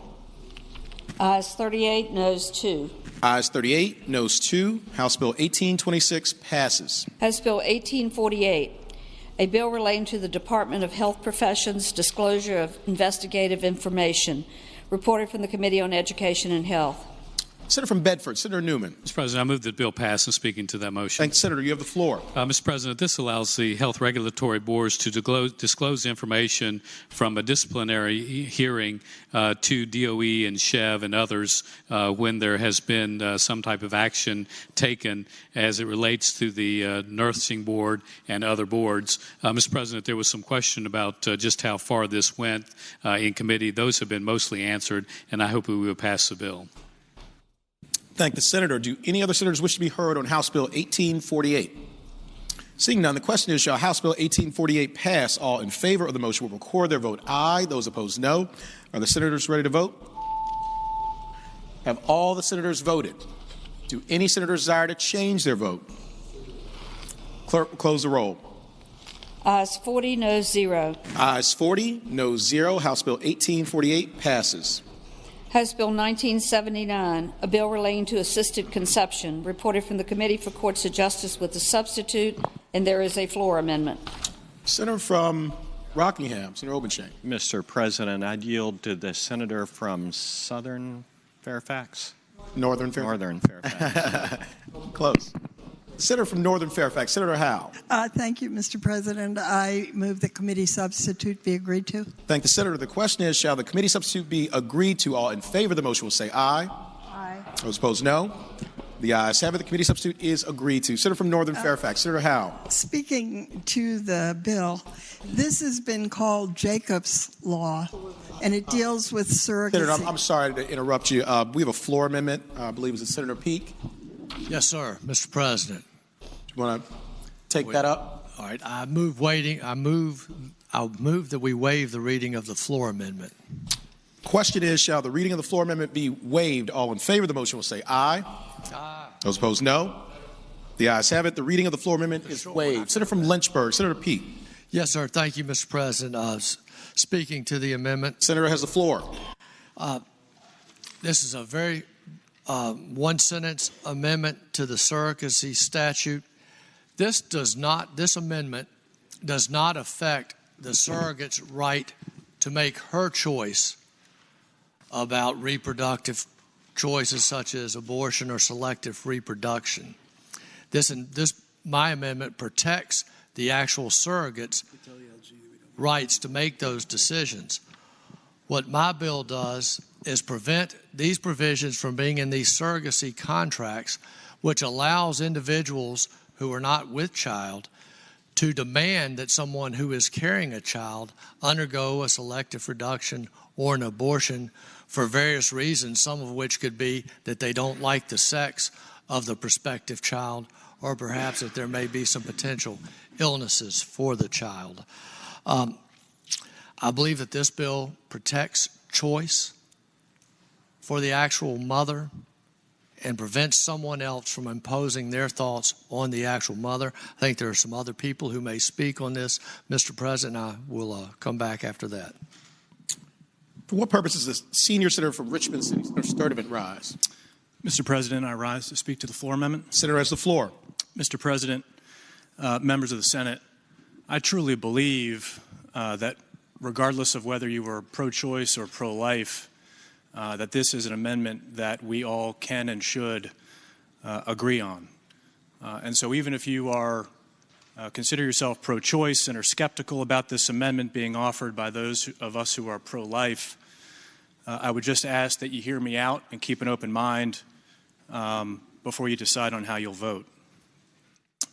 Ayes 38, noes 2. Ayes 38, noes 2. House Bill 1826 passes. House Bill 1848, a bill relating to the Department of Health Professions disclosure of investigative information, reported from the Committee on Education and Health. Senator from Bedford, Senator Newman. Mr. President, I move that the bill pass and speaking to that motion. Thank you, Senator. You have the floor. Mr. President, this allows the health regulatory boards to disclose information from a disciplinary hearing to DOE and SHEV and others when there has been some type of action taken as it relates to the nursing board and other boards. Mr. President, there was some question about just how far this went in committee. Those have been mostly answered, and I hope we will pass the bill. Thank the senator. Do any other senators wish to be heard on House Bill 1848? Seeing none, the question is, shall House Bill 1848 pass? All in favor of the motion will record their vote aye. Those opposed, no. Are the senators ready to vote? Have all the senators voted? Do any senators desire to change their vote? Clerk will close the roll. Ayes 40, noes 0. Ayes 40, noes 0. House Bill 1848 passes. House Bill 1979, a bill relating to assisted conception, reported from the Committee for Courts of Justice with a substitute, and there is a floor amendment. Senator from Rockingham, Senator Obenshain. Mr. President, I'd yield to the senator from Southern Fairfax. Northern Fairfax. Northern Fairfax. Close. Senator from Northern Fairfax, Senator Howe. Thank you, Mr. President. I move the committee substitute be agreed to. Thank the senator. The question is, shall the committee substitute be agreed to? All in favor of the motion will say aye. Aye. Those opposed, no. The ayes have it. The committee substitute is agreed to. Senator from Northern Fairfax, Senator Howe. Speaking to the bill, this has been called Jacob's Law, and it deals with surrogacy. Senator, I'm sorry to interrupt you. We have a floor amendment. I believe it's Senator Peake. Yes, sir, Mr. President. You want to take that up? All right. I'll move that we waive the reading of the floor amendment. Question is, shall the reading of the floor amendment be waived? All in favor of the motion will say aye. Aye. Those opposed, no. The ayes have it. The reading of the floor amendment is waived. Senator from Lynchburg, Senator Peake. Yes, sir. Thank you, Mr. President. Speaking to the amendment. Senator has the floor. This is a very one-sentence amendment to the surrogacy statute. This amendment does not affect the surrogate's right to make her choice about reproductive choices such as abortion or selective reproduction. My amendment protects the actual surrogate's rights to make those decisions. What my bill does is prevent these provisions from being in these surrogacy contracts, which allows individuals who are not with child to demand that someone who is carrying a child undergo a selective reduction or an abortion for various reasons, some of which could be that they don't like the sex of the prospective child, or perhaps that there may be some potential illnesses for the child. I believe that this bill protects choice for the actual mother and prevents someone else from imposing their thoughts on the actual mother. I think there are some other people who may speak on this, Mr. President. I will come back after that. For what purpose does the senior senator from Richmond City, Senator Sturdivant, rise? Mr. President, I rise to speak to the floor amendment. Senator has the floor. Mr. President, members of the Senate, I truly believe that regardless of whether you were pro-choice or pro-life, that this is an amendment that we all can and should agree on. And so even if you are consider yourself pro-choice and are skeptical about this amendment being offered by those of us who are pro-life, I would just ask that you hear me out and keep an open mind before you decide on how you'll vote.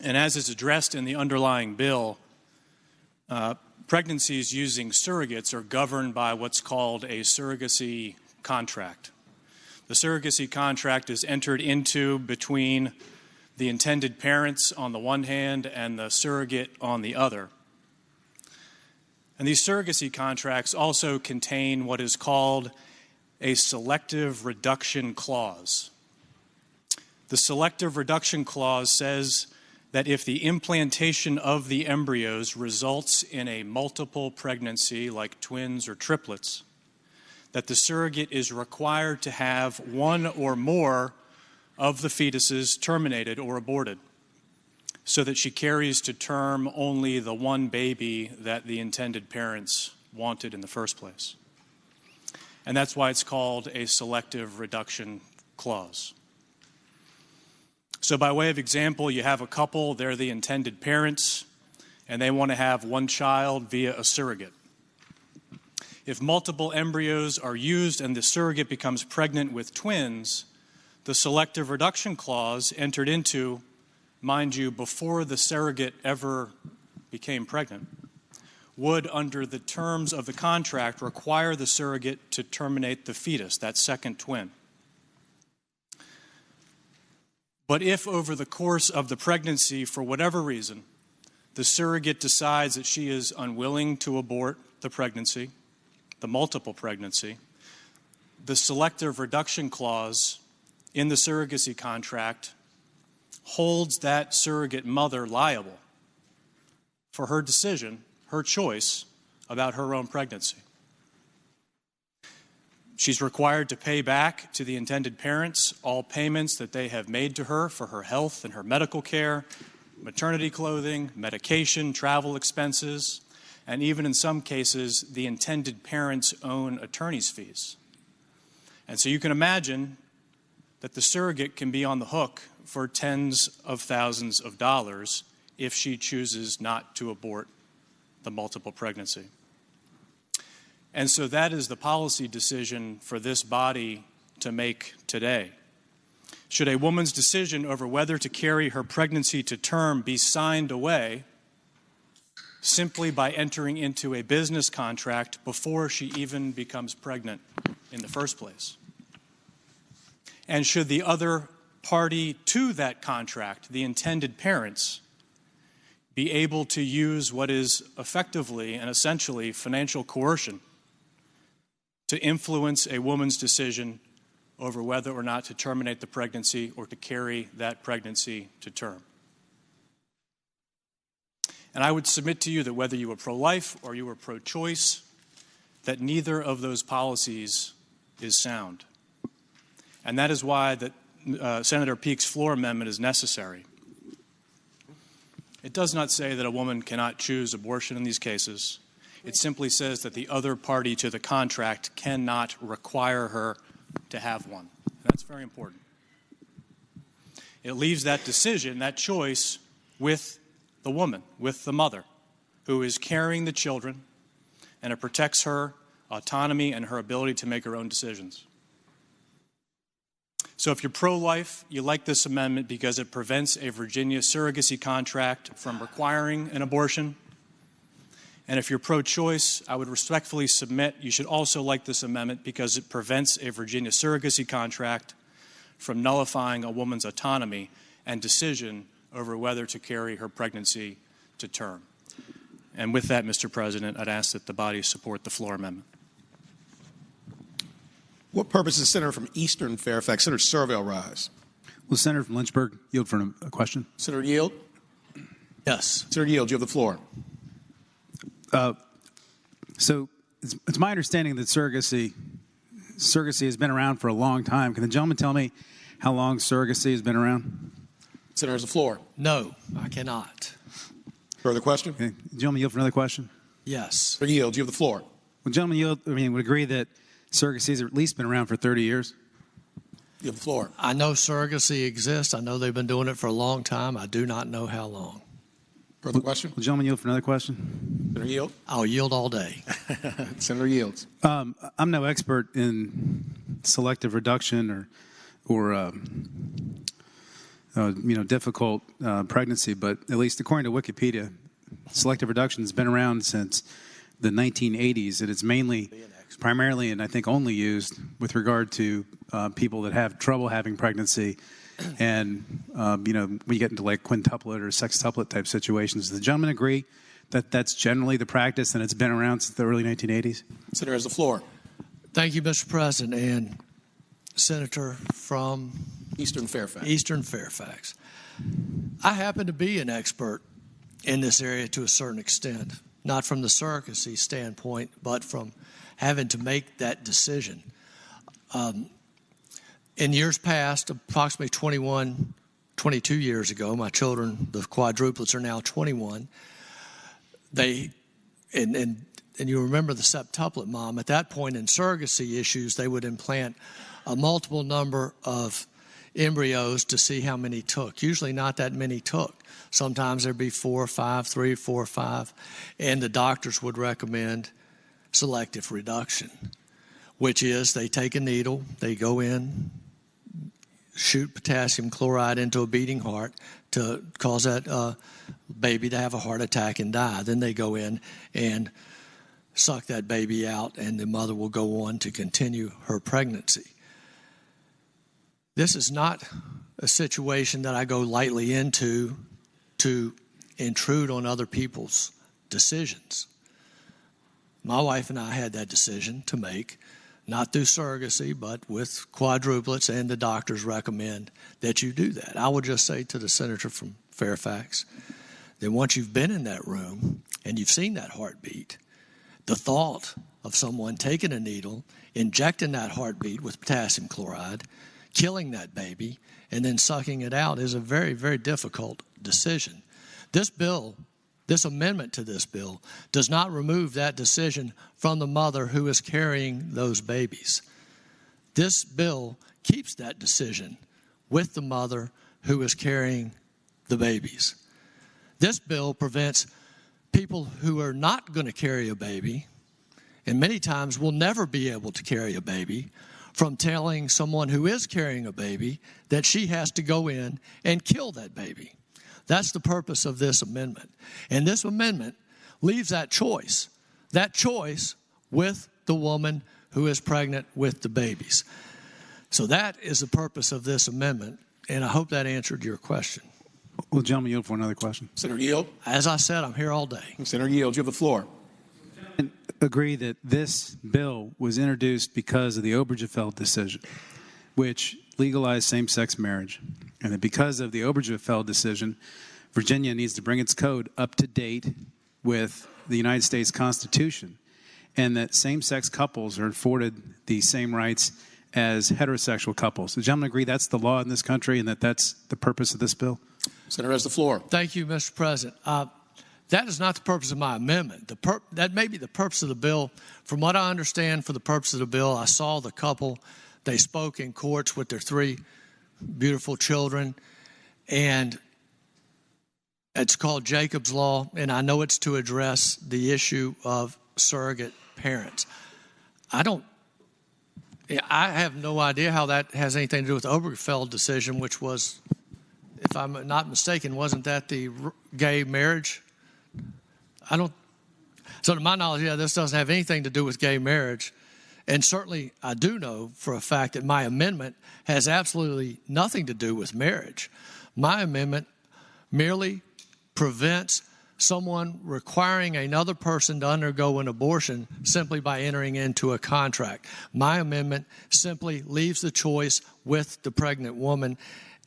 And as is addressed in the underlying bill, pregnancies using surrogates are governed by what's called a surrogacy contract. The surrogacy contract is entered into between the intended parents on the one hand and the surrogate on the other. And these surrogacy contracts also contain what is called a selective reduction clause. The selective reduction clause says that if the implantation of the embryos results in a multiple pregnancy, like twins or triplets, that the surrogate is required to have one or more of the fetuses terminated or aborted, so that she carries to term only the one baby that the intended parents wanted in the first place. And that's why it's called a selective reduction clause. So by way of example, you have a couple, they're the intended parents, and they want to have one child via a surrogate. If multiple embryos are used and the surrogate becomes pregnant with twins, the selective reduction clause entered into, mind you, before the surrogate ever became pregnant, would, under the terms of the contract, require the surrogate to terminate the fetus, that second twin. But if over the course of the pregnancy, for whatever reason, the surrogate decides that she is unwilling to abort the pregnancy, the multiple pregnancy, the selective reduction clause in the surrogacy contract holds that surrogate mother liable for her decision, her choice about her own pregnancy. She's required to pay back to the intended parents all payments that they have made to her for her health and her medical care, maternity clothing, medication, travel expenses, and even in some cases, the intended parents' own attorney's fees. And so you can imagine that the surrogate can be on the hook for tens of thousands of dollars if she chooses not to abort the multiple pregnancy. And so that is the policy decision for this body to make today. Should a woman's decision over whether to carry her pregnancy to term be signed away simply by entering into a business contract before she even becomes pregnant in the first place? And should the other party to that contract, the intended parents, be able to use what is effectively and essentially financial coercion to influence a woman's decision over whether or not to terminate the pregnancy or to carry that pregnancy to term? And I would submit to you that whether you were pro-life or you were pro-choice, that neither of those policies is sound. And that is why Senator Peake's floor amendment is necessary. It does not say that a woman cannot choose abortion in these cases. It simply says that the other party to the contract cannot require her to have one. And that's very important. It leaves that decision, that choice, with the woman, with the mother, who is carrying the children, and it protects her autonomy and her ability to make her own decisions. So if you're pro-life, you like this amendment because it prevents a Virginia surrogacy contract from requiring an abortion. And if you're pro-choice, I would respectfully submit you should also like this amendment because it prevents a Virginia surrogacy contract from nullifying a woman's autonomy and decision over whether to carry her pregnancy to term. And with that, Mr. President, I'd ask that the body support the floor amendment. What purpose does the Senator from Eastern Fairfax, Senator Surville, rise? Will the Senator from Lynchburg yield for a question? Senator Yield? Yes. Senator Yield, you have the floor. So it's my understanding that surrogacy has been around for a long time. Can the gentleman tell me how long surrogacy has been around? Senator has the floor. No, I cannot. Further question? Okay. Gentleman yield for another question? Yes. For yield, you have the floor. Well, gentleman yield, would agree that surrogacies have at least been around for 30 years? You have the floor. I know surrogacy exists. I know they've been doing it for a long time. I do not know how long. Further question? Well, gentleman yield for another question? Senator Yield? I'll yield all day. Senator Yields. I'm no expert in selective reduction or difficult pregnancy, but at least according to Wikipedia, selective reduction has been around since the 1980s, and it's primarily, and I think only used with regard to people that have trouble having pregnancy, and we get into like quintuplet or sextuplet type situations. Does the gentleman agree that that's generally the practice and it's been around since the early 1980s? Senator has the floor. Thank you, Mr. President. And Senator from Eastern Fairfax. Eastern Fairfax. I happen to be an expert in this area to a certain extent, not from the surrogacy standpoint, but from having to make that decision. In years past, approximately 22 years ago, my children, the quadruplets, are now 21. And you remember the septuplet mom. At that point in surrogacy issues, they would implant a multiple number of embryos to see how many took. Usually not that many took. Sometimes there'd be 4 or 5, 3, 4 or 5. And the doctors would recommend selective reduction, which is they take a needle, they go in, shoot potassium chloride into a beating heart to cause that baby to have a heart attack and die. Then they go in and suck that baby out, and the mother will go on to continue her pregnancy. This is not a situation that I go lightly into to intrude on other people's decisions. My wife and I had that decision to make, not through surrogacy, but with quadruplets, and the doctors recommend that you do that. I would just say to the senator from Fairfax that once you've been in that room and you've seen that heartbeat, the thought of someone taking a needle, injecting that heartbeat with potassium chloride, killing that baby, and then sucking it out is a very, very difficult decision. This bill, this amendment to this bill, does not remove that decision from the mother who is carrying those babies. This bill keeps that decision with the mother who is carrying the babies. This bill prevents people who are not going to carry a baby, and many times will never be able to carry a baby, from telling someone who is carrying a baby that she has to go in and kill that baby. That's the purpose of this amendment. And this amendment leaves that choice with the woman who is pregnant with the babies. So that is the purpose of this amendment, and I hope that answered your question. Well, gentleman, yield for another question. Senator Yield. As I said, I'm here all day. Senator Yield, you have the floor. Agree that this bill was introduced because of the Obergefell decision, which legalized same-sex marriage, and that because of the Obergefell decision, Virginia needs to bring its code up to date with the United States Constitution, and that same-sex couples are afforded the same rights as heterosexual couples. Does the gentleman agree that's the law in this country and that that's the purpose of this bill? Senator has the floor. Thank you, Mr. President. That is not the purpose of my amendment. That may be the purpose of the bill. From what I understand, for the purpose of the bill, I saw the couple. They spoke in courts with their 3 beautiful children, and it's called Jacob's Law, and I know it's to address the issue of surrogate parents. I have no idea how that has anything to do with the Obergefell decision, which was, if I'm not mistaken, wasn't that the gay marriage? So to my knowledge, this doesn't have anything to do with gay marriage. And certainly I do know for a fact that my amendment has absolutely nothing to do with marriage. My amendment merely prevents someone requiring another person to undergo an abortion simply by entering into a contract. My amendment simply leaves the choice with the pregnant woman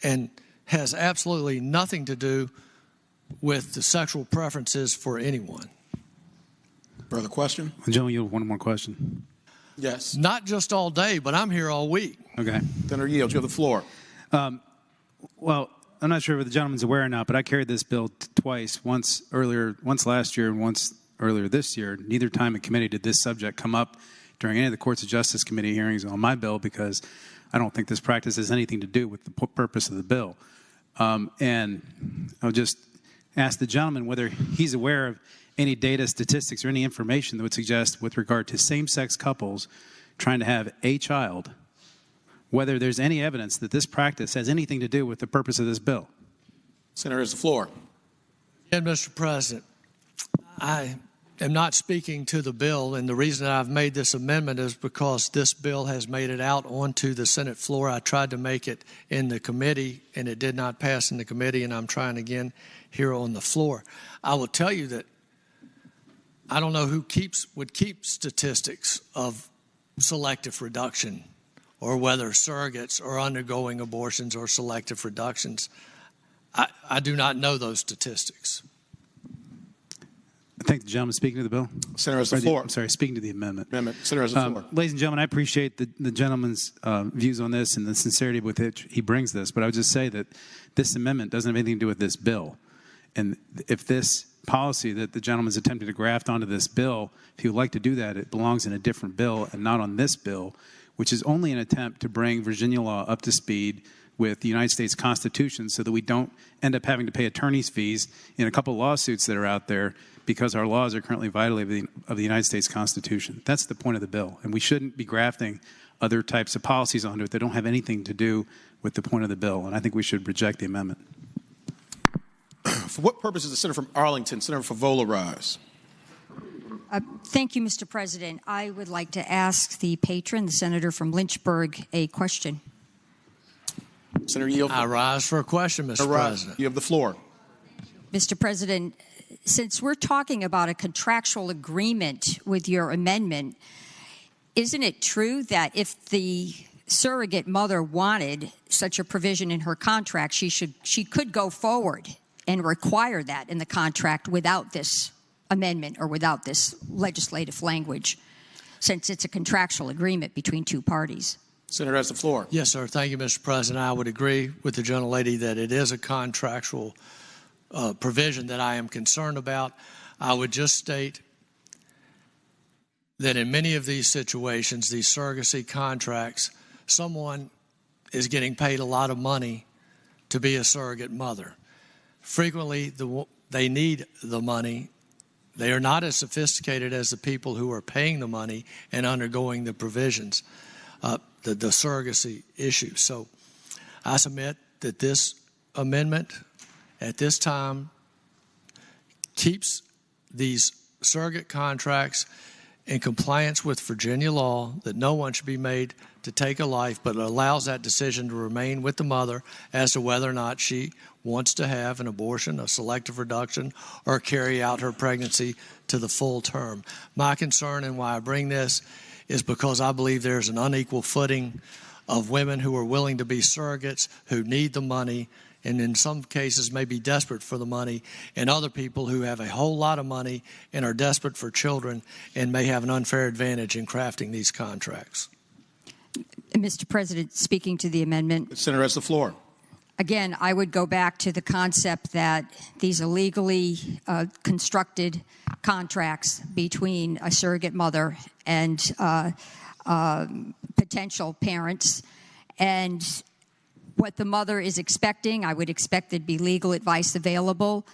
and has absolutely nothing to do with the sexual preferences for anyone. Further question? Gentleman, you have one more question. Yes. Not just all day, but I'm here all week. Okay. Senator Yield, you have the floor. Well, I'm not sure if the gentleman's aware or not, but I carried this bill twice, once last year and once earlier this year. Neither time in committee did this subject come up during any of the Courts of Justice Committee hearings on my bill, because I don't think this practice has anything to do with the purpose of the bill. And I'll just ask the gentleman whether he's aware of any data, statistics, or any information that would suggest, with regard to same-sex couples trying to have a child, whether there's any evidence that this practice has anything to do with the purpose of this bill. Senator has the floor. And Mr. President, I am not speaking to the bill, and the reason I've made this amendment is because this bill has made it out onto the Senate floor. I tried to make it in the committee, and it did not pass in the committee, and I'm trying again here on the floor. I will tell you that I don't know who would keep statistics of selective reduction, or whether surrogates are undergoing abortions or selective reductions. I do not know those statistics. I thank the gentleman speaking to the bill. Senator has the floor. I'm sorry, speaking to the amendment. Senator has the floor. Ladies and gentlemen, I appreciate the gentleman's views on this and the sincerity with which he brings this, but I would just say that this amendment doesn't have anything to do with this bill. And if this policy that the gentleman's attempting to graft onto this bill, if he would like to do that, it belongs in a different bill and not on this bill, which is only an attempt to bring Virginia law up to speed with the United States Constitution so that we don't end up having to pay attorney's fees in a couple of lawsuits that are out there because our laws are currently violating of the United States Constitution. That's the point of the bill. And we shouldn't be grafting other types of policies onto it that don't have anything to do with the point of the bill. And I think we should reject the amendment. For what purpose does the senator from Arlington, Senator Favola, rise? Thank you, Mr. President. I would like to ask the patron, the senator from Lynchburg, a question. Senator Yield. I rise for a question, Mr. President. You have the floor. Mr. President, since we're talking about a contractual agreement with your amendment, isn't it true that if the surrogate mother wanted such a provision in her contract, she could go forward and require that in the contract without this amendment or without this legislative language, since it's a contractual agreement between two parties? Senator has the floor. Yes, sir. Thank you, Mr. President. I would agree with the gentlelady that it is a contractual provision that I am concerned about. I would just state that in many of these situations, these surrogacy contracts, someone is getting paid a lot of money to be a surrogate mother. Frequently, they need the money. They are not as sophisticated as the people who are paying the money and undergoing the provisions, the surrogacy issue. So I submit that this amendment at this time keeps these surrogate contracts in compliance with Virginia law, that no one should be made to take a life, but allows that decision to remain with the mother as to whether or not she wants to have an abortion, a selective reduction, or carry out her pregnancy to the full term. My concern and why I bring this is because I believe there's an unequal footing of women who are willing to be surrogates, who need the money, and in some cases may be desperate for the money, and other people who have a whole lot of money and are desperate for children and may have an unfair advantage in crafting these contracts. Mr. President, speaking to the amendment. The senator has the floor. Again, I would go back to the concept that these illegally constructed contracts between a surrogate mother and potential parents, and what the mother is expecting, I would expect there'd be legal advice available.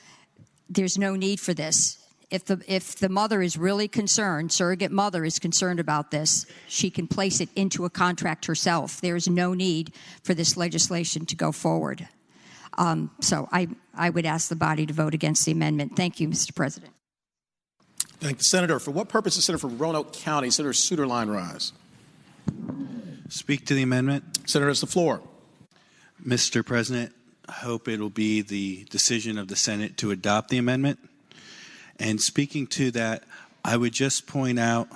There's no need for this. If the mother is really concerned, surrogate mother is concerned about this, she can place it into a contract herself. There's no need for this legislation to go forward. So I would ask the body to vote against the amendment. Thank you, Mr. President. Thank the senator. For what purpose does the senator from Roanoke County, Senator Suderline, rise? Speak to the amendment. Senator has the floor. Mr. President, I hope it'll be the decision of the Senate to adopt the amendment. And speaking to that, I would just point out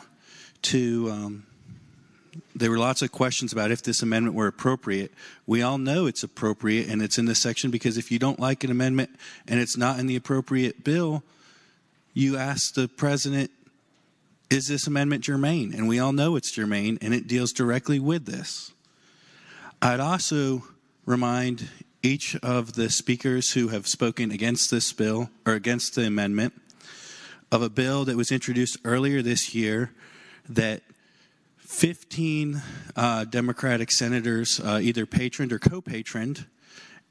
there were lots of questions about if this amendment were appropriate. We all know it's appropriate, and it's in this section because if you don't like an amendment and it's not in the appropriate bill, you ask the president, is this amendment germane? And we all know it's germane, and it deals directly with this. I'd also remind each of the speakers who have spoken against this bill or against the amendment of a bill that was introduced earlier this year that 15 Democratic senators either patroned or co-patroned.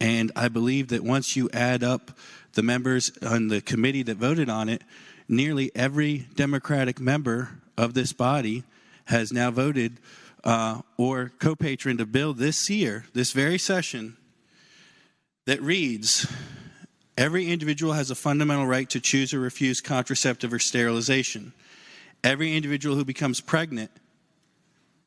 And I believe that once you add up the members on the committee that voted on it, nearly every Democratic member of this body has now voted or co-patroned a bill this year, this very session, that reads, every individual has a fundamental right to choose or refuse contraceptive or sterilization. Every individual who becomes pregnant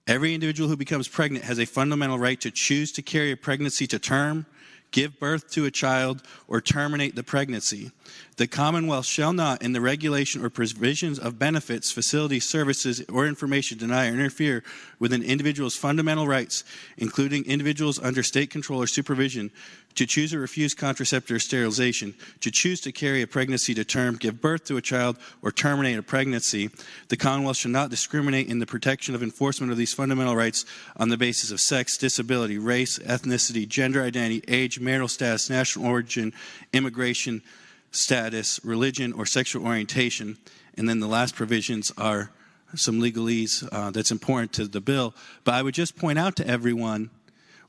has a fundamental right to choose to carry a pregnancy to term, give birth to a child, or terminate the pregnancy. The Commonwealth shall not, in the regulation or provisions of benefits, facilities, services, or information, deny or interfere with an individual's fundamental rights, including individuals under state control or supervision, to choose or refuse contraceptive or sterilization, to choose to carry a pregnancy to term, give birth to a child, or terminate a pregnancy. The Commonwealth shall not discriminate in the protection of enforcement of these fundamental rights on the basis of sex, disability, race, ethnicity, gender identity, age, marital status, national origin, immigration status, religion, or sexual orientation. And then the last provisions are some legalese that's important to the bill. But I would just point out to everyone,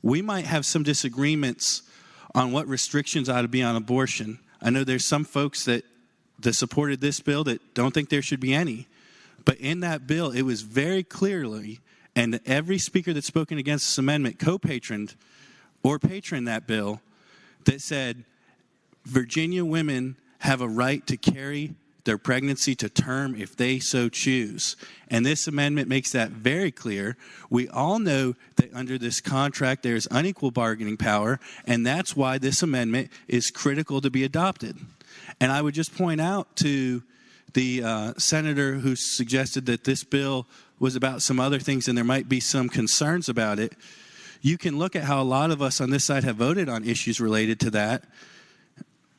we might have some disagreements on what restrictions ought to be on abortion. I know there's some folks that supported this bill that don't think there should be any. But in that bill, it was very clearly, and every speaker that's spoken against this amendment co-patroned or patroned that bill, that said Virginia women have a right to carry their pregnancy to term if they so choose. And this amendment makes that very clear. We all know that under this contract there's unequal bargaining power, and that's why this amendment is critical to be adopted. And I would just point out to the senator who suggested that this bill was about some other things and there might be some concerns about it. You can look at how a lot of us on this side have voted on issues related to that,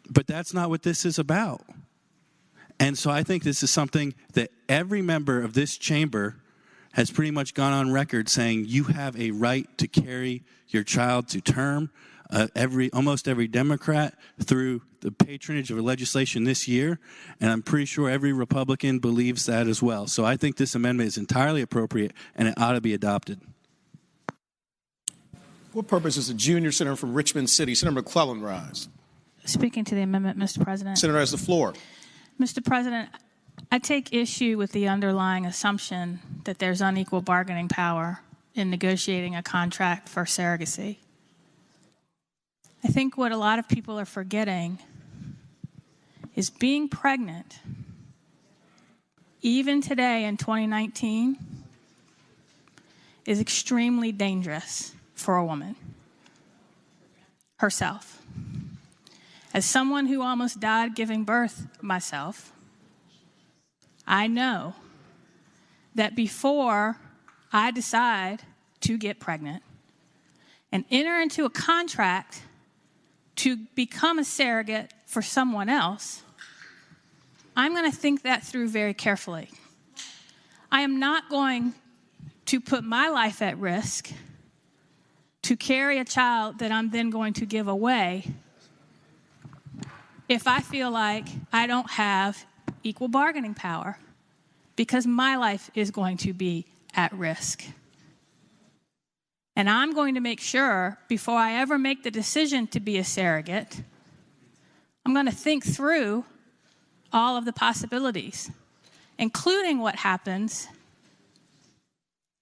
but that's not what this is about. And so I think this is something that every member of this chamber has pretty much gone on record saying you have a right to carry your child to term. Almost every Democrat through the patronage of legislation this year, and I'm pretty sure every Republican believes that as well. So I think this amendment is entirely appropriate and it ought to be adopted. What purpose does the junior senator from Richmond City, Senator McClellan, rise? Speaking to the amendment, Mr. President. Senator has the floor. Mr. President, I take issue with the underlying assumption that there's unequal bargaining power in negotiating a contract for surrogacy. I think what a lot of people are forgetting is being pregnant, even today in 2019, is extremely dangerous for a woman herself. As someone who almost died giving birth myself, I know that before I decide to get pregnant and enter into a contract to become a surrogate for someone else, I'm going to think that through very carefully. I am not going to put my life at risk to carry a child that I'm then going to give away if I feel like I don't have equal bargaining power, because my life is going to be at risk. And I'm going to make sure, before I ever make the decision to be a surrogate, I'm going to think through all of the possibilities, including what happens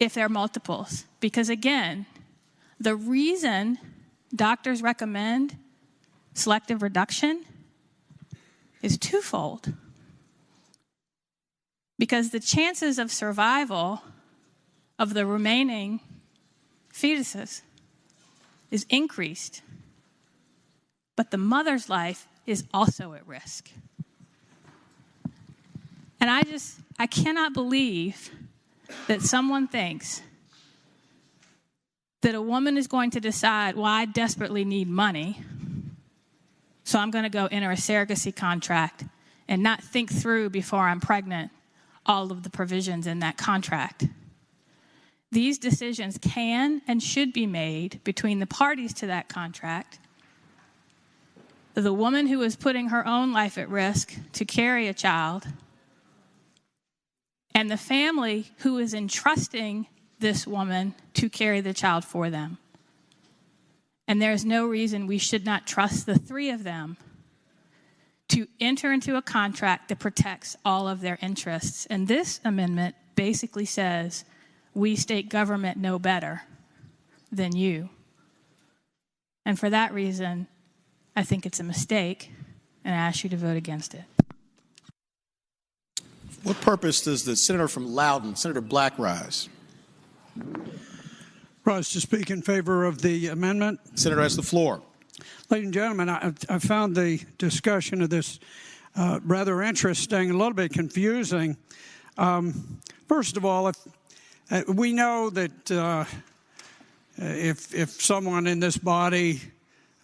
if there are multiples. Because again, the reason doctors recommend selective reduction is twofold. Because the chances of survival of the remaining fetuses is increased, but the mother's life is also at risk. And I cannot believe that someone thinks that a woman is going to decide, well, I desperately need money, so I'm going to go enter a surrogacy contract and not think through before I'm pregnant all of the provisions in that contract. These decisions can and should be made between the parties to that contract, the woman who is putting her own life at risk to carry a child, and the family who is entrusting this woman to carry the child for them. And there's no reason we should not trust the three of them to enter into a contract that protects all of their interests. And this amendment basically says we state government know better than you. And for that reason, I think it's a mistake, and I ask you to vote against it. What purpose does the senator from Loudoun, Senator Black, rise? Rise to speak in favor of the amendment. Senator has the floor. Ladies and gentlemen, I found the discussion of this rather interesting, a little bit confusing. First of all, if we know that if someone in this body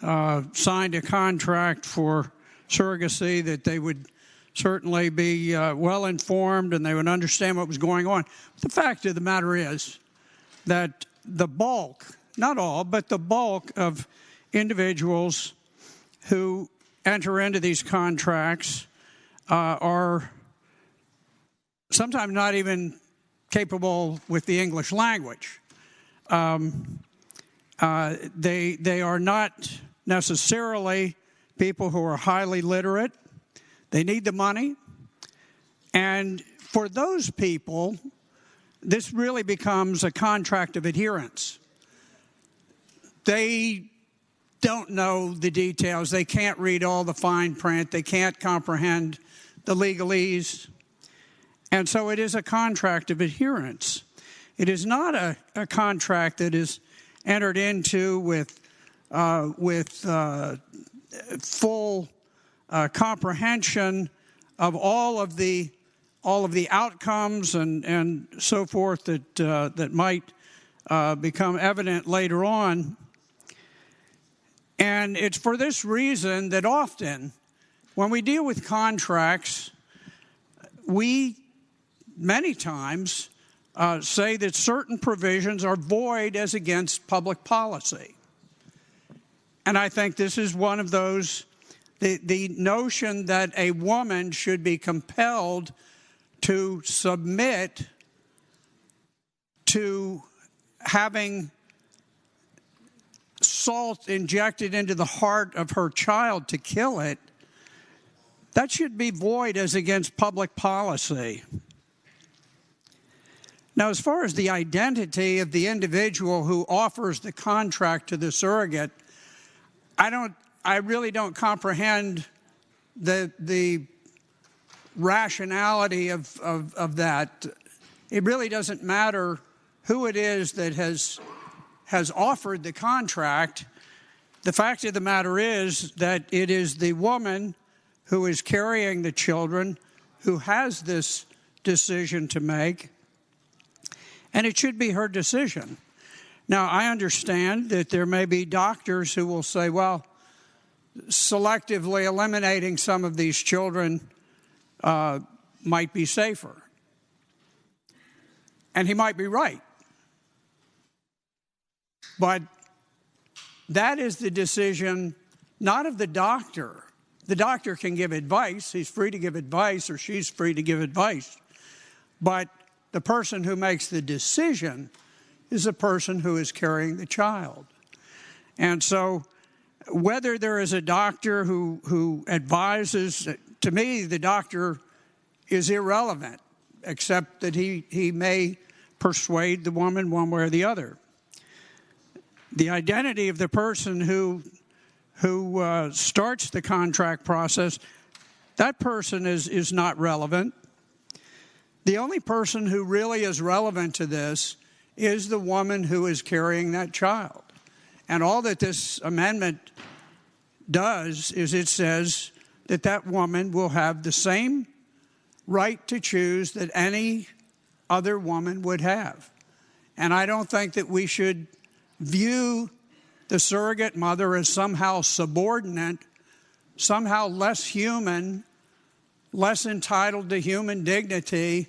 signed a contract for surrogacy, that they would certainly be well informed and they would understand what was going on. But the fact of the matter is that the bulk, not all, but the bulk of individuals who enter into these contracts are sometimes not even capable with the English language. They are not necessarily people who are highly literate. They need the money. And for those people, this really becomes a contract of adherence. They don't know the details. They can't read all the fine print. They can't comprehend the legalese. And so it is a contract of adherence. It is not a contract that is entered into with full comprehension of all of the outcomes and so forth that might become evident later on. And it's for this reason that often when we deal with contracts, we many times say that certain provisions are void as against public policy. And I think this is one of those, the notion that a woman should be compelled to submit to having salt injected into the heart of her child to kill it, that should be void as against public policy. Now, as far as the identity of the individual who offers the contract to the surrogate, I really don't comprehend the rationality of that. It really doesn't matter who it is that has offered the contract. The fact of the matter is that it is the woman who is carrying the children who has this decision to make, and it should be her decision. Now, I understand that there may be doctors who will say, well, selectively eliminating some of these children might be safer. And he might be right. But that is the decision not of the doctor. The doctor can give advice. He's free to give advice, or she's free to give advice. But the person who makes the decision is the person who is carrying the child. And so whether there is a doctor who advises, to me, the doctor is irrelevant, except that he may persuade the woman one way or the other. The identity of the person who starts the contract process, that person is not relevant. The only person who really is relevant to this is the woman who is carrying that child. And all that this amendment does is it says that that woman will have the same right to choose that any other woman would have. And I don't think that we should view the surrogate mother as somehow subordinate, somehow less human, less entitled to human dignity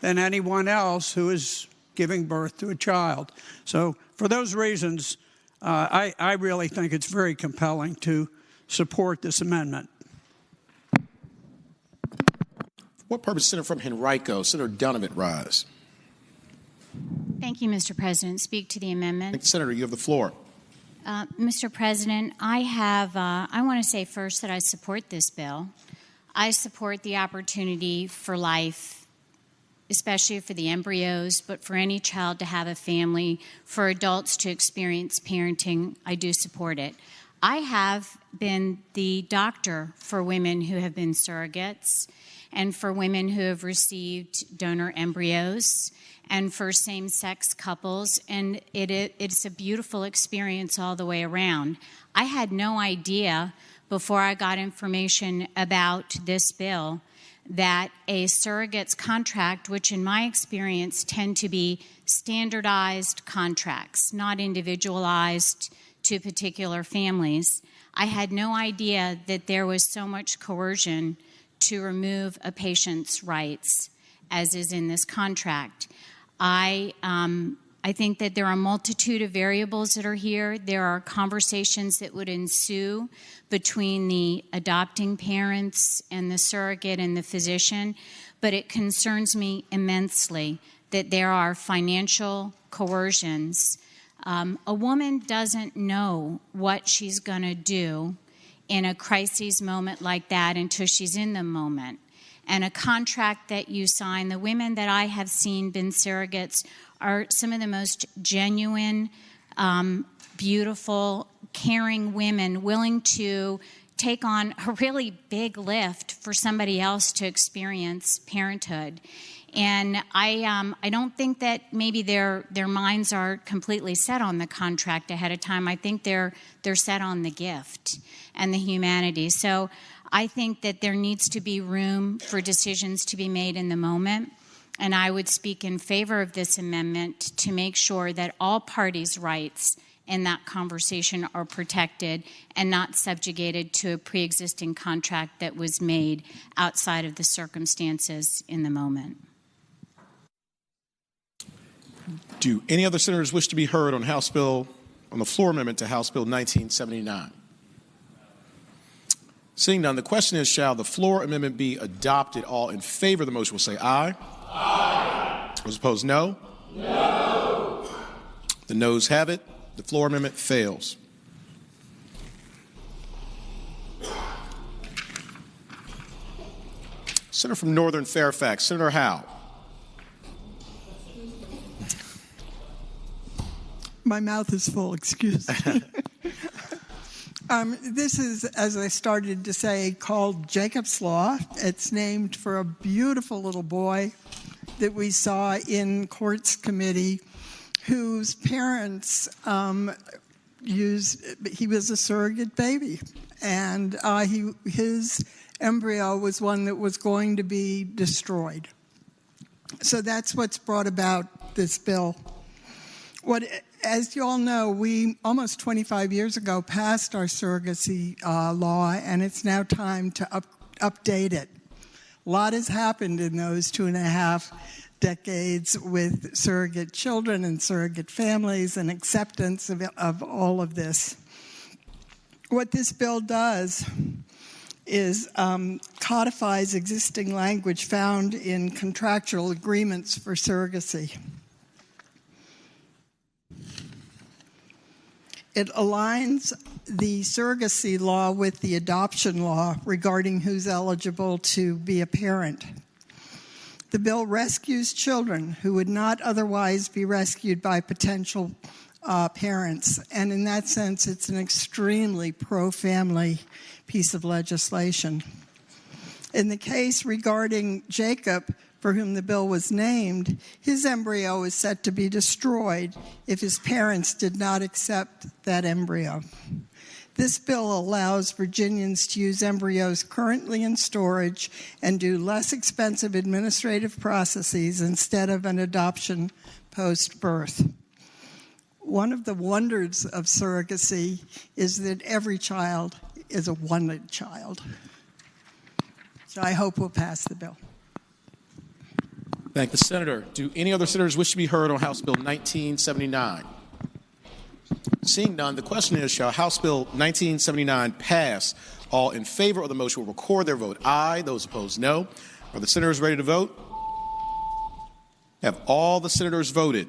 than anyone else who is giving birth to a child. So for those reasons, I really think it's very compelling to support this amendment. What purpose, Senator from Henrico? Senator Donovan, rise. Thank you, Mr. President. Speak to the amendment. Senator, you have the floor. Mr. President, I want to say first that I support this bill. I support the opportunity for life, especially for the embryos, but for any child to have a family, for adults to experience parenting. I do support it. I have been the doctor for women who have been surrogates and for women who have received donor embryos and for same-sex couples, and it's a beautiful experience all the way around. I had no idea before I got information about this bill that a surrogate's contract, which in my experience tend to be standardized contracts, not individualized to particular families, I had no idea that there was so much coercion to remove a patient's rights as is in this contract. I think that there are a multitude of variables that are here. There are conversations that would ensue between the adopting parents and the surrogate and the physician, but it concerns me immensely that there are financial coercions. A woman doesn't know what she's going to do in a crisis moment like that until she's in the moment. And a contract that you sign, the women that I have seen been surrogates are some of the most genuine, beautiful, caring women willing to take on a really big lift for somebody else to experience parenthood. And I don't think that maybe their minds are completely set on the contract ahead of time. I think they're set on the gift and the humanity. So I think that there needs to be room for decisions to be made in the moment. And I would speak in favor of this amendment to make sure that all parties' rights in that conversation are protected and not subjugated to a pre-existing contract that was made outside of the circumstances in the moment. Do any other senators wish to be heard on the floor amendment to House Bill 1979? Seeing none, the question is, shall the floor amendment be adopted? All in favor of the motion will say aye. Aye. Those opposed, no. No. The noes have it. The floor amendment fails. Senator from Northern Fairfax, Senator Howe. My mouth is full, excuse me. This is, as I started to say, called Jacob's Law. It's named for a beautiful little boy that we saw in courts committee whose parents he was a surrogate baby. And his embryo was one that was going to be destroyed. So that's what's brought about this bill. As you all know, we almost 25 years ago passed our surrogacy law, and it's now time to update it. A lot has happened in those 2.5 decades with surrogate children and surrogate families and acceptance of all of this. What this bill does is codifies existing language found in contractual agreements for surrogacy. It aligns the surrogacy law with the adoption law regarding who's eligible to be a parent. The bill rescues children who would not otherwise be rescued by potential parents, and in that sense, it's an extremely pro-family piece of legislation. In the case regarding Jacob, for whom the bill was named, his embryo is set to be destroyed if his parents did not accept that embryo. This bill allows Virginians to use embryos currently in storage and do less expensive administrative processes instead of an adoption post-birth. One of the wonders of surrogacy is that every child is a wanted child. So I hope we'll pass the bill. Thank the senator. Do any other senators wish to be heard on House Bill 1979? Seeing none, the question is, shall House Bill 1979 pass? All in favor of the motion will record their vote aye. Those opposed, no. Are the senators ready to vote? Have all the senators voted?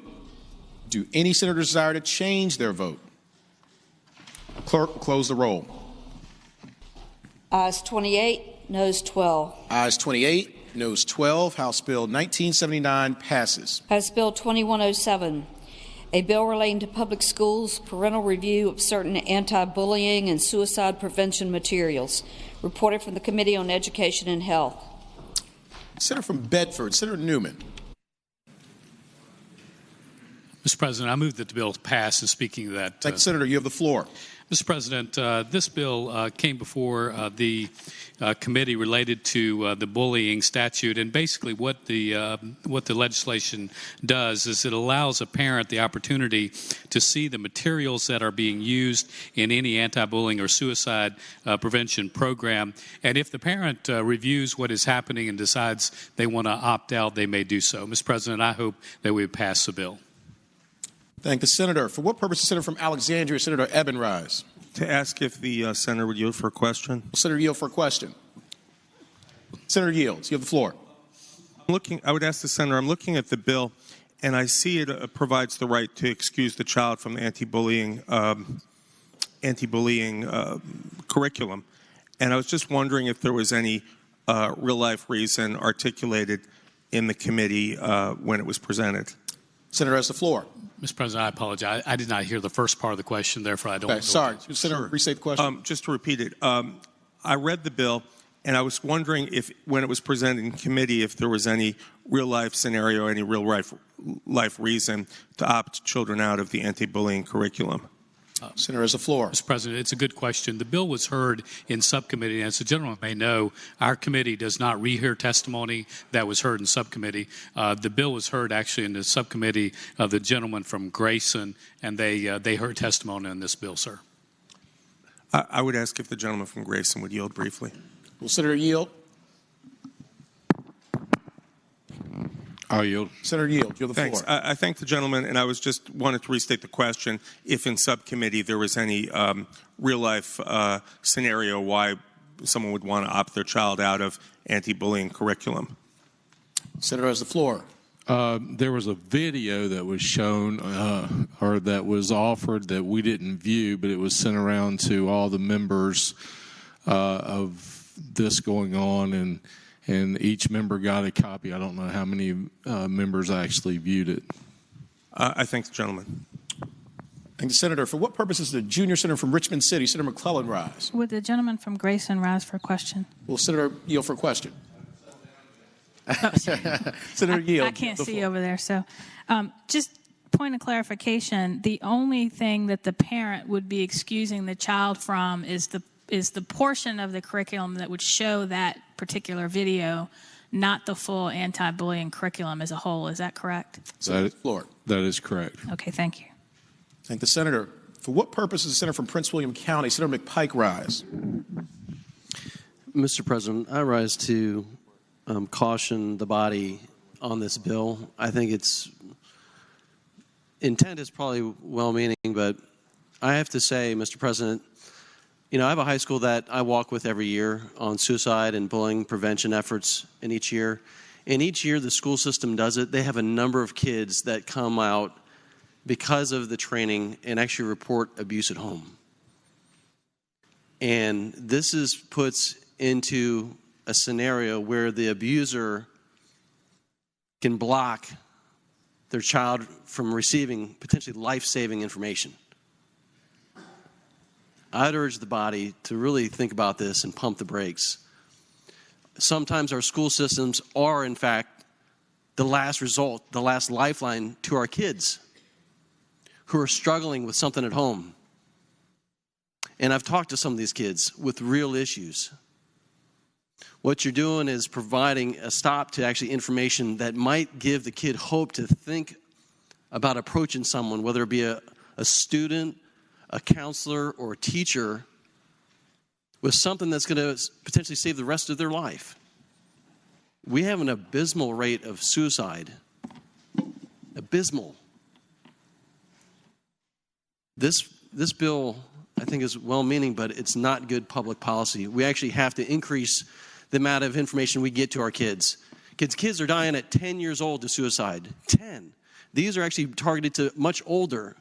Do any senators desire to change their vote? Clerk, close the roll. Ayes 28, noes 12. Ayes 28, noes 12. House Bill 1979 passes. House Bill 2107, a bill relating to public schools, parental review of certain anti-bullying and suicide prevention materials. Reported from the Committee on Education and Health. Senator from Bedford, Senator Newman. Mr. President, I move that the bill pass. And speaking of that, Thank you, Senator. You have the floor. Mr. President, this bill came before the committee related to the bullying statute, and basically what the legislation does is it allows a parent the opportunity to see the materials that are being used in any anti-bullying or suicide prevention program, and if the parent reviews what is happening and decides they want to opt out, they may do so. Mr. President, I hope that we pass the bill. Thank the senator. For what purpose, the senator from Alexandria, Senator Eben rise? To ask if the senator would yield for a question. Senator yield for a question. Senator yields. You have the floor. I would ask the senator, I'm looking at the bill, and I see it provides the right to excuse the child from the anti-bullying curriculum. And I was just wondering if there was any real-life reason articulated in the committee when it was presented. Senator has the floor. Mr. President, I apologize. I did not hear the first part of the question, therefore I don't know. Sorry. Senator, restate the question. Just to repeat it, I read the bill, and I was wondering if, when it was presented in committee, if there was any real-life scenario, any real-life reason to opt children out of the anti-bullying curriculum. Senator has the floor. Mr. President, it's a good question. The bill was heard in subcommittee, and as the gentleman may know, our committee does not rehear testimony that was heard in subcommittee. The bill was heard actually in the subcommittee of the gentleman from Grayson, and they heard testimony on this bill, sir. I would ask if the gentleman from Grayson would yield briefly. Will Senator yield? I'll yield. Senator yield. You have the Thanks. floor. I thank the gentleman, and I was just wanted to restate the question if in subcommittee there was any real-life scenario why someone would want to opt their child out of anti-bullying curriculum. Senator has the floor. There was a video that was shown or that was offered that we didn't view, but it was sent around to all the members of this going on, and each member got a copy. I don't know how many members actually viewed it. I thank the gentleman. Thank the senator. For what purpose does the junior senator from Richmond City, Senator McClellan, rise? Would the gentleman from Grayson rise for a question? Will Senator yield for a question? Senator yield. I can't see over there. So just point of clarification, the only thing that the parent would be excusing the child from is the portion of the curriculum that would show that particular video, not the full anti-bullying curriculum as a whole. Is that correct? Floor. That is correct. Okay, thank you. Thank the senator. For what purpose does the senator from Prince William County, Senator McPike, rise? Mr. President, I rise to caution the body on this bill. I think its intent is probably well-meaning, but I have to say, Mr. President, I have a high school that I walk with every year on suicide and bullying prevention efforts in each year. And each year the school system does it. They have a number of kids that come out because of the training and actually report abuse at home. And this puts into a scenario where the abuser can block their child from receiving potentially life-saving information. I'd urge the body to really think about this and pump the brakes. Sometimes our school systems are, in fact, the last result, the last lifeline to our kids who are struggling with something at home. And I've talked to some of these kids with real issues. What you're doing is providing a stop to actually information that might give the kid hope to think about approaching someone, whether it be a student, a counselor, or a teacher, with something that's going to potentially save the rest of their life. We have an abysmal rate of suicide. Abysmal. This bill, I think, is well-meaning, but it's not good public policy. We actually have to increase the amount of information we get to our kids. Kids are dying at 10 years old to suicide. 10. These are actually targeted to much older.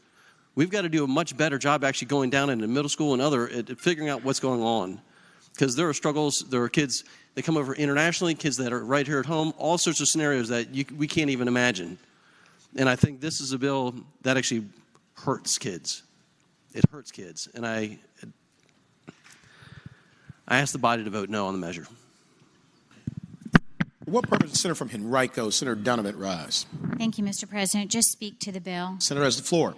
We've got to do a much better job actually going down into middle school and at figuring out what's going on. Because there are struggles, there are kids that come over internationally, kids that are right here at home, all sorts of scenarios that we can't even imagine. And I think this is a bill that actually hurts kids. It hurts kids. And I ask the body to vote no on the measure. For what purpose does Senator from Henrico, Senator Donovan, rise? Thank you, Mr. President. Just speak to the bill. Senator has the floor.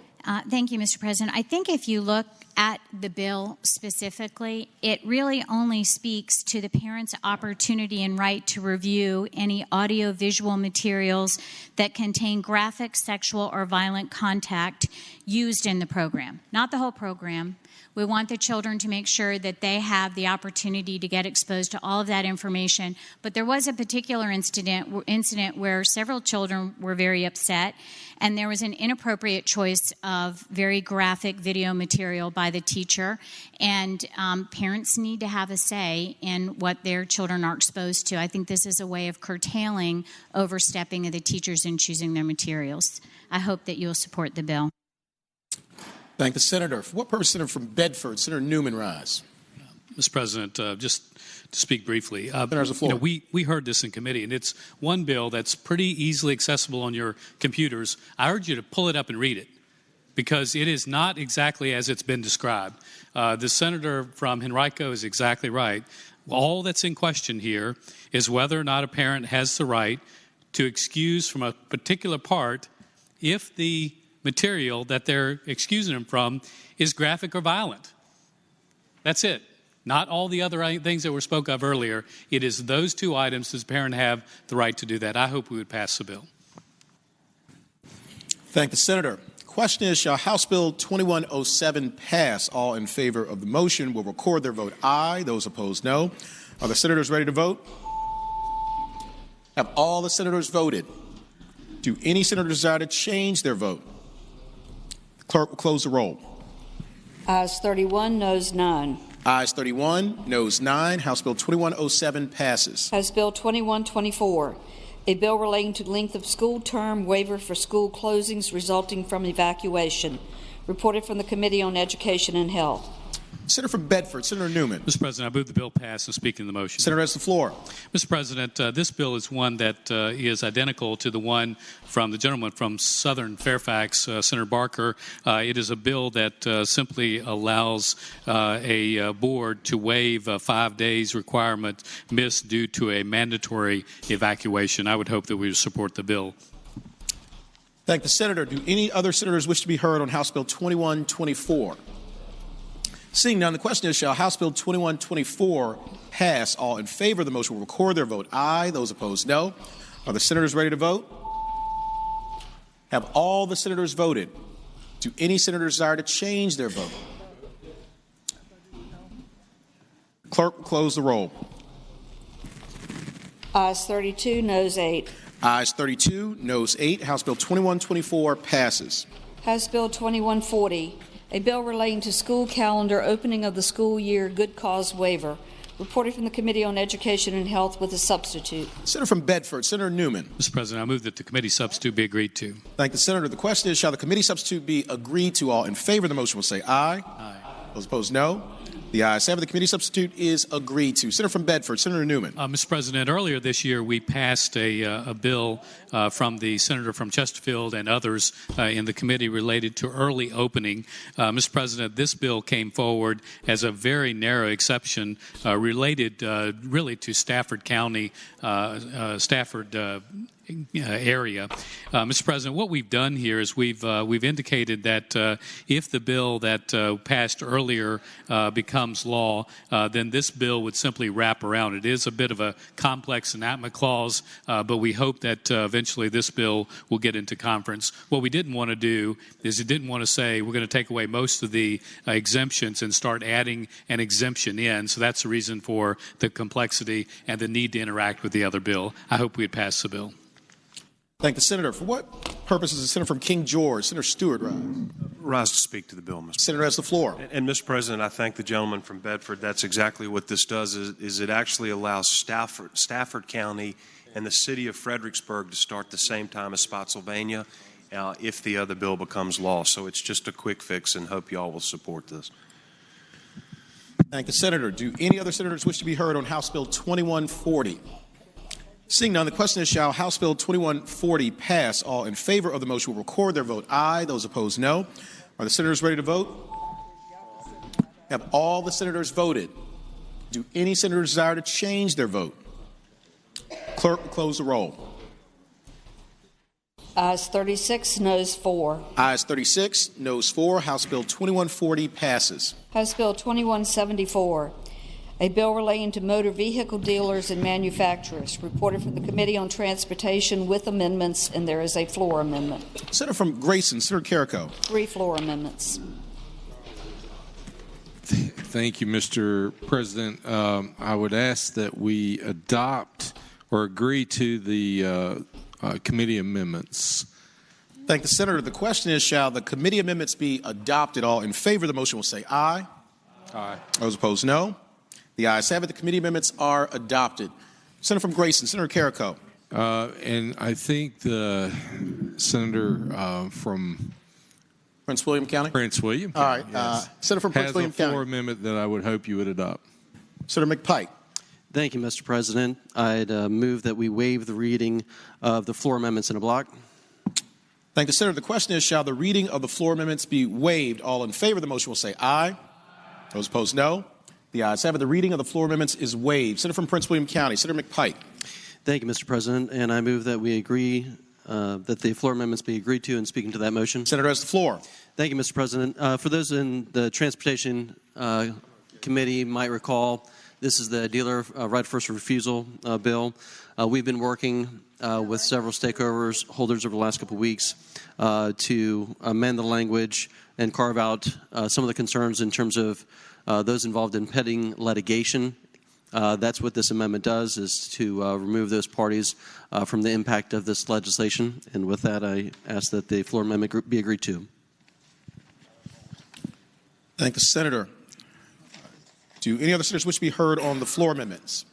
Thank you, Mr. President. I think if you look at the bill specifically, it really only speaks to the parent's opportunity and right to review any audio-visual materials that contain graphic, sexual, or violent content used in the program. Not the whole program. We want the children to make sure that they have the opportunity to get exposed to all of that information. But there was a particular incident where several children were very upset, and there was an inappropriate choice of very graphic video material by the teacher. And parents need to have a say in what their children are exposed to. I think this is a way of curtailing overstepping of the teachers in choosing their materials. I hope that you'll support the bill. Thank the senator. For what purpose, Senator from Bedford, Senator Newman, rise? Mr. President, just to speak briefly, Senator has the floor. We heard this in committee, and it's one bill that's pretty easily accessible on your computers. I urge you to pull it up and read it, because it is not exactly as it's been described. The senator from Henrico is exactly right. All that's in question here is whether or not a parent has the right to excuse from a particular part if the material that they're excusing them from is graphic or violent. That's it. Not all the other things that were spoke of earlier. It is those two items. Does the parent have the right to do that? I hope we would pass the bill. Thank the senator. Question is, shall House Bill 2107 pass? All in favor of the motion will record their vote aye. Those opposed, no. Are the senators ready to vote? Have all the senators voted? Do any senators desire to change their vote? The clerk will close the roll. Ayes 31, noes none. Ayes 31, noes 9. House Bill 2107 passes. House Bill 2124, a bill relating to length of school term, waiver for school closings resulting from evacuation. Reported from the Committee on Education and Health. Senator from Bedford, Senator Newman. Mr. President, I move the bill pass and speak in the motion. Senator has the floor. Mr. President, this bill is one that is identical to the one from the gentleman from Southern Fairfax, Senator Barker. It is a bill that simply allows a board to waive a 5 days requirement missed due to a mandatory evacuation. I would hope that we would support the bill. Thank the senator. Do any other senators wish to be heard on House Bill 2124? Seeing none, the question is, shall House Bill 2124 pass? All in favor of the motion will record their vote aye. Those opposed, no. Are the senators ready to vote? Have all the senators voted? Do any senators desire to change their vote? Clerk will close the roll. Ayes 32, noes 8. Ayes 32, noes 8. House Bill 2124 passes. House Bill 2140, a bill relating to school calendar, opening of the school year, good cause waiver. Reported from the Committee on Education and Health with a substitute. Senator from Bedford, Senator Newman. Mr. President, I move that the committee substitute be agreed to. Thank the senator. The question is, shall the committee substitute be agreed to? All in favor of the motion will say aye. Aye. Those opposed, no. The ayes have it. The committee substitute is agreed to. Senator from Bedford, Senator Newman. Mr. President, earlier this year we passed a bill from the senator from Chesterfield and others in the committee related to early opening. Mr. President, this bill came forward as a very narrow exception related really to Stafford County, area. Mr. President, what we've done here is we've indicated that if the bill that passed earlier becomes law, then this bill would simply wrap around. It is a bit of a complex enactment clause, but we hope that eventually this bill will get into conference. What we didn't want to do is it didn't want to say we're going to take away most of the exemptions and start adding an exemption in. So that's the reason for the complexity and the need to interact with the other bill. I hope we'd pass the bill. Thank the senator. For what purpose is the senator from King George, Senator Stewart, rise? rise to speak to the bill, Mr. Senator has the floor. And Mr. President, I thank the gentleman from Bedford. That's exactly what this does. Is it actually allows Stafford County and the city of Fredericksburg to start the same time as Spotsylvania if the other bill becomes law. So it's just a quick fix, and hope you all will support this. Thank the senator. Do any other senators wish to be heard on House Bill 2140? Seeing none, the question is, shall House Bill 2140 pass? All in favor of the motion will record their vote aye. Those opposed, no. Are the senators ready to vote? Have all the senators voted? Do any senators desire to change their vote? Clerk will close the roll. Ayes 36, noes 4. Ayes 36, noes 4. House Bill 2140 passes. House Bill 2174, a bill relating to motor vehicle dealers and manufacturers, reported from the Committee on Transportation with amendments, and there is a floor amendment. Senator from Grayson, Senator Carrico. 3 floor amendments. Thank you, Mr. President. I would ask that we adopt or agree to the committee amendments. Thank the senator. The question is, shall the committee amendments be adopted? All in favor of the motion will say aye. Aye. Those opposed, no. The ayes have it. The committee amendments are adopted. Senator from Grayson, Senator Carrico. And I think the senator from Prince William County. Prince William All County, right. yes, Senator from Prince William has a floor County. amendment that I would hope you would adopt. Senator McPike. Thank you, Mr. President. I'd move that we waive the reading of the floor amendments in a block. Thank the senator. The question is, shall the reading of the floor amendments be waived? All in favor of the motion will say aye. Those opposed, no. The ayes have it. The reading of the floor amendments is waived. Senator from Prince William County, Senator McPike. Thank you, Mr. President. And I move that we agree that the floor amendments be agreed to, and speaking to that motion. Senator has the floor. Thank you, Mr. President. For those in the Transportation Committee might recall, this is the dealer right of first refusal bill. We've been working with several stakeholders over the last couple of weeks to amend the language and carve out some of the concerns in terms of those involved in pending litigation. That's what this amendment does, is to remove those parties from the impact of this legislation. And with that, I ask that the floor amendment be agreed to. Thank the senator. Do any other senators wish to be heard on the floor amendments?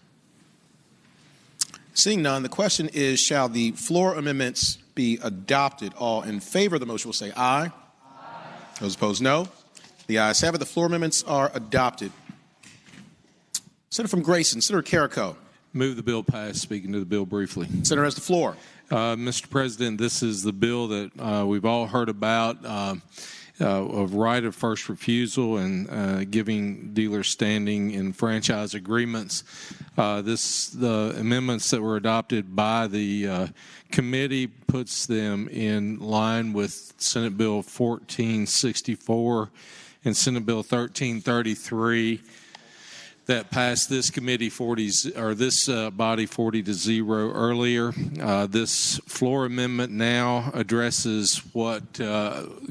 Seeing none, the question is, shall the floor amendments be adopted? All in favor of the motion will say aye. Aye. Those opposed, no. The ayes have it. The floor amendments are adopted. Senator from Grayson, Senator Carrico. Move the bill pass. Speaking to the bill briefly. Senator has the floor. Mr. President, this is the bill that we've all heard about of right of first refusal and giving dealers standing in franchise agreements. The amendments that were adopted by the committee puts them in line with Senate Bill 1464 and Senate Bill 1333 that passed this committee this body 40-0 earlier. This floor amendment now addresses what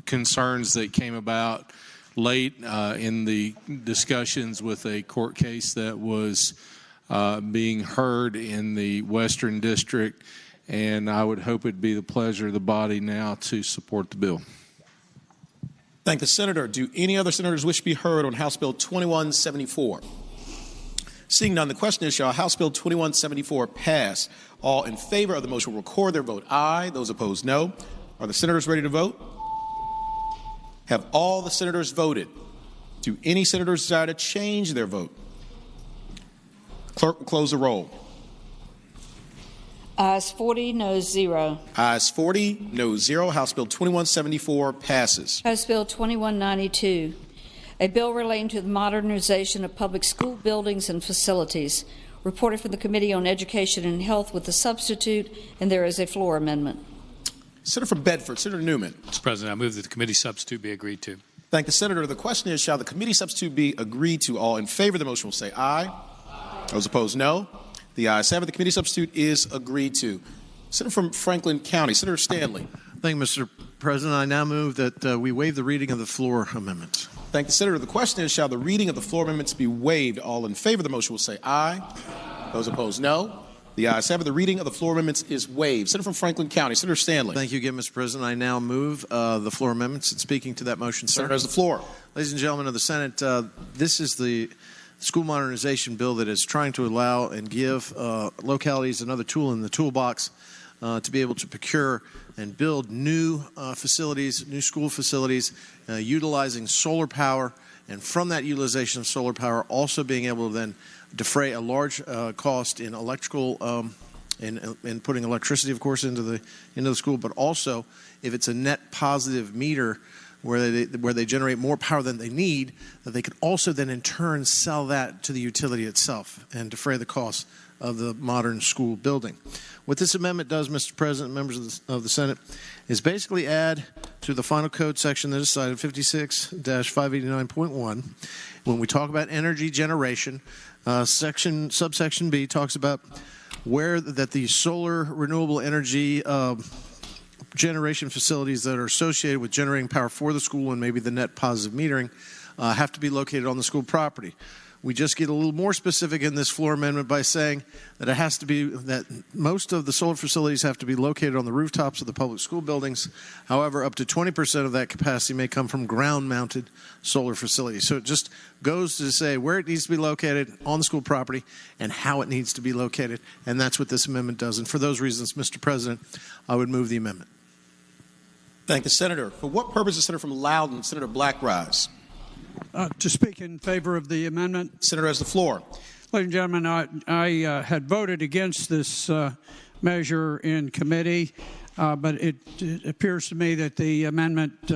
concerns that came about late in the discussions with a court case that was being heard in the Western District, and I would hope it'd be the pleasure of the body now to support the bill. Thank the senator. Do any other senators wish to be heard on House Bill 2174? Seeing none, the question is, shall House Bill 2174 pass? All in favor of the motion will record their vote aye. Those opposed, no. Are the senators ready to vote? Have all the senators voted? Do any senators desire to change their vote? Clerk will close the roll. Ayes 40, noes 0. Ayes 40, noes 0. House Bill 2174 passes. House Bill 2192, a bill relating to the modernization of public school buildings and facilities, reported from the Committee on Education and Health with a substitute, and there is a floor amendment. Senator from Bedford, Senator Newman. Mr. President, I move that the committee substitute be agreed to. Thank the senator. The question is, shall the committee substitute be agreed to? All in favor of the motion will say aye. Those opposed, no. The ayes have it. The committee substitute is agreed to. Senator from Franklin County, Senator Stanley. Thank you, Mr. President. I now move that we waive the reading of the floor amendments. Thank the senator. The question is, shall the reading of the floor amendments be waived? All in favor of the motion will say aye. Those opposed, no. The ayes have it. The reading of the floor amendments is waived. Senator from Franklin County, Senator Stanley. Thank you again, Mr. President. I now move the floor amendments. And speaking to that motion, sir. Senator has the floor. Ladies and gentlemen of the Senate, this is the school modernization bill that is trying to allow and give localities another tool in the toolbox to be able to procure and build new facilities, new school facilities, utilizing solar power, and from that utilization of solar power, also being able to then defray a large cost in electrical, in putting electricity, of course, into the school, but also if it's a net positive meter where they generate more power than they need, that they could also then in turn sell that to the utility itself and defray the cost of the modern school building. What this amendment does, Mr. President, members of the Senate, is basically add to the final code section that is cited, 56-589.1, when we talk about energy generation, subsection B talks about where that the solar renewable energy generation facilities that are associated with generating power for the school and maybe the net positive metering have to be located on the school property. We just get a little more specific in this floor amendment by saying that it has to be that most of the solar facilities have to be located on the rooftops of the public school buildings. However, up to 20% of that capacity may come from ground-mounted solar facilities. So it just goes to say where it needs to be located on the school property and how it needs to be located, and that's what this amendment does. And for those reasons, Mr. President, I would move the amendment. Thank the Senator. For what purpose is Senator from Loudoun, Senator Black rise? To speak in favor of the amendment. Senator has the floor. Ladies and gentlemen, I had voted against this measure in committee, but it appears to me that the amendment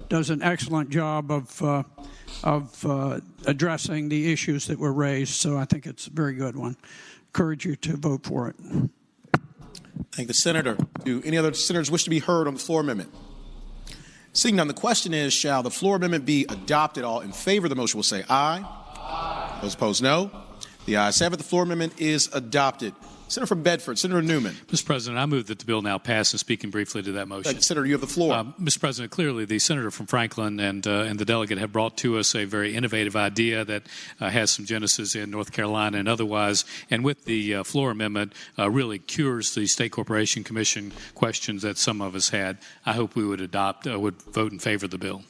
does an excellent job of addressing the issues that were raised, so I think it's a very good one. Encourage you to vote for it. Thank the Senator. Do any other senators wish to be heard on the floor amendment? Seeing none, the question is, shall the floor amendment be adopted? All in favor of the motion will say aye. Aye. Those opposed, no. The ayes have it. The floor amendment is adopted. Senator from Bedford, Senator Newman. Mr. President, I move that the bill now pass, and speaking briefly to that motion. Senator, you have the floor. Mr. President, clearly the senator from Franklin and the delegate have brought to us a very innovative idea that has some genesis in North Carolina and otherwise, and with the floor amendment really cures the State Corporation Commission questions that some of us had. I hope we would would vote in favor of the bill.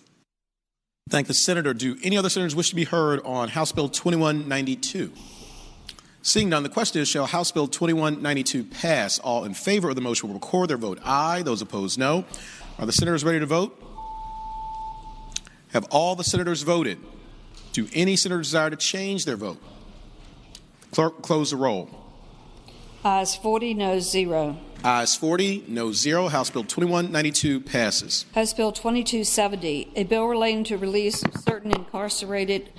Thank the Senator. Do any other senators wish to be heard on House Bill 2192? Seeing none, the question is, shall House Bill 2192 pass? All in favor of the motion will record their vote aye. Those opposed, no. Are the senators ready to vote? Have all the senators voted? Do any senators desire to change their vote? Clerk, close the roll. Ayes 40, no 0. Ayes 40, no 0. House Bill 2192 passes. House Bill 2270, a bill relating to release of certain incarcerated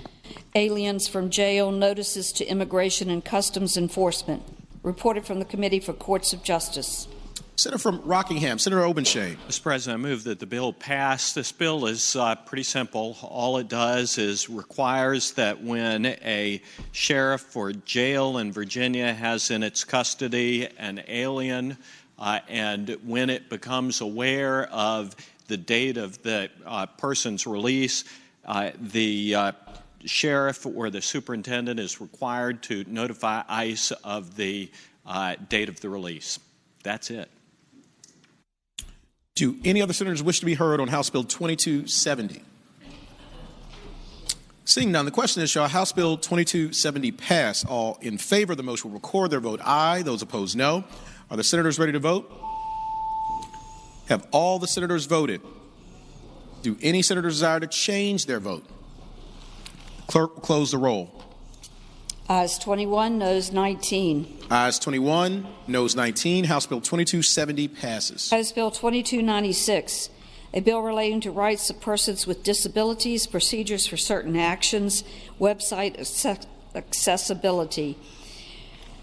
aliens from jail, notices to Immigration and Customs Enforcement. Reported from the Committee for Courts of Justice. Senator from Rockingham, Senator Obenshain. Mr. President, I move that the bill pass. This bill is pretty simple. All it does is requires that when a sheriff or jail in Virginia has in its custody an alien, and when it becomes aware of the date of the person's release, the sheriff or the superintendent is required to notify ICE of the date of the release. That's it. Do any other senators wish to be heard on House Bill 2270? Seeing none, the question is, shall House Bill 2270 pass? All in favor of the motion will record their vote aye. Those opposed, no. Are the senators ready to vote? Have all the senators voted? Do any senators desire to change their vote? Clerk will close the roll. Ayes 21, noes 19. Ayes 21, noes 19. House Bill 2270 passes. House Bill 2296, a bill relating to rights of persons with disabilities, procedures for certain actions, website accessibility.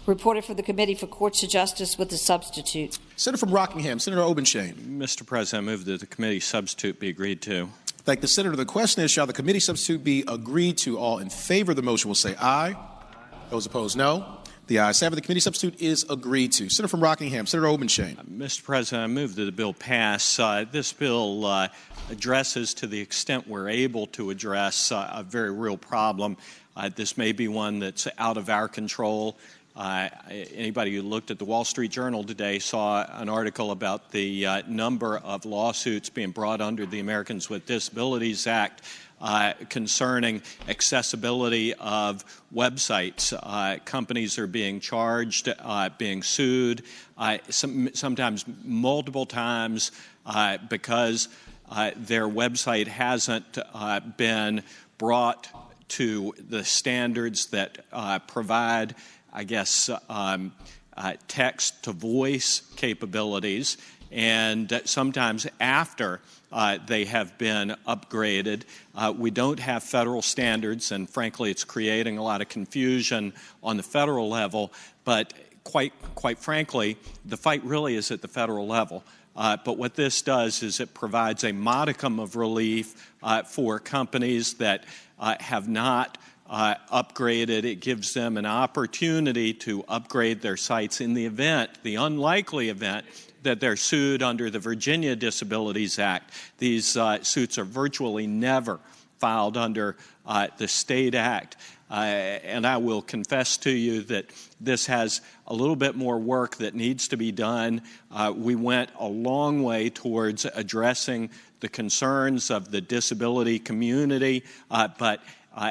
Reported for the Committee for Courts of Justice with a substitute. Senator from Rockingham, Senator Obenshain. Mr. President, I move that the committee substitute be agreed to. Thank the Senator. The question is, shall the committee substitute be agreed to? All in favor of the motion will say aye. Those opposed, no. The ayes have it. The committee substitute is agreed to. Senator from Rockingham, Senator Obenshain. Mr. President, I move that the bill pass. This bill addresses, to the extent we're able to address, a very real problem. This may be one that's out of our control. Anybody who looked at the Wall Street Journal today saw an article about the number of lawsuits being brought under the Americans with Disabilities Act concerning accessibility of websites. Companies are being charged, being sued, sometimes multiple times because their website hasn't been brought to the standards that provide, I guess, text-to-voice capabilities, and sometimes after they have been upgraded. We don't have federal standards, and frankly, it's creating a lot of confusion on the federal level, but quite frankly, the fight really is at the federal level. But what this does is it provides a modicum of relief for companies that have not upgraded. It gives them an opportunity to upgrade their sites in the event, the unlikely event, that they're sued under the Virginia Disabilities Act. These suits are virtually never filed under the state act. And I will confess to you that this has a little bit more work that needs to be done. We went a long way towards addressing the concerns of the disability community, but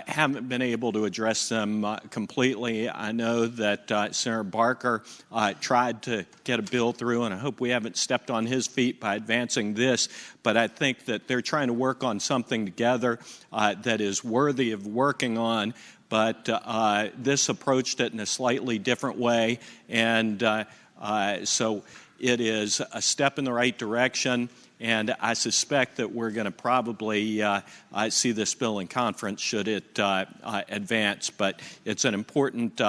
haven't been able to address them completely. I know that Senator Barker tried to get a bill through, and I hope we haven't stepped on his feet by advancing this, but I think that they're trying to work on something together that is worthy of working on. But this approached it in a slightly different way, and so it is a step in the right direction. And I suspect that we're going to probably see this bill in conference should it advance. But it's an important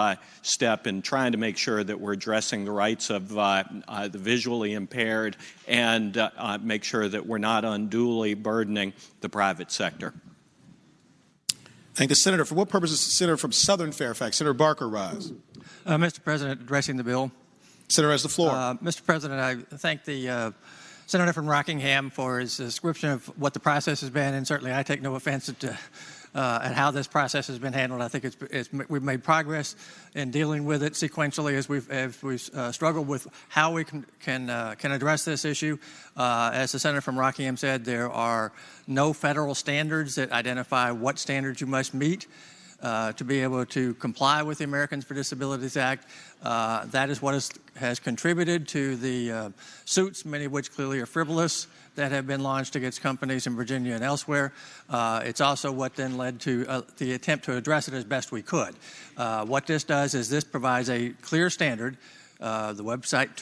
step in trying to make sure that we're addressing the rights of the visually impaired and make sure that we're not unduly burdening the private sector. Thank the senator. For what purpose is the senator from Southern Fairfax? Senator Barker rise. Mr. President, addressing the bill. Senator has the floor. Mr. President, I thank the senator from Rockingham for his description of what the process has been, and certainly I take no offense at how this process has been handled. I think we've made progress in dealing with it sequentially as we've struggled with how we can address this issue. As the senator from Rockingham said, there are no federal standards that identify what standards you must meet to be able to comply with the Americans with Disabilities Act. That is what has contributed to the suits, many of which clearly are frivolous, that have been launched against companies in Virginia and elsewhere. It's also what then led to the attempt to address it as best we could. What this does is this provides a clear standard. The website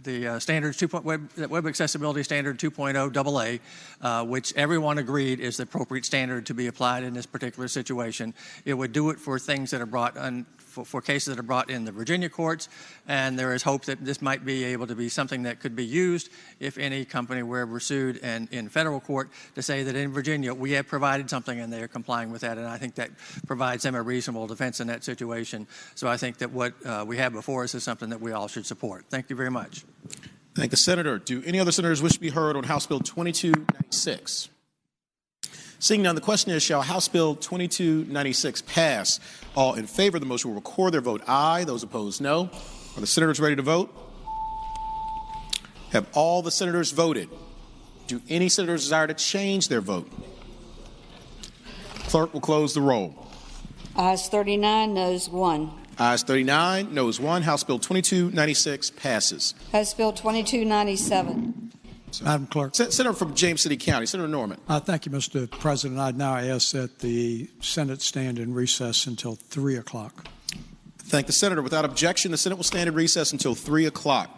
the standards web accessibility standard 2.0 AA, which everyone agreed is the appropriate standard to be applied in this particular situation. It would do it for things that are brought for cases that are brought in the Virginia courts, and there is hope that this might be able to be something that could be used if any company were ever sued and in federal court to say that in Virginia we have provided something and they are complying with that, and I think that provides them a reasonable defense in that situation. So I think that what we have before us is something that we all should support. Thank you very much. Thank the senator. Do any other senators wish to be heard on House Bill 2296? Seeing none, the question is, shall House Bill 2296 pass? All in favor of the motion will record their vote aye. Those opposed, no. Are the senators ready to vote? Have all the senators voted? Do any senators desire to change their vote? Clerk will close the roll. Ayes 39, noes 1. Ayes 39, noes 1. House Bill 2296 passes. House Bill 2297. Madam Clerk. Senator from James City County, Senator Norman. Thank you, Mr. President. I now ask that the Senate stand in recess until 3 o'clock. Thank the senator. Without objection, the Senate will stand in recess until 3 o'clock.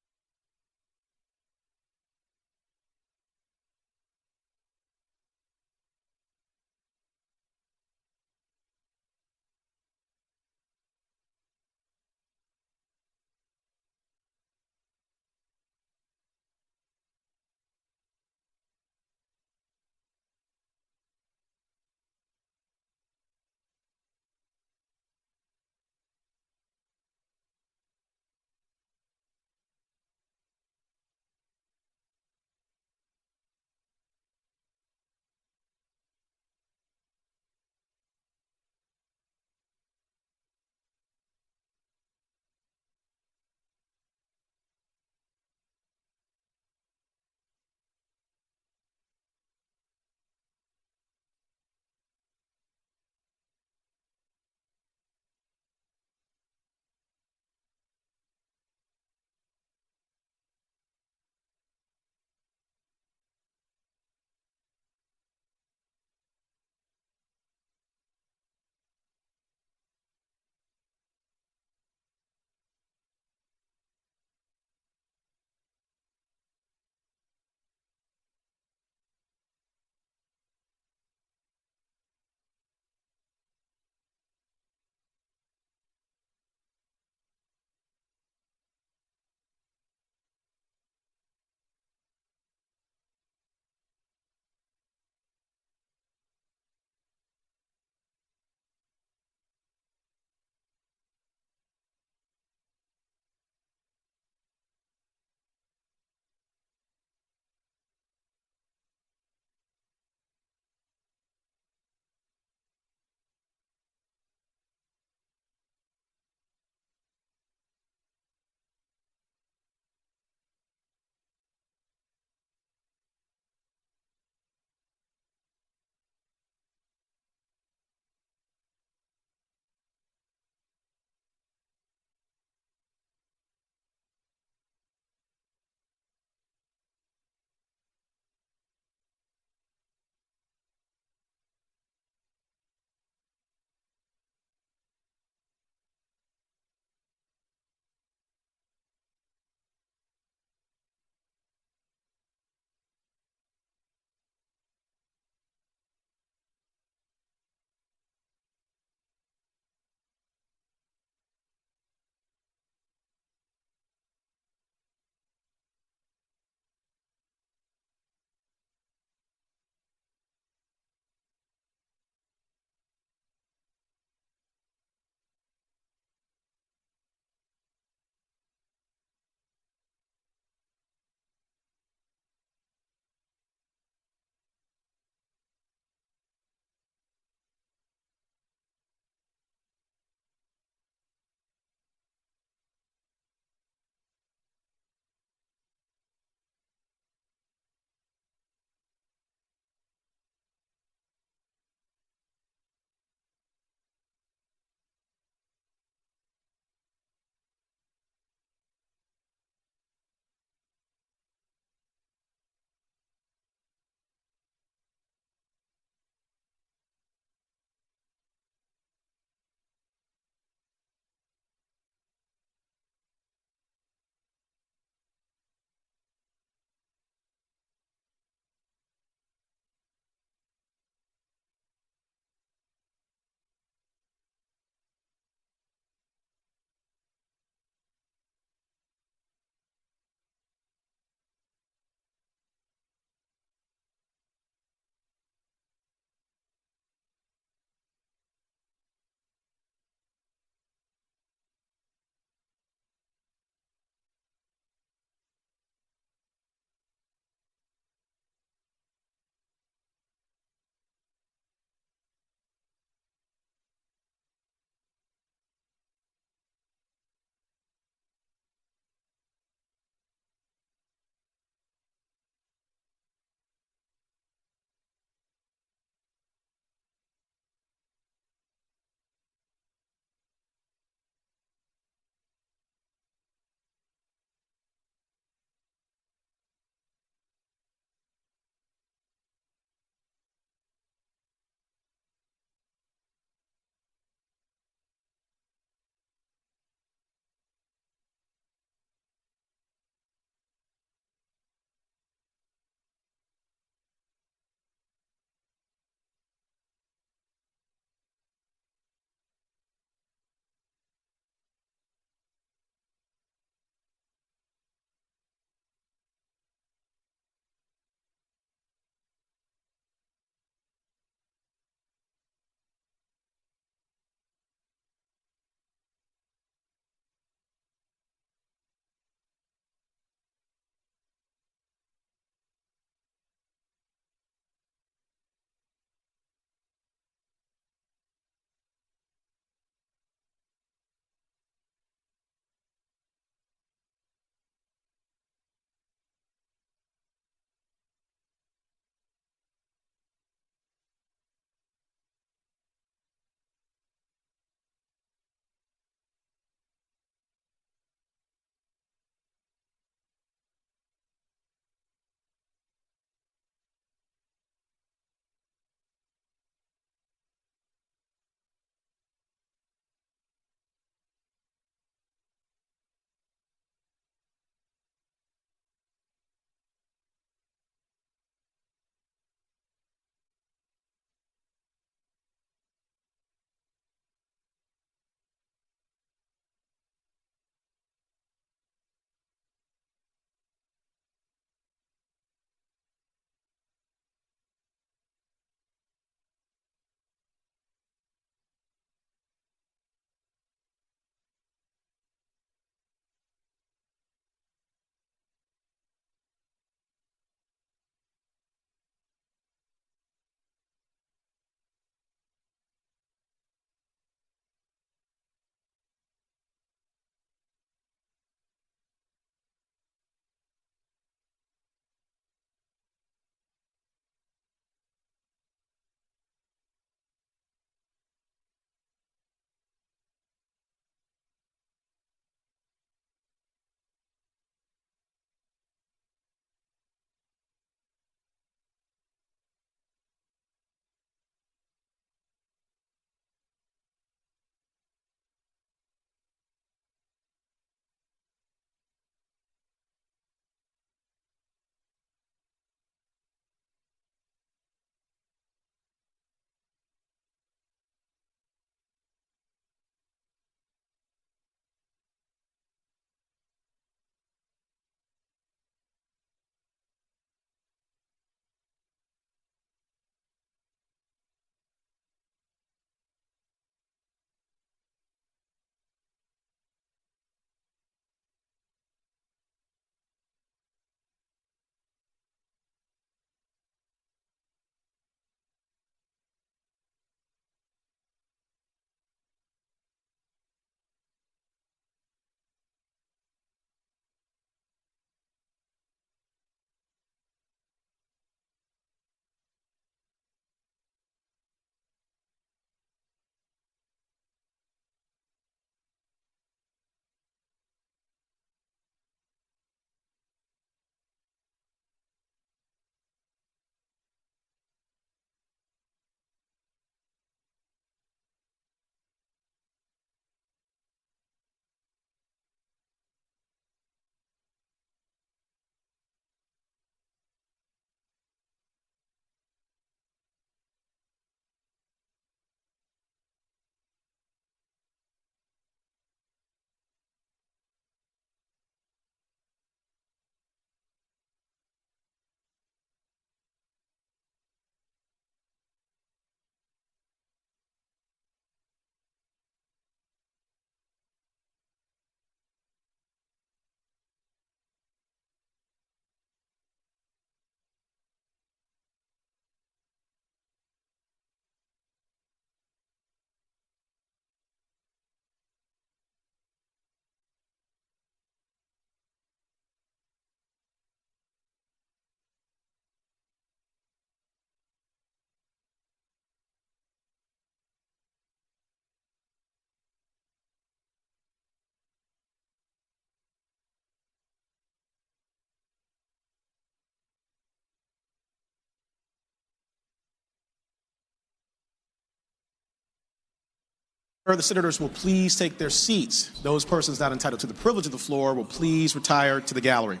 The senators will please take their seats. Those persons not entitled to the privilege of the floor will please retire to the gallery.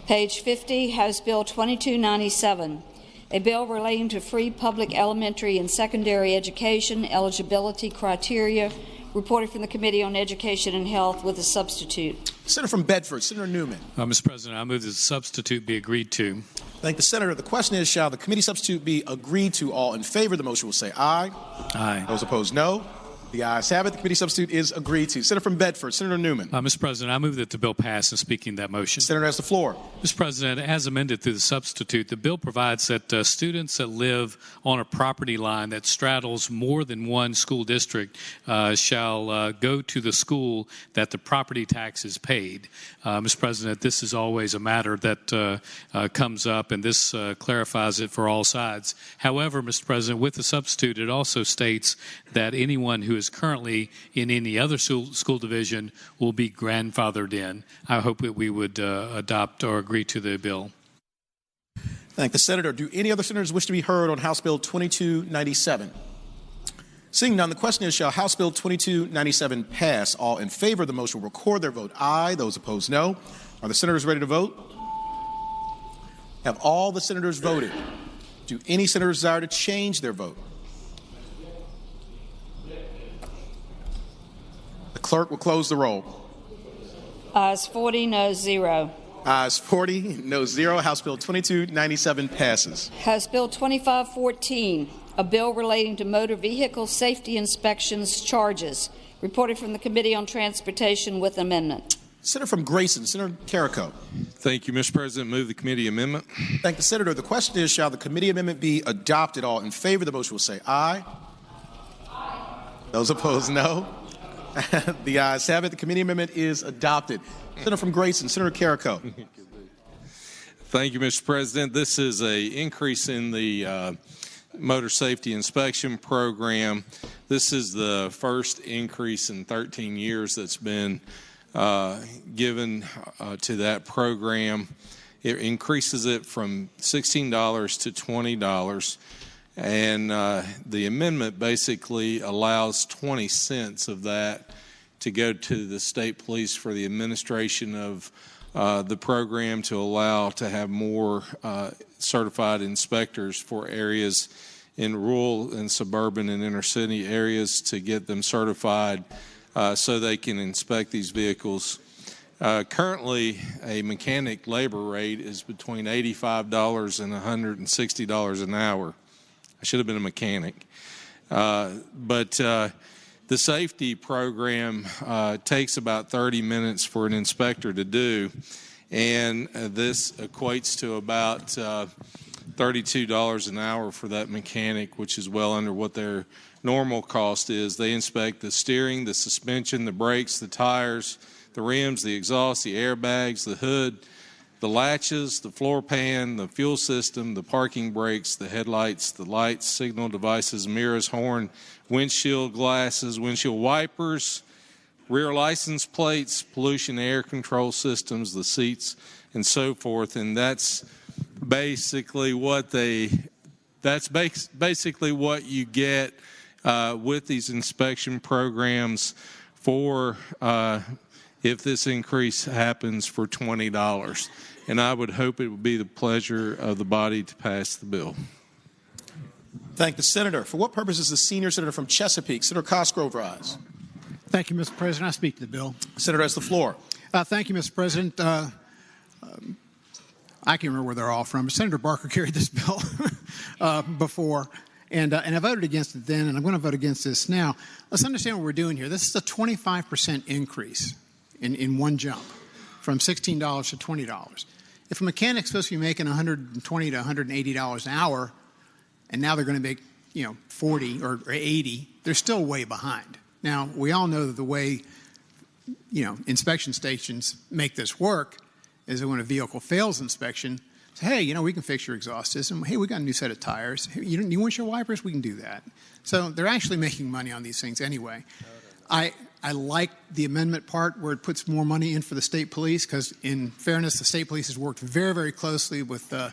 Page 50, House Bill 2297, a bill relating to free public elementary and secondary education eligibility criteria, reported from the Committee on Education and Health with a substitute. Senator from Bedford, Senator Newman. Mr. President, I move that the substitute be agreed to. Thank the senator. The question is, shall the committee substitute be agreed to? All in favor of the motion will say aye. Aye. Those opposed, no. The ayes have it. The committee substitute is agreed to. Senator from Bedford, Senator Newman. Mr. President, I move that the bill pass. And speaking that motion. Senator has the floor. Mr. President, as amended through the substitute, the bill provides that students that live on a property line that straddles more than one school district shall go to the school that the property tax is paid. Mr. President, this is always a matter that comes up, and this clarifies it for all sides. However, Mr. President, with the substitute, it also states that anyone who is currently in any other school division will be grandfathered in. I hope that we would adopt or agree to the bill. Thank the senator. Do any other senators wish to be heard on House Bill 2297? Seeing none, the question is, shall House Bill 2297 pass? All in favor of the motion will record their vote aye. Those opposed, no. Are the senators ready to vote? Have all the senators voted? Do any senators desire to change their vote? The clerk will close the roll. Ayes 40, no 0. Ayes 40, no 0. House Bill 2297 passes. House Bill 2514, a bill relating to motor vehicle safety inspections charges, reported from the Committee on Transportation with amendment. Senator from Grayson, Senator Carrico. Thank you, Mr. President. Move the committee amendment. Thank the senator. The question is, shall the committee amendment be adopted? All in favor of the motion will say aye. Aye. Those opposed, no. The ayes have it. The committee amendment is adopted. Senator from Grayson, Senator Carrico. Thank you, Mr. President. This is an increase in the motor safety inspection program. This is the first increase in 13 years that's been given to that program. It increases it from $16 to $20. And the amendment basically allows 20 cents of that to go to the state police for the administration of the program, to allow to have more certified inspectors for areas in rural and suburban and inner city areas, to get them certified so they can inspect these vehicles. Currently, a mechanic labor rate is between $85 and $160 an hour. I should have been a mechanic. But the safety program takes about 30 minutes for an inspector to do, and this equates to about $32 an hour for that mechanic, which is well under what their normal cost is. They inspect the steering, the suspension, the brakes, the tires, the rims, the exhaust, the airbags, the hood, the latches, the floor pan, the fuel system, the parking brakes, the headlights, the lights, signal devices, mirrors, horn, windshield glasses, windshield wipers, rear license plates, pollution air control systems, the seats, and so forth. And that's basically what basically what you get with these inspection programs for if this increase happens for $20. And I would hope it would be the pleasure of the body to pass the bill. Thank the senator. For what purpose is the senior senator from Chesapeake, Senator Cosgrove, rise? Thank you, Mr. President. I speak to the bill. Senator has the floor. Thank you, Mr. President. I can't remember where they're all from, but Senator Barker carried this bill before, and I voted against it then, and I'm going to vote against this now. Let's understand what we're doing here. This is a 25% increase in one jump, from $16 to $20. If a mechanic's supposed to be making $120 to $180 an hour, and now they're going to make 40 or 80, they're still way behind. Now, we all know that the way inspection stations make this work is that when a vehicle fails inspection, say, hey, we can fix your exhaust system. Hey, we got a new set of tires. Hey, you want your wipers? We can do that. So they're actually making money on these things anyway. I like the amendment part where it puts more money in for the state police, because in fairness, the state police has worked very, very closely with the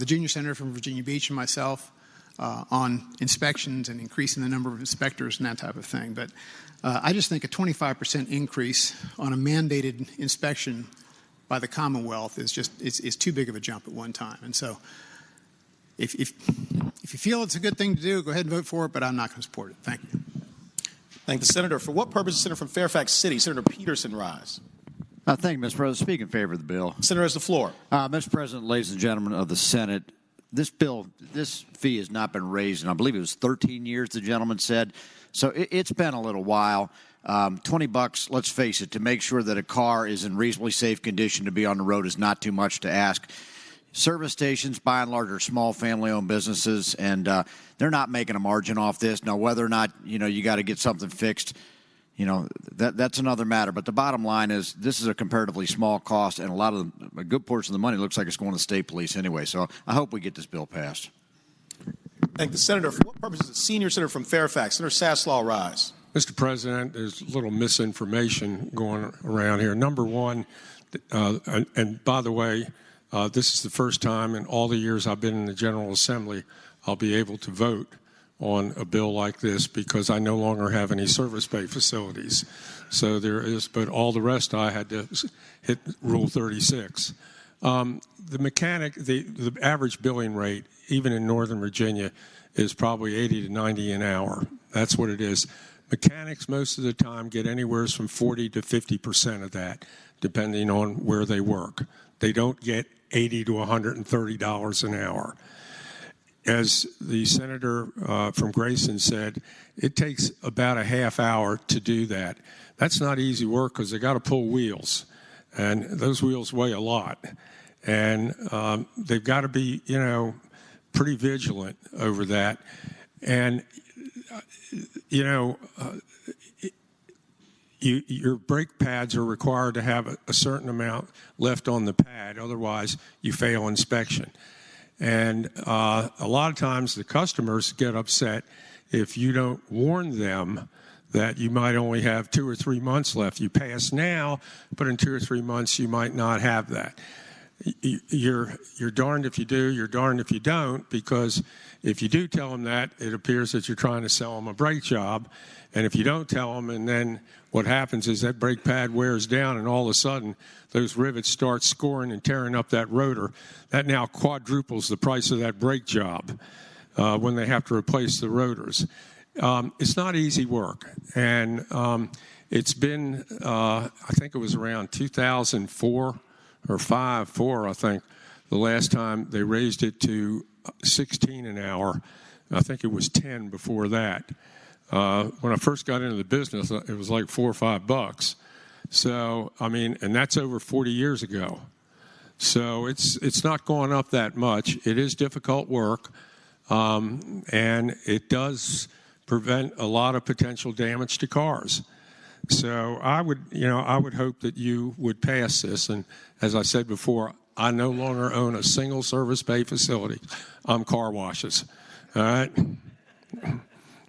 junior senator from Virginia Beach and myself on inspections and increasing the number of inspectors and that type of thing. But I just think a 25% increase on a mandated inspection by the Commonwealth is just it's too big of a jump at one time. And so if you feel it's a good thing to do, go ahead and vote for it, but I'm not going to support it. Thank you. Thank the senator. For what purpose is the senator from Fairfax City, Senator Peterson, rise? Thank you, Mr. President. Speak in favor of the bill. Senator has the floor. Mr. President, ladies and gentlemen of the Senate, this fee has not been raised in, I believe it was 13 years, the gentleman said. So it's been a little while. $20, let's face it, to make sure that a car is in reasonably safe condition to be on the road is not too much to ask. Service stations, by and large, are small family-owned businesses, and they're not making a margin off this. Now, whether or not, you got to get something fixed, that's another matter. But the bottom line is this is a comparatively small cost, and a good portion of the money looks like it's going to state police anyway. So I hope we get this bill passed. Thank the senator. For what purpose is the senior senator from Fairfax, Senator Saslaw, rise? Mr. President, there's a little misinformation going around here. Number one, and by the way, this is the first time in all the years I've been in the General Assembly I'll be able to vote on a bill like this because I no longer have any service pay facilities. So there is, but all the rest I had to hit Rule 36. The average billing rate, even in Northern Virginia, is probably 80 to 90 an hour. That's what it is. Mechanics most of the time get anywhere from 40 to 50% of that, depending on where they work. They don't get $80 to $130 an hour. As the senator from Grayson said, it takes about a half hour to do that. That's not easy work because they got to pull wheels, and those wheels weigh a lot. And they've got to be, pretty vigilant over that. And, your brake pads are required to have a certain amount left on the pad. Otherwise, you fail inspection. And a lot of times the customers get upset if you don't warn them that you might only have 2 or 3 months left. You pass now, but in 2 or 3 months you might not have that. You're darned if you do, you're darned if you don't, because if you do tell them that, it appears that you're trying to sell them a brake job. And if you don't tell them, and then what happens is that brake pad wears down, and all of a sudden those rivets start scoring and tearing up that rotor. That now quadruples the price of that brake job when they have to replace the rotors. It's not easy work. And it's been, I think it was around 2004 or 4, I think, the last time they raised it to 16 an hour. I think it was 10 before that. When I first got into the business, it was like $4 or $5. So, and that's over 40 years ago. So it's not going up that much. It is difficult work, and it does prevent a lot of potential damage to cars. So I would hope that you would pass this. And as I said before, I no longer own a single service pay facility. I'm car washes. All right.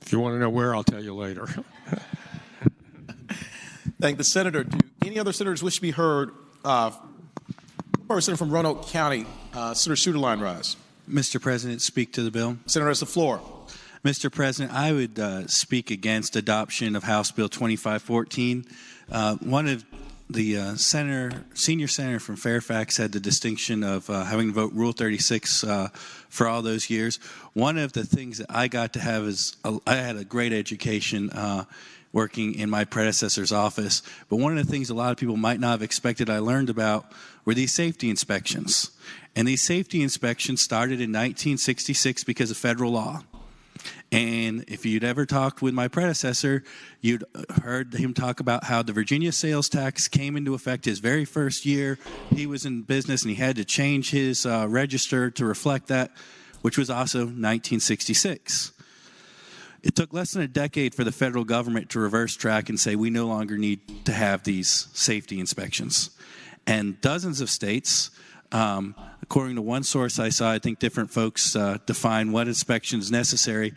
If you want to know where, I'll tell you later. Thank the senator. Do any other senators wish to be heard? Senator from Roanoke County, Senator Suderline, rise. Mr. President, speak to the bill. Senator has the floor. Mr. President, I would speak against adoption of House Bill 2514. One of the senior senator from Fairfax had the distinction of having to vote Rule 36 for all those years. One of the things that I got to have is I had a great education working in my predecessor's office, but one of the things a lot of people might not have expected I learned about were these safety inspections. And these safety inspections started in 1966 because of federal law. And if you'd ever talked with my predecessor, you'd heard him talk about how the Virginia sales tax came into effect his very first year. He was in business and he had to change his register to reflect that, which was also 1966. It took less than a decade for the federal government to reverse track and say we no longer need to have these safety inspections. And dozens of states, according to one source I saw, I think different folks define what inspection is necessary.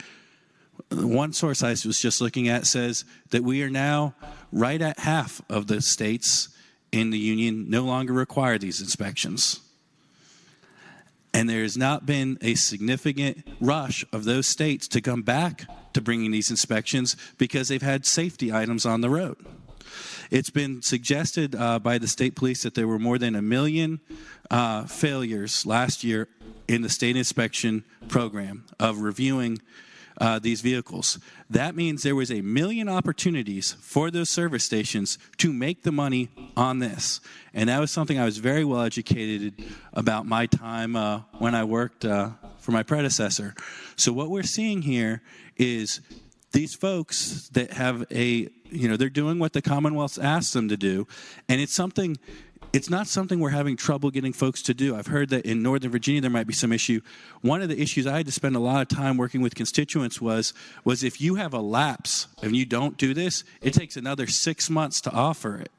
One source I was just looking at says that we are now right at half of the states in the union no longer require these inspections. And there has not been a significant rush of those states to come back to bringing these inspections because they've had safety items on the road. It's been suggested by the state police that there were more than 1 million failures last year in the state inspection program of reviewing these vehicles. That means there was 1 million opportunities for those service stations to make the money on this. And that was something I was very well educated about my time when I worked for my predecessor. So what we're seeing here is these folks that have they're doing what the Commonwealth asked them to do, and it's not something we're having trouble getting folks to do. I've heard that in Northern Virginia there might be some issue. One of the issues I had to spend a lot of time working with constituents was if you have a lapse and you don't do this, it takes another 6 months to offer it,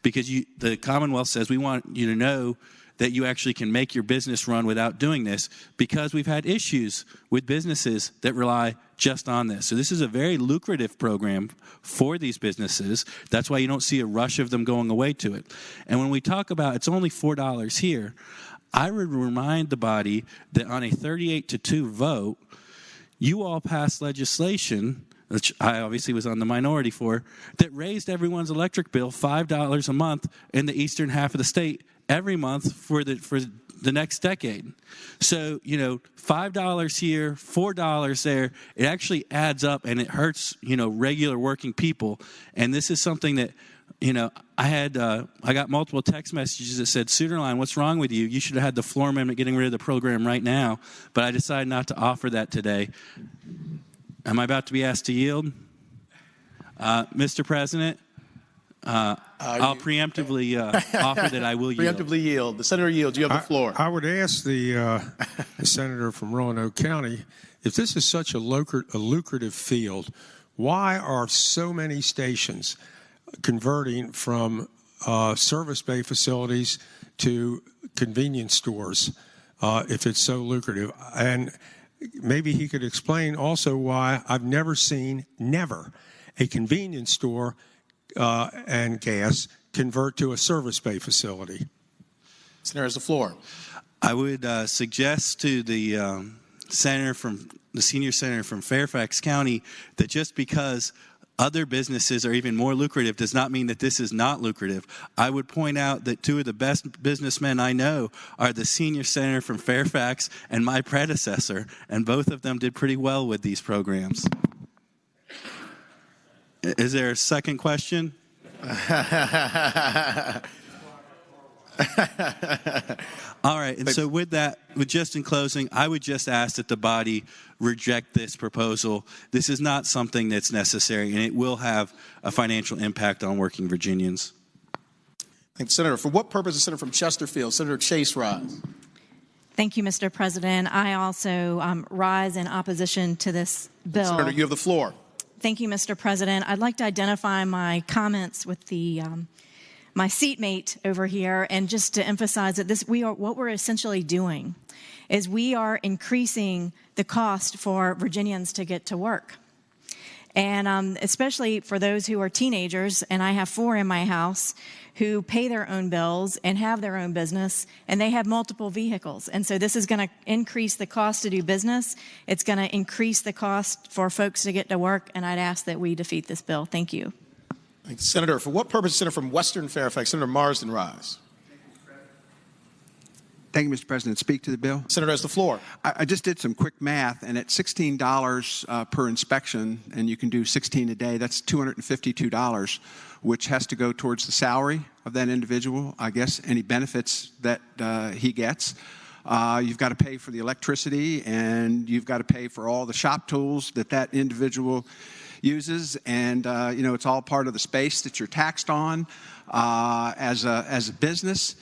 because the Commonwealth says we want you to know that you actually can make your business run without doing this, because we've had issues with businesses that rely just on this. So this is a very lucrative program for these businesses. That's why you don't see a rush of them going away to it. And when we talk about it's only $4 here, I would remind the body that on a 38-2 vote, you all passed legislation, which I obviously was on the minority for, that raised everyone's electric bill $5 a month in the eastern half of the state every month for the next decade. So, $5 here, $4 there, it actually adds up and it hurts, regular working people. And this is something that, I got multiple text messages that said, Suderline, what's wrong with you? You should have had the floor amendment getting rid of the program right now. But I decided not to offer that today. Am I about to be asked to yield? Mr. President? I'll preemptively offer that I will yield. Preemptively yield. The senator yields. You have the floor. I would ask the senator from Roanoke County, if this is such a lucrative field, why are so many stations converting from service bay facilities to convenience stores if it's so lucrative? And maybe he could explain also why I've never seen a convenience store and gas convert to a service bay facility. Senator has the floor. I would suggest to the senior senator from Fairfax County that just because other businesses are even more lucrative does not mean that this is not lucrative. I would point out that two of the best businessmen I know are the senior senator from Fairfax and my predecessor, and both of them did pretty well with these programs. Is there a second question? All right, and so with just in closing, I would just ask that the body reject this proposal. This is not something that's necessary, and it will have a financial impact on working Virginians. Thank you, Senator. For what purpose is Senator from Chesterfield? Senator Chase rise. Thank you, Mr. President. I also rise in opposition to this bill. Senator, you have the floor. Thank you, Mr. President. I'd like to identify my comments with my seatmate over here, and just to emphasize that what we're essentially doing is we are increasing the cost for Virginians to get to work. And especially for those who are teenagers, and I have 4 in my house, who pay their own bills and have their own business, and they have multiple vehicles. And so this is going to increase the cost to do business. It's going to increase the cost for folks to get to work, and I'd ask that we defeat this bill. Thank you. Thank you, Senator. For what purpose, Senator from Western Fairfax, Senator Marsden rise. Thank you, Mr. President. Speak to the bill. Senator has the floor. I just did some quick math, and at $16 per inspection, and you can do 16 a day, that's $252, which has to go towards the salary of that individual, I guess, any benefits that he gets. You've got to pay for the electricity, and you've got to pay for all the shop tools that individual uses, and it's all part of the space that you're taxed on as a business.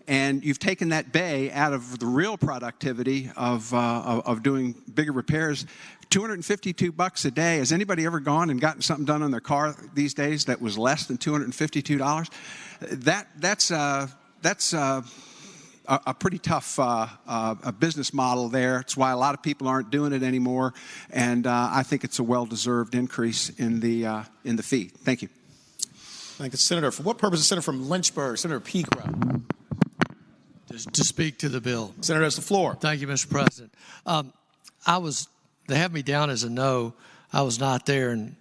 And you've taken that bay out of the real productivity of doing bigger repairs. $252 a day. Has anybody ever gone and gotten something done on their car these days that was less than $252? That's a pretty tough a business model there. It's why a lot of people aren't doing it anymore. And I think it's a well-deserved increase in the fee. Thank you. Thank you, Senator. For what purpose is Senator from Lynchburg, Senator Peacock? to speak to the bill. Senator has the floor. Thank you, Mr. President. They have me down as a no. I was not there, and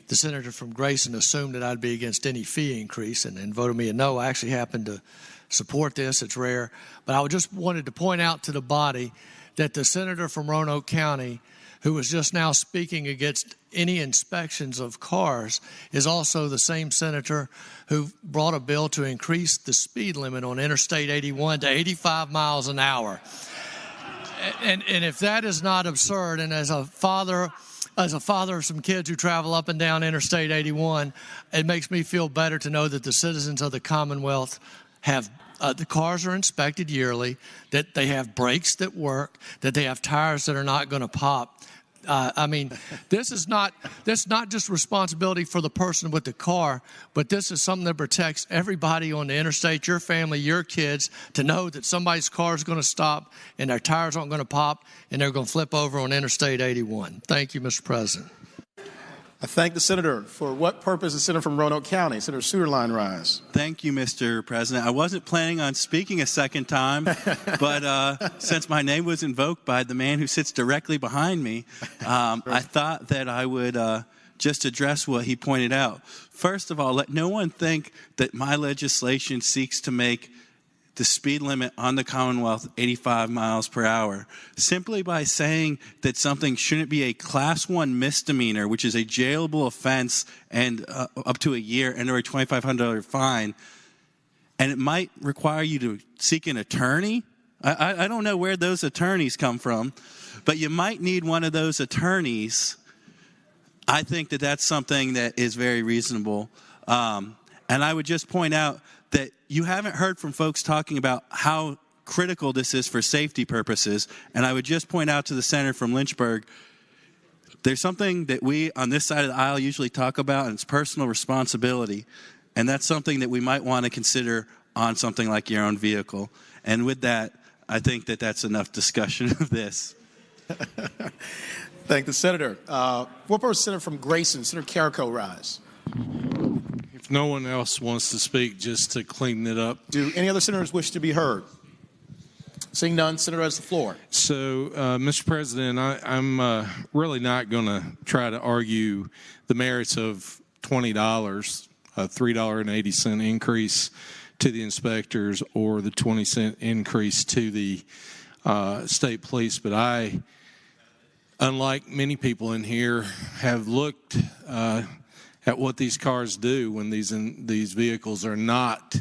the senator from Grayson assumed that I'd be against any fee increase and voted me a no. I actually happened to support this. It's rare. But I just wanted to point out to the body that the senator from Roanoke County, who was just now speaking against any inspections of cars, is also the same senator who brought a bill to increase the speed limit on Interstate 81 to 85 miles an hour. And if that is not absurd, and as a father of some kids who travel up and down Interstate 81, it makes me feel better to know that the citizens of the Commonwealth have the cars are inspected yearly, that they have brakes that work, that they have tires that are not going to pop. This is not just responsibility for the person with the car, but this is something that protects everybody on the interstate, your family, your kids, to know that somebody's car is going to stop and their tires aren't going to pop and they're going to flip over on Interstate 81. Thank you, Mr. President. I thank the senator. For what purpose is senator from Roanoke County? Senator Suderline rise. Thank you, Mr. President. I wasn't planning on speaking a second time, but since my name was invoked by the man who sits directly behind me, I thought that I would just address what he pointed out. First of all, let no one think that my legislation seeks to make the speed limit on the Commonwealth 85 miles per hour. Simply by saying that something shouldn't be a Class 1 misdemeanor, which is a jailable offense and up to a year and or a $2,500 fine, and it might require you to seek an attorney. I don't know where those attorneys come from, but you might need one of those attorneys. I think that that's something that is very reasonable. And I would just point out that you haven't heard from folks talking about how critical this is for safety purposes. And I would just point out to the senator from Lynchburg, there's something that we on this side of the aisle usually talk about, and it's personal responsibility. And that's something that we might want to consider on something like your own vehicle. And with that, I think that that's enough discussion of this. Thank the senator. What purpose, senator from Grayson? Senator Carrico rise. If no one else wants to speak, just to clean it up. Do any other senators wish to be heard? Seeing none, senator has the floor. So, Mr. President, I'm really not going to try to argue the merits of $20, a $3.80 increase to the inspectors, or the 20-cent increase to the state police. But I, unlike many people in here, have looked at what these cars do when these vehicles are not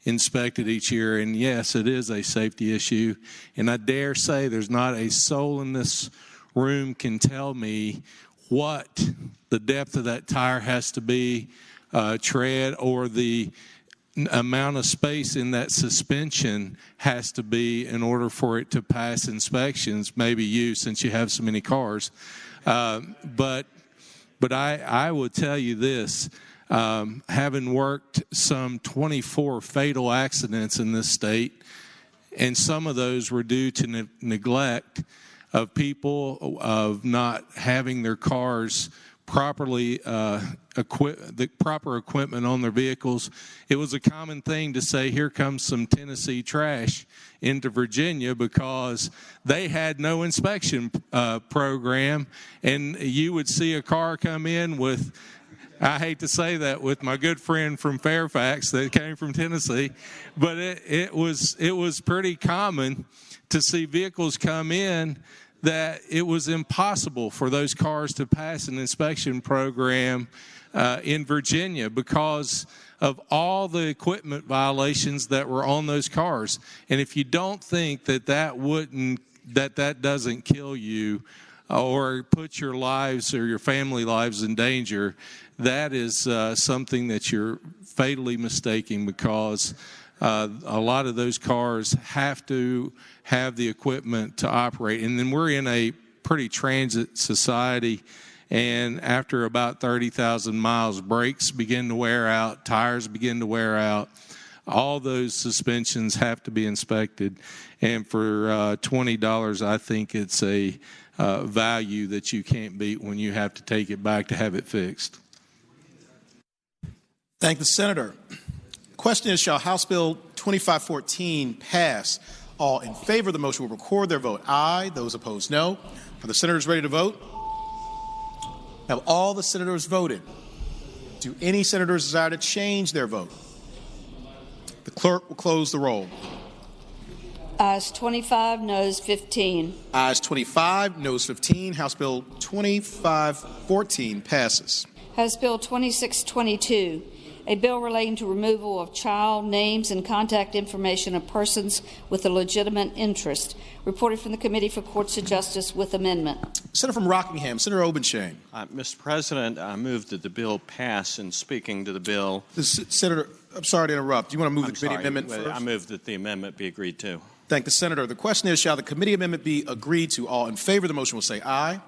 inspected each year. And yes, it is a safety issue. And I dare say there's not a soul in this room can tell me what the depth of that tire has to be, tread, or the amount of space in that suspension has to be in order for it to pass inspections. Maybe you, since you have so many cars. But I will tell you this, having worked some 24 fatal accidents in this state, and some of those were due to neglect of people, of not having their cars properly the proper equipment on their vehicles. It was a common thing to say, here comes some Tennessee trash into Virginia, because they had no inspection program. And you would see a car come in with, I hate to say that, with my good friend from Fairfax that came from Tennessee, but it was pretty common to see vehicles come in that it was impossible for those cars to pass an inspection program in Virginia because of all the equipment violations that were on those cars. And if you don't think that that doesn't kill you or put your lives or your family lives in danger, that is something that you're fatally mistaking, because a lot of those cars have to have the equipment to operate. And then we're in a pretty transit society, and after about 30,000 miles, brakes begin to wear out, tires begin to wear out. All those suspensions have to be inspected. And for $20, I think it's a value that you can't beat when you have to take it back to have it fixed. Thank the senator. Question is, shall House Bill 2514 pass. All in favor of the motion will record their vote aye. Those opposed, no. Are the senators ready to vote? Have all the senators voted? Do any senators desire to change their vote? The clerk will close the roll. Ayes 25, noes 15. Ayes 25, noes 15. House Bill 2514 passes. House Bill 2622, a bill relating to removal of child names and contact information of persons with a legitimate interest. Reported from the Committee for Courts of Justice with amendment. Senator from Rockingham, Senator Obenshain. Mr. President, I move that the bill pass. And speaking to the bill, Senator, I'm sorry to interrupt. Do you want to move the committee amendment first? I move that the amendment be agreed to. Thank the Senator. The question is, shall the committee amendment be agreed to? All in favor of the motion will say aye.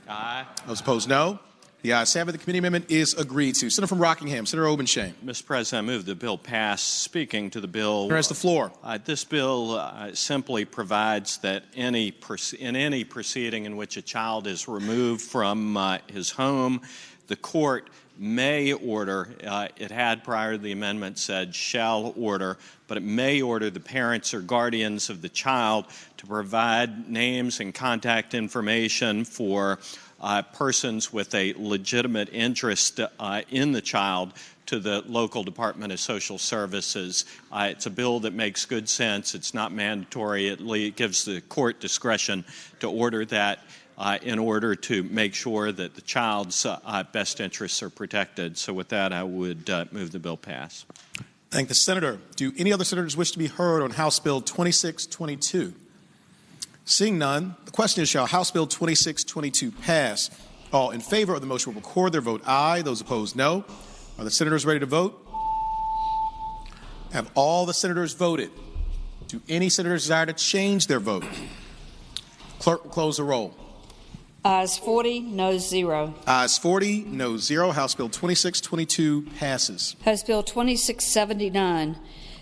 Aye. Those opposed, no. The ayes have it. The committee amendment is agreed to. Senator from Rockingham, Senator Obenshain. Mr. President, I move the bill pass. Speaking to the bill, Senator has the floor. This bill simply provides that in any proceeding in which a child is removed from his home, the court may order, it had prior to the amendment said shall order, but it may order the parents or guardians of the child to provide names and contact information for persons with a legitimate interest in the child to the local Department of Social Services. It's a bill that makes good sense. It's not mandatory. It gives the court discretion to order that in order to make sure that the child's best interests are protected. So with that, I would move the bill pass. Thank the Senator. Do any other senators wish to be heard on House Bill 2622? Seeing none, the question is, shall House Bill 2622 pass? All in favor of the motion will record their vote aye. Those opposed, no. Are the senators ready to vote? Have all the senators voted? Do any senators desire to change their vote? Clerk will close the roll. Ayes 40, noes 0. Ayes 40, noes 0. House Bill 2622 passes. House Bill 2679,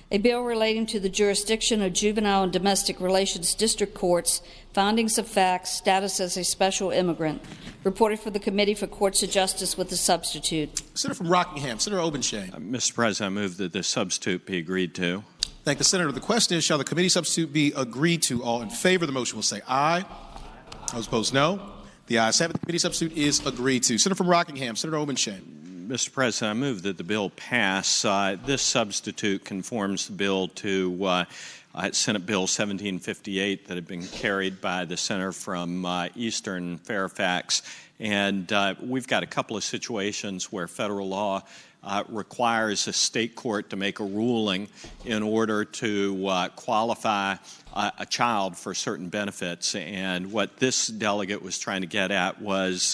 a bill relating to the jurisdiction of juvenile and domestic relations district courts, findings of facts, status as a special immigrant. Reported for the Committee for Courts of Justice with a substitute. Senator from Rockingham, Senator Obenshain. Mr. President, I move that the substitute be agreed to. Thank the Senator. The question is, shall the committee substitute be agreed to? All in favor of the motion will say aye. Those opposed, no. The ayes have it. The committee substitute is agreed to. Senator from Rockingham, Senator Obenshain. Mr. President, I move that the bill pass. This substitute conforms the bill to Senate Bill 1758 that had been carried by the senator from Eastern Fairfax. And we've got a couple of situations where federal law requires a state court to make a ruling in order to qualify a child for certain benefits. And what this delegate was trying to get at was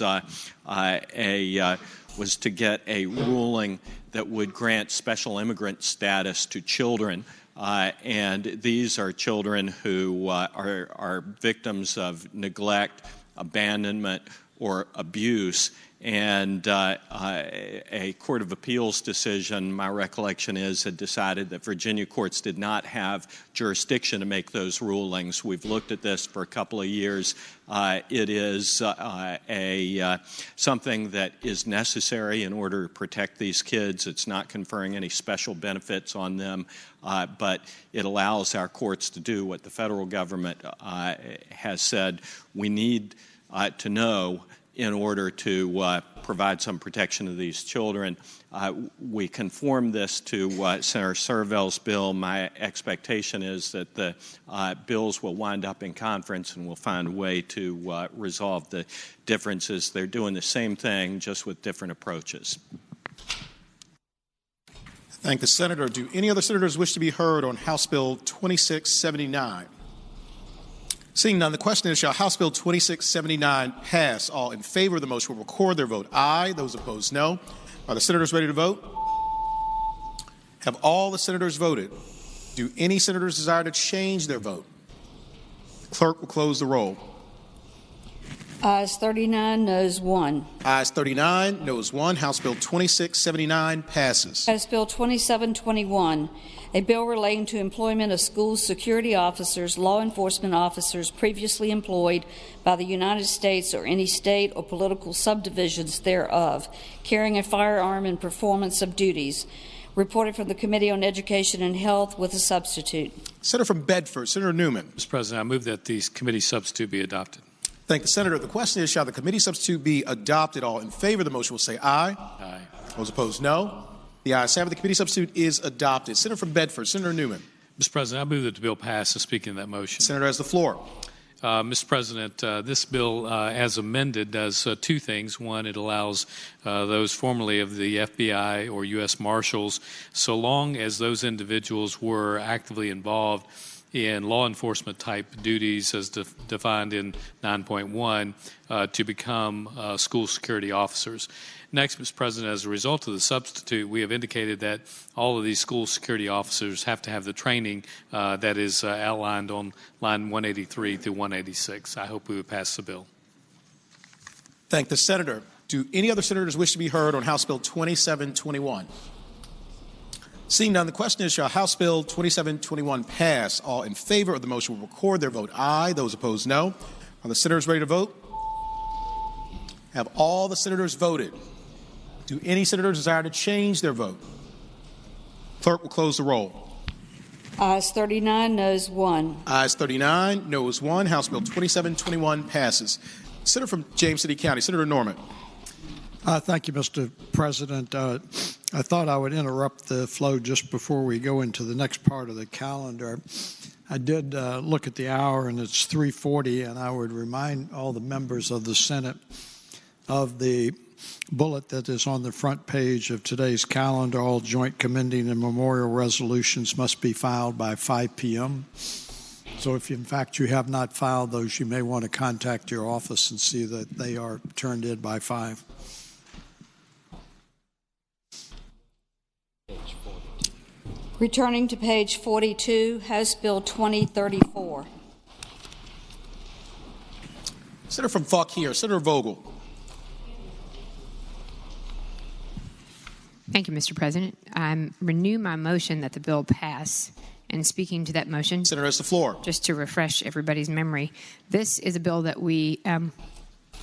to get a ruling that would grant special immigrant status to children. And these are children who are victims of neglect, abandonment, or abuse. And a Court of Appeals decision, my recollection is, had decided that Virginia courts did not have jurisdiction to make those rulings. We've looked at this for a couple of years. It is something that is necessary in order to protect these kids. It's not conferring any special benefits on them, but it allows our courts to do what the federal government has said we need to know in order to provide some protection to these children. We conform this to Senator Servell's bill. My expectation is that the bills will wind up in conference and we'll find a way to resolve the differences. They're doing the same thing, just with different approaches. Thank the Senator. Do any other senators wish to be heard on House Bill 2679? Seeing none, the question is, shall House Bill 2679 pass? All in favor of the motion will record their vote aye. Those opposed, no. Are the senators ready to vote? Have all the senators voted? Do any senators desire to change their vote? The clerk will close the roll. Ayes 39, noes 1. Ayes 39, noes 1. House Bill 2679 passes. House Bill 2721, a bill relating to employment of school security officers, law enforcement officers previously employed by the United States or any state or political subdivisions thereof, carrying a firearm in performance of duties. Reported from the Committee on Education and Health with a substitute. Senator from Bedford, Senator Newman. Mr. President, I move that the committee substitute be adopted. Thank the Senator. The question is, shall the committee substitute be adopted? All in favor of the motion will say aye. Aye. Those opposed, no. The ayes have it. The committee substitute is adopted. Senator from Bedford, Senator Newman. Mr. President, I move that the bill pass. Speaking of that motion. Senator has the floor. Mr. President, this bill, as amended, does two things. One, it allows those formerly of the FBI or U.S. Marshals, so long as those individuals were actively involved in law enforcement type duties as defined in 9.1, to become school security officers. Next, Mr. President, as a result of the substitute, we have indicated that all of these school security officers have to have the training that is outlined on line 183 through 186. I hope we would pass the bill. Thank the Senator. Do any other senators wish to be heard on House Bill 2721? Seeing none, the question is, shall House Bill 2721 pass? All in favor of the motion will record their vote aye. Those opposed, no. Are the senators ready to vote? Have all the senators voted? Do any senators desire to change their vote? Clerk will close the roll. Ayes 39, noes 1. Ayes 39, noes 1. House Bill 2721 passes. Senator from James City County, Senator Norman. Thank you, Mr. President. I thought I would interrupt the flow just before we go into the next part of the calendar. I did look at the hour, and it's 3:40, and I would remind all the members of the Senate of the bullet that is on the front page of today's calendar. All joint commending and memorial resolutions must be filed by 5 p.m. So if, in fact, you have not filed those, you may want to contact your office and see that they are turned in by 5. Returning to page 42, House Bill 2034. Senator from Fauquier, Senator Vogel. Thank you, Mr. President. I renew my motion that the bill pass. And speaking to that motion, Senator has the floor. Just to refresh everybody's memory, this is a bill that we.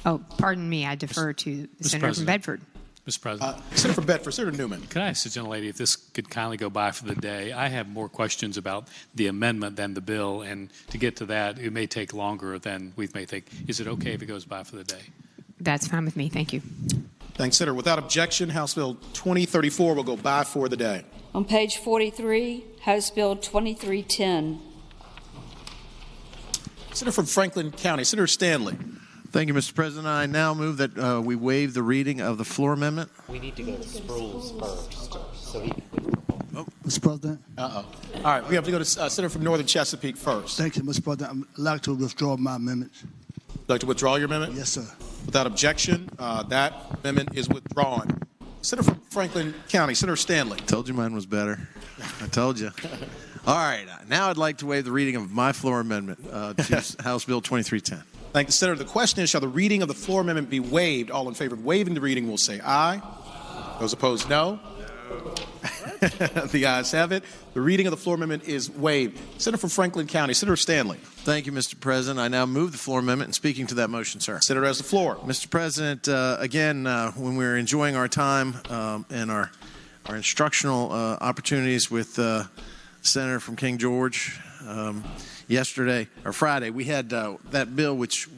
Pardon me. I defer to the Senator from Bedford. Mr. President. Senator from Bedford, Senator Newman. Can I ask the gentlelady if this could kindly go by for the day? I have more questions about the amendment than the bill, and to get to that, it may take longer than we may think. Is it okay if it goes by for the day? That's fine with me. Thank you. Thanks, Senator. Without objection, House Bill 2034 will go by for the day. On page 43, House Bill 2310. Senator from Franklin County, Senator Stanley. Thank you, Mr. President. I now move that we waive the reading of the floor amendment. We need to go to Spruill first, so he can. Mr. President. All right, we have to go to Senator from Northern Chesapeake first. Thank you, Mr. President. I'd like to withdraw my amendment. Would you like to withdraw your amendment? Yes, sir. Without objection, that amendment is withdrawn. Senator from Franklin County, Senator Stanley. Told you mine was better. I told you. All right, now I'd like to waive the reading of my floor amendment to House Bill 2310. Thank the Senator. The question is, shall the reading of the floor amendment be waived? All in favor of waiving the reading will say aye. Those opposed, no. The ayes have it. The reading of the floor amendment is waived. Senator from Franklin County, Senator Stanley. Thank you, Mr. President. I now move the floor amendment and speaking to that motion, sir. Senator has the floor. Mr. President, again, when we're enjoying our time and our instructional opportunities with Senator from King George, yesterday or Friday, we had that bill which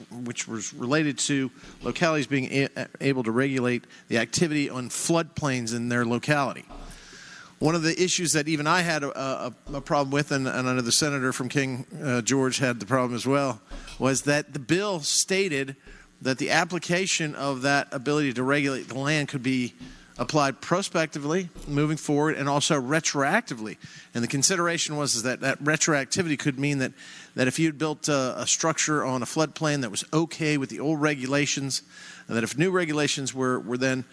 was related to localities being able to regulate the activity on floodplains in their locality. One of the issues that even I had a problem with, and I know the senator from King George had the problem as well, was that the bill stated that the application of that ability to regulate the land could be applied prospectively, moving forward, and also retroactively. And the consideration was that retroactivity could mean that if you had built a structure on a floodplain that was okay with the old regulations, and that if new regulations were then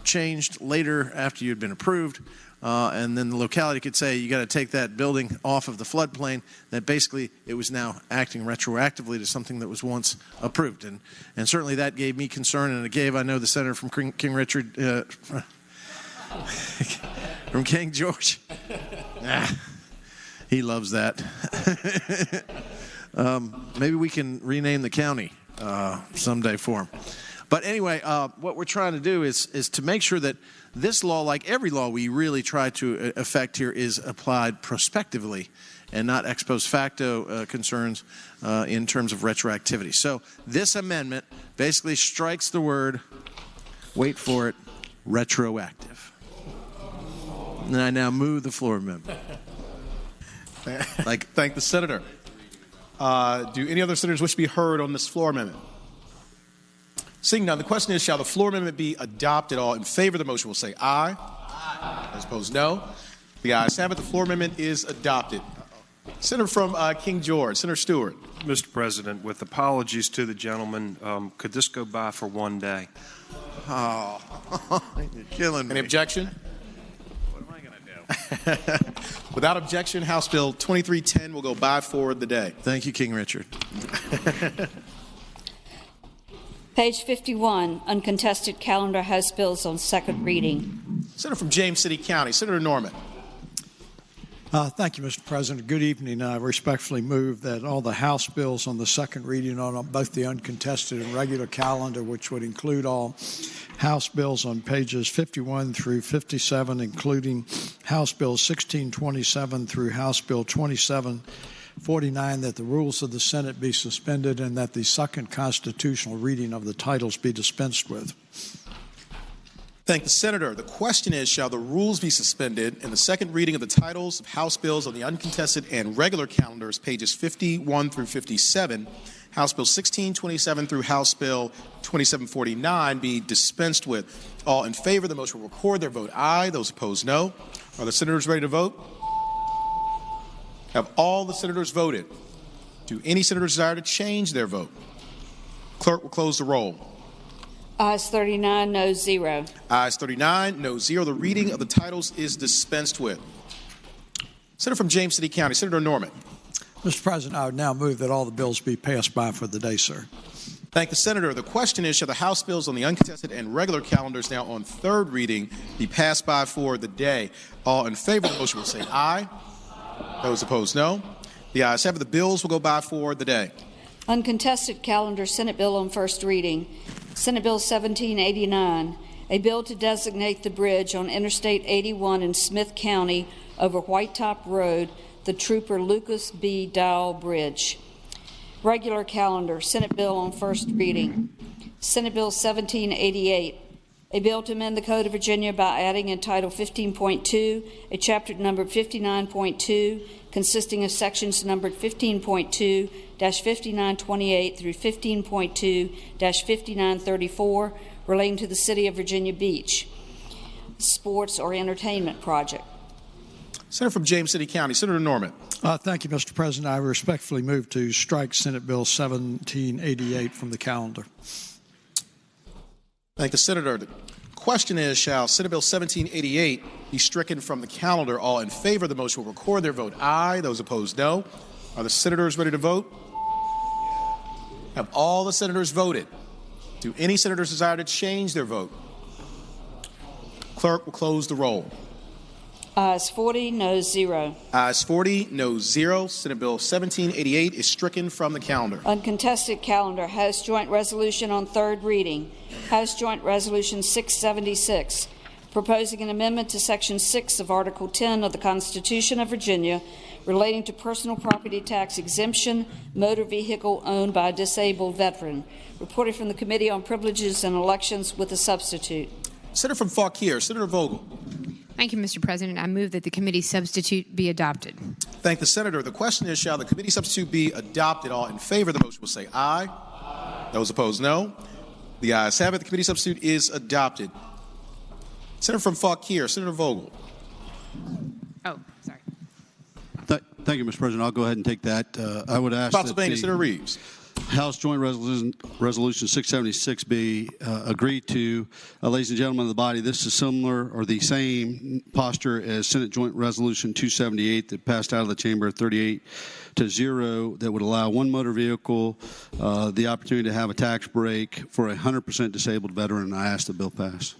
changed later after you had been approved, and then the locality could say you got to take that building off of the floodplain, that basically it was now acting retroactively to something that was once approved. And certainly that gave me concern, and it gave, I know, the senator from King Richard, from King George. He loves that. Maybe we can rename the county someday for him. But anyway, what we're trying to do is to make sure that this law, like every law we really try to effect here, is applied prospectively and not ex post facto concerns in terms of retroactivity. So this amendment basically strikes the word, wait for it, retroactive. And I now move the floor amendment. Thank the senator. Do any other senators wish to be heard on this floor amendment? Seeing none, the question is, shall the floor amendment be adopted? All in favor of the motion will say aye. Aye. Those opposed, no. The ayes have it. The floor amendment is adopted. Senator from King George, Senator Stewart. Mr. President, with apologies to the gentleman, could this go by for one day? Oh, you're killing me. Any objection? What am I going to do? Without objection, House Bill 2310 will go by for the day. Thank you, King Richard. Page 51, uncontested calendar House bills on second reading. Senator from James City County, Senator Norman. Thank you, Mr. President. Good evening. I respectfully move that all the House bills on the second reading on both the uncontested and regular calendar, which would include all House bills on pages 51 through 57, including House Bill 1627 through House Bill 2749, that the rules of the Senate be suspended and that the second constitutional reading of the titles be dispensed with. Thank the senator. The question is, shall the rules be suspended and the second reading of the titles of House bills on the uncontested and regular calendars, pages 51 through 57, House Bill 1627 through House Bill 2749, be dispensed with? All in favor of the motion will record their vote aye. Those opposed, no. Are the senators ready to vote? Have all the senators voted? Do any senators desire to change their vote? Clerk will close the roll. Ayes 39, no 0. Ayes 39, no 0. The reading of the titles is dispensed with. Senator from James City County, Senator Norman. Mr. President, I would now move that all the bills be passed by for the day, sir. Thank the senator. The question is, shall the House bills on the uncontested and regular calendars now on third reading be passed by for the day? All in favor of the motion will say aye. Those opposed, no. The ayes have it. The bills will go by for the day. Uncontested calendar Senate bill on first reading. Senate Bill 1789, a bill to designate the bridge on Interstate 81 in Smith County over Whitetop Road, the Trooper Lucas B. Dowell Bridge. Regular calendar, Senate bill on first reading. Senate Bill 1788, a bill to amend the Code of Virginia by adding in Title 15.2 a chapter numbered 59.2, consisting of sections numbered 15.2-5928 through 15.2-5934, relating to the City of Virginia Beach sports or entertainment project. Senator from James City County, Senator Norman. Thank you, Mr. President. I respectfully move to strike Senate Bill 1788 from the calendar. Thank the senator. The question is, shall Senate Bill 1788 be stricken from the calendar? All in favor of the motion will record their vote aye. Those opposed, no. Are the senators ready to vote? Have all the senators voted? Do any senators desire to change their vote? Clerk will close the roll. Ayes 40, no 0. Ayes 40, no 0. Senate Bill 1788 is stricken from the calendar. Uncontested calendar, House Joint Resolution on third reading. House Joint Resolution 676, proposing an amendment to Section 6 of Article 10 of the Constitution of Virginia relating to personal property tax exemption, motor vehicle owned by a disabled veteran. Reported from the Committee on Privileges and Elections with a substitute. Senator from Fauquier, Senator Vogel. Thank you, Mr. President. I move that the committee substitute be adopted. Thank the senator. The question is, shall the committee substitute be adopted? All in favor of the motion will say aye. Those opposed, no. The ayes have it. The committee substitute is adopted. Senator from Fauquier, Senator Vogel. Oh, sorry. Thank you, Mr. President. I'll go ahead and take that. I would ask Pennsylvania, Senator Reeves. House Joint Resolution 676 be agreed to. Ladies and gentlemen of the body, this is similar or the same posture as Senate Joint Resolution 278 that passed out of the chamber 38-0 that would allow one motor vehicle the opportunity to have a tax break for a 100% disabled veteran. I ask the bill pass.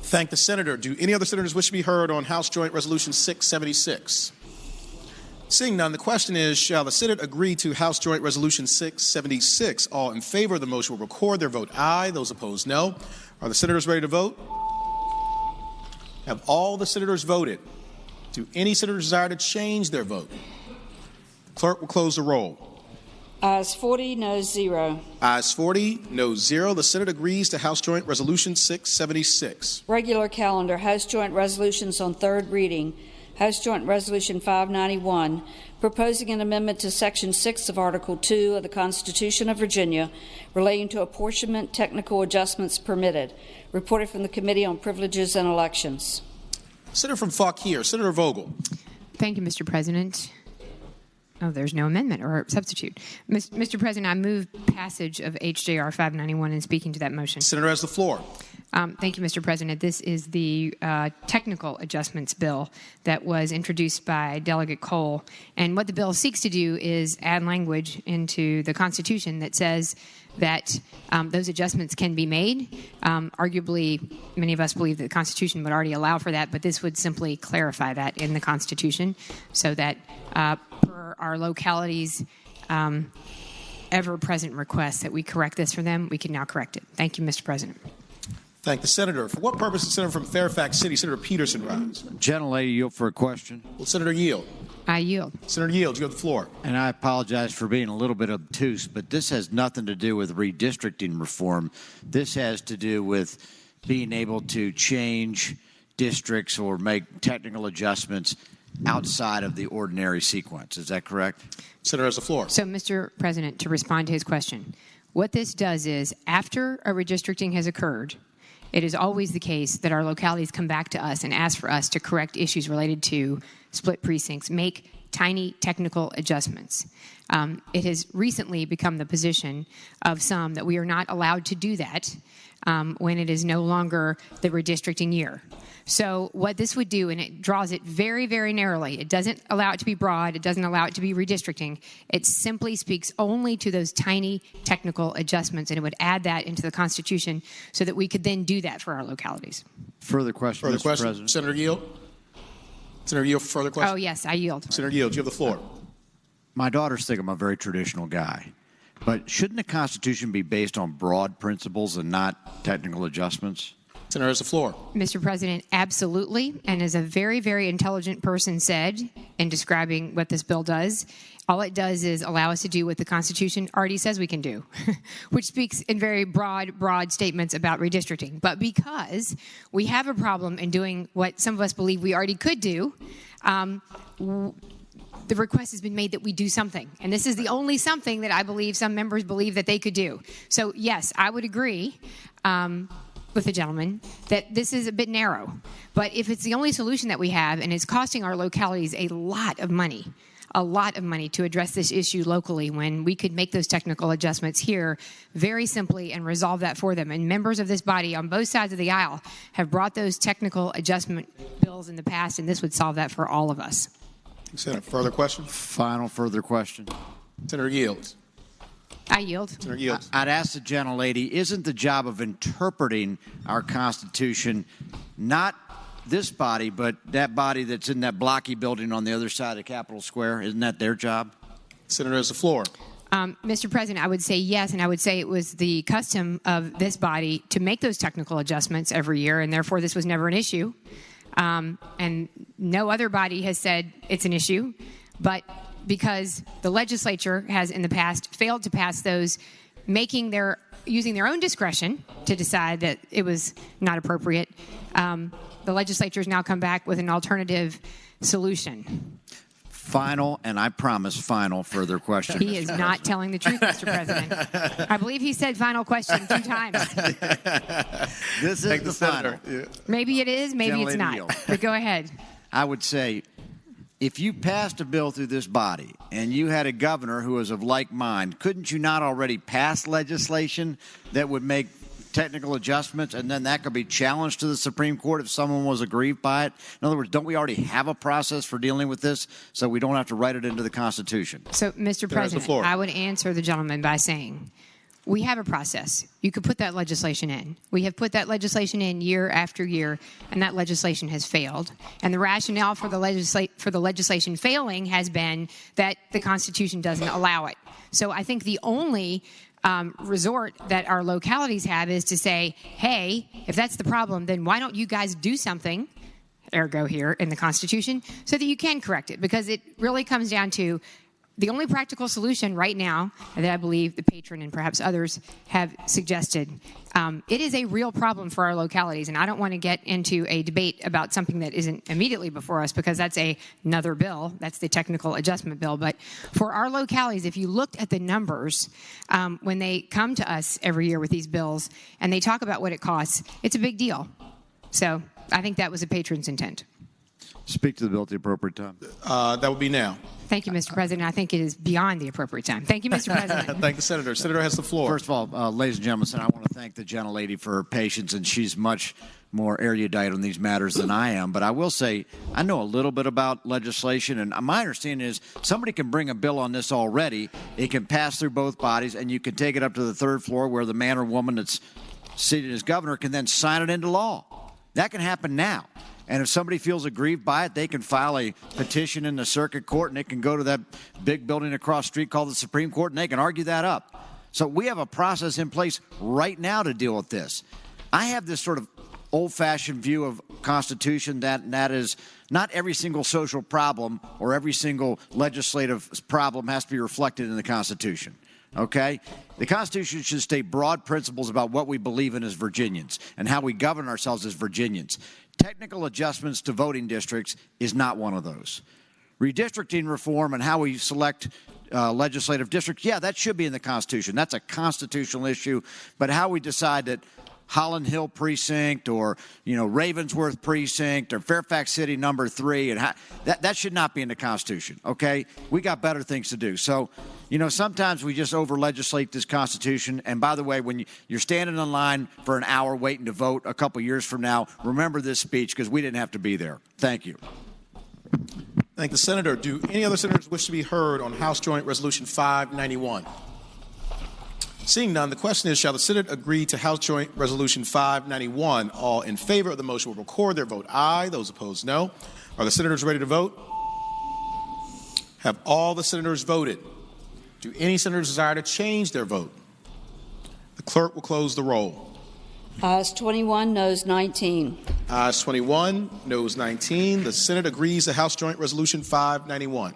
Thank the senator. Do any other senators wish to be heard on House Joint Resolution 676? Seeing none, the question is, shall the Senate agree to House Joint Resolution 676? All in favor of the motion will record their vote aye. Those opposed, no. Are the senators ready to vote? Have all the senators voted? Do any senators desire to change their vote? The clerk will close the roll. Ayes 40, noes 0. Ayes 40, noes 0. The Senate agrees to House Joint Resolution 676. Regular calendar, House Joint Resolutions on third reading. House Joint Resolution 591, proposing an amendment to Section 6 of Article 2 of the Constitution of Virginia relating to apportionment technical adjustments permitted. Reported from the Committee on Privileges and Elections. Senator from Fauquier, Senator Vogel. Thank you, Mr. President. Oh, there's no amendment or substitute. Mr. President, I move passage of HJR 591 and speaking to that motion. Senator has the floor. Thank you, Mr. President. This is the technical adjustments bill that was introduced by Delegate Cole. And what the bill seeks to do is add language into the Constitution that says that those adjustments can be made. Arguably, many of us believe that the Constitution would already allow for that, but this would simply clarify that in the Constitution so that for our localities' ever-present requests that we correct this for them, we can now correct it. Thank you, Mr. President. Thank the Senator. For what purpose does the Senator from Fairfax City, Senator Peterson, rise? Gentlelady, yield for a question. Will Senator yield? I yield. Senator Yield, you have the floor. And I apologize for being a little bit obtuse, but this has nothing to do with redistricting reform. This has to do with being able to change districts or make technical adjustments outside of the ordinary sequence. Is that correct? Senator has the floor. So, Mr. President, to respond to his question, what this does is after a redistricting has occurred, it is always the case that our localities come back to us and ask for us to correct issues related to split precincts, make tiny technical adjustments. It has recently become the position of some that we are not allowed to do that when it is no longer the redistricting year. So what this would do, and it draws it very, very narrowly, it doesn't allow it to be broad, it doesn't allow it to be redistricting, it simply speaks only to those tiny technical adjustments, and it would add that into the Constitution so that we could then do that for our localities. Further question, Mr. President. Senator Yield? Senator Yield for further question? Oh, yes, I yield. Senator Yield, you have the floor. My daughters think I'm a very traditional guy, but shouldn't the Constitution be based on broad principles and not technical adjustments? Senator has the floor. Mr. President, absolutely. And as a very, very intelligent person said in describing what this bill does, all it does is allow us to do what the Constitution already says we can do, which speaks in very broad statements about redistricting. But because we have a problem in doing what some of us believe we already could do, the request has been made that we do something. And this is the only something that I believe some members believe that they could do. So, yes, I would agree with the gentleman that this is a bit narrow. But if it's the only solution that we have and it's costing our localities a lot of money to address this issue locally when we could make those technical adjustments here very simply and resolve that for them. And members of this body on both sides of the aisle have brought those technical adjustment bills in the past, and this would solve that for all of us. Senator, further question? Final further question. Senator Yields. I yield. Senator Yields. I'd ask the gentlelady, isn't the job of interpreting our Constitution not this body, but that body that's in that blocky building on the other side of Capitol Square? Isn't that their job? Senator has the floor. Mr. President, I would say yes, and I would say it was the custom of this body to make those technical adjustments every year, and therefore this was never an issue. And no other body has said it's an issue, but because the legislature has in the past failed to pass those, using their own discretion to decide that it was not appropriate, the legislature has now come back with an alternative solution. Final, and I promise final further question. He is not telling the truth, Mr. President. I believe he said final question 2 times. This is the final. Yeah. Maybe it is, maybe it's not. But go ahead. I would say, if you passed a bill through this body and you had a governor who was of like mind, couldn't you not already pass legislation that would make technical adjustments, and then that could be challenged to the Supreme Court if someone was aggrieved by it? In other words, don't we already have a process for dealing with this so we don't have to write it into the Constitution? So, Mr. President, I would answer the gentleman by saying we have a process. You could put that legislation in. We have put that legislation in year after year, and that legislation has failed. And the rationale for the legislation failing has been that the Constitution doesn't allow it. So I think the only resort that our localities have is to say, hey, if that's the problem, then why don't you guys do something, ergo here in the Constitution, so that you can correct it? Because it really comes down to the only practical solution right now that I believe the patron and perhaps others have suggested. It is a real problem for our localities, and I don't want to get into a debate about something that isn't immediately before us because that's another bill. That's the technical adjustment bill. But for our localities, if you looked at the numbers when they come to us every year with these bills and they talk about what it costs, it's a big deal. So I think that was a patron's intent. Speak to the bill at the appropriate time. That would be now. Thank you, Mr. President. I think it is beyond the appropriate time. Thank you, Mr. President. Thank the Senator. Senator has the floor. First of all, ladies and gentlemen, I want to thank the gentlelady for her patience, and she's much more erudite on these matters than I am. But I will say I know a little bit about legislation, and my understanding is somebody can bring a bill on this already. It can pass through both bodies, and you can take it up to the third floor where the man or woman that's seated as governor can then sign it into law. That can happen now. And if somebody feels aggrieved by it, they can file a petition in the circuit court, and it can go to that big building across the street called the Supreme Court, and they can argue that up. So we have a process in place right now to deal with this. I have this sort of old-fashioned view of Constitution that is not every single social problem or every single legislative problem has to be reflected in the Constitution. Okay? The Constitution should state broad principles about what we believe in as Virginians and how we govern ourselves as Virginians. Technical adjustments to voting districts is not one of those. Redistricting reform and how we select legislative districts, yeah, that should be in the Constitution. That's a constitutional issue. But how we decide that Holland Hill Precinct or, Ravensworth Precinct or Fairfax City number 3, and that should not be in the Constitution, okay? We got better things to do. So, sometimes we just over-legislate this Constitution. And by the way, when you're standing in line for an hour waiting to vote a couple years from now, remember this speech because we didn't have to be there. Thank you. Thank the Senator. Do any other senators wish to be heard on House Joint Resolution 591? Seeing none, the question is, shall the Senate agree to House Joint Resolution 591? All in favor of the motion will record their vote aye. Those opposed, no. Are the senators ready to vote? Have all the senators voted? Do any senators desire to change their vote? The clerk will close the roll. Ayes 21, noes 19. Ayes 21, noes 19. The Senate agrees to House Joint Resolution 591.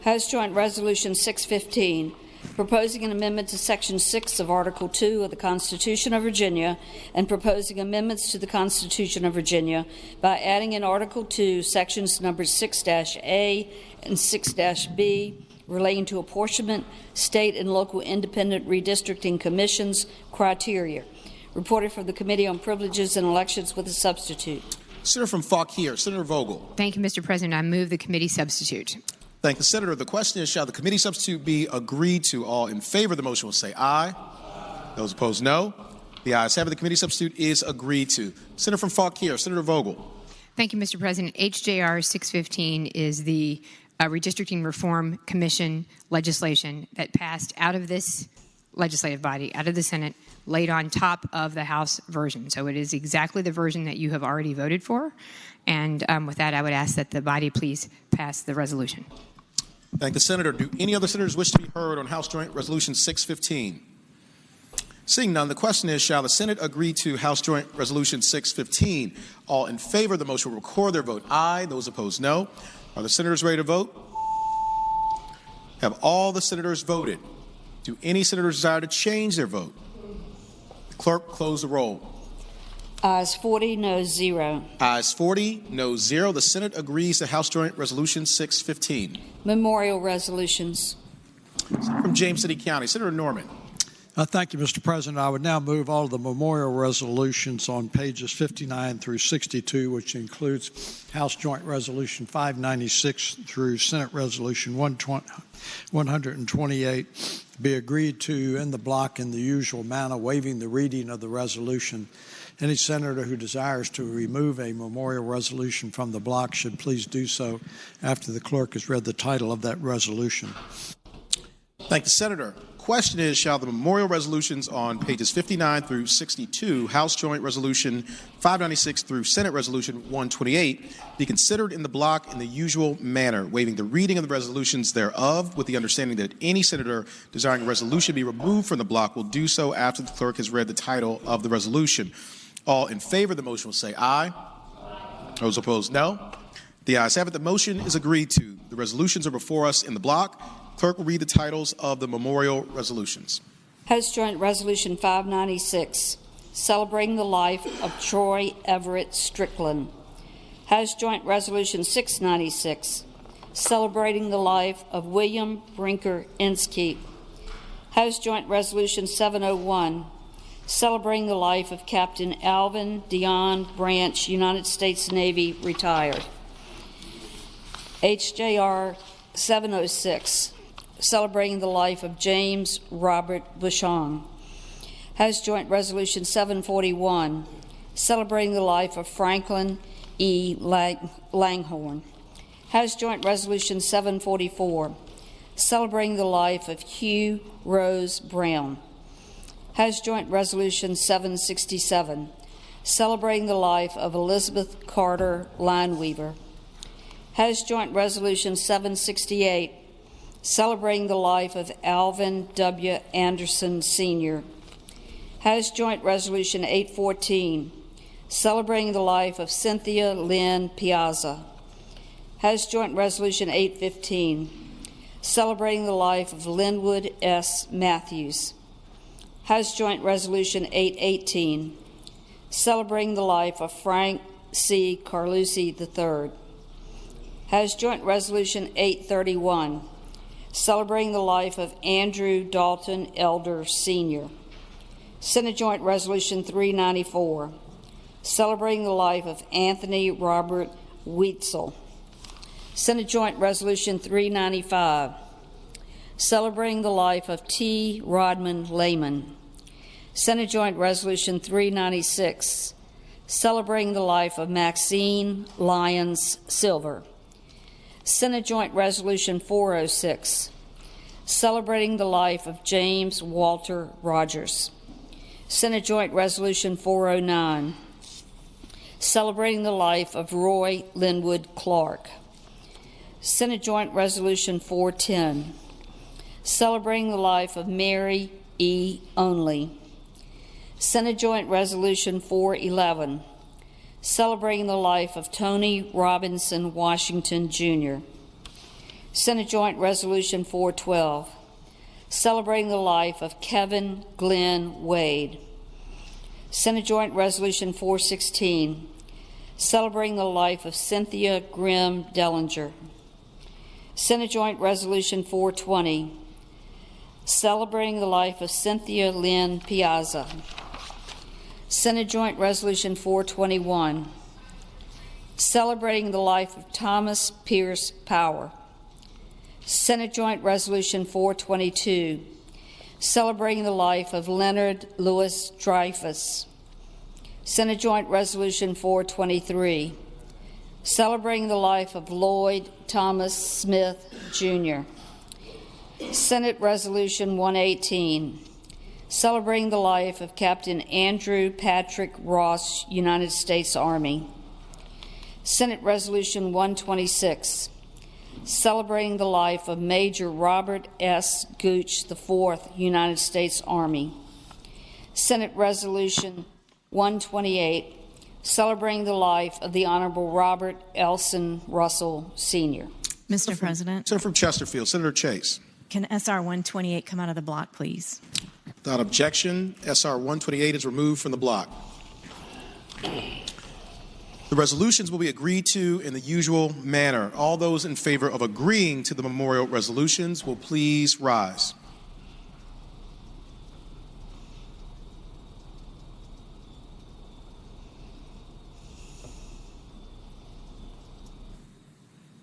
House Joint Resolution 615, proposing an amendment to Section 6 of Article 2 of the Constitution of Virginia and proposing amendments to the Constitution of Virginia by adding in Article 2 sections numbers 6-A and 6-B relating to apportionment, state and local independent redistricting commissions criteria. Reported from the Committee on Privileges and Elections with a substitute. Senator from Fauquier, Senator Vogel. Thank you, Mr. President. I move the committee substitute. Thank the Senator. The question is, shall the committee substitute be agreed to? All in favor of the motion will say aye. Those opposed, no. The ayes have it. The committee substitute is agreed to. Senator from Fauquier, Senator Vogel. Thank you, Mr. President. HJR 615 is the Redistricting Reform Commission legislation that passed out of this legislative body, out of the Senate, laid on top of the House version. So it is exactly the version that you have already voted for. And with that, I would ask that the body please pass the resolution. Thank the Senator. Do any other senators wish to be heard on House Joint Resolution 615? Seeing none, the question is, shall the Senate agree to House Joint Resolution 615? All in favor of the motion will record their vote aye. Those opposed, no. Are the senators ready to vote? Have all the senators voted? Do any senators desire to change their vote? The clerk close the roll. Ayes 40, noes 0. Ayes 40, noes 0. The Senate agrees to House Joint Resolution 615. Memorial resolutions. From James City County, Senator Norman. Thank you, Mr. President. I would now move all of the memorial resolutions on pages 59 through 62, which includes House Joint Resolution 596 through Senate Resolution 128, be agreed to in the block in the usual manner, waiving the reading of the resolution. Any senator who desires to remove a memorial resolution from the block should please do so after the clerk has read the title of that resolution. Thank the Senator. question is, shall the memorial resolutions on pages 59 through 62, House Joint Resolution 596 through Senate Resolution 128, be considered in the block in the usual manner, waiving the reading of the resolutions thereof, with the understanding that any senator desiring a resolution be removed from the block will do so after the clerk has read the title of the resolution. All in favor of the motion will say aye. Those opposed, no. The ayes have it. The motion is agreed to. The resolutions are before us in the block. Clerk will read the titles of the memorial resolutions. House Joint Resolution 596, celebrating the life of Troy Everett Strickland. House Joint Resolution 696, celebrating the life of William Brinker Inskeep. House Joint Resolution 701, celebrating the life of Captain Alvin Dion Branch, United States Navy, retired. HJR 706, celebrating the life of James Robert Bushong. House Joint Resolution 741, celebrating the life of Franklin E. Langhorne. House Joint Resolution 744, celebrating the life of Hugh Rose Brown. House Joint Resolution 767, celebrating the life of Elizabeth Carter Lineweaver. House Joint Resolution 768, celebrating the life of Alvin W. Anderson, Sr. House Joint Resolution 814, celebrating the life of Cynthia Lynn Piazza. House Joint Resolution 815, celebrating the life of Linwood S. Matthews. House Joint Resolution 818, celebrating the life of Frank C. Carlucci III. House Joint Resolution 831, celebrating the life of Andrew Dalton Elder, Sr. Senate Joint Resolution 394, celebrating the life of Anthony Robert Weitzel. Senate Joint Resolution 395, celebrating the life of T. Rodman Lehman. Senate Joint Resolution 396, celebrating the life of Maxine Lyons Silver. Senate Joint Resolution 406, celebrating the life of James Walter Rogers. Senate Joint Resolution 409, celebrating the life of Roy Linwood Clark. Senate Joint Resolution 410, celebrating the life of Mary E. Only. Senate Joint Resolution 411, celebrating the life of Tony Robinson Washington, Jr. Senate Joint Resolution 412, celebrating the life of Kevin Glenn Wade. Senate Joint Resolution 416, celebrating the life of Cynthia Grimm Dellinger. Senate Joint Resolution 420, celebrating the life of Cynthia Lynn Piazza. Senate Joint Resolution 421, celebrating the life of Thomas Pierce Power. Senate Joint Resolution 422, celebrating the life of Leonard Lewis Dreyfus. Senate Joint Resolution 423, celebrating the life of Lloyd Thomas Smith, Jr. Senate Resolution 118, celebrating the life of Captain Andrew Patrick Ross, United States Army. Senate Resolution 126, celebrating the life of Major Robert S. Gooch IV, United States Army. Senate Resolution 128, celebrating the life of the Honorable Robert Elson Russell, Sr. Mr. President. Senator from Chesterfield, Senator Chase. Can SR 128 come out of the block, please? Without objection, SR 128 is removed from the block. The resolutions will be agreed to in the usual manner. All those in favor of agreeing to the memorial resolutions will please rise.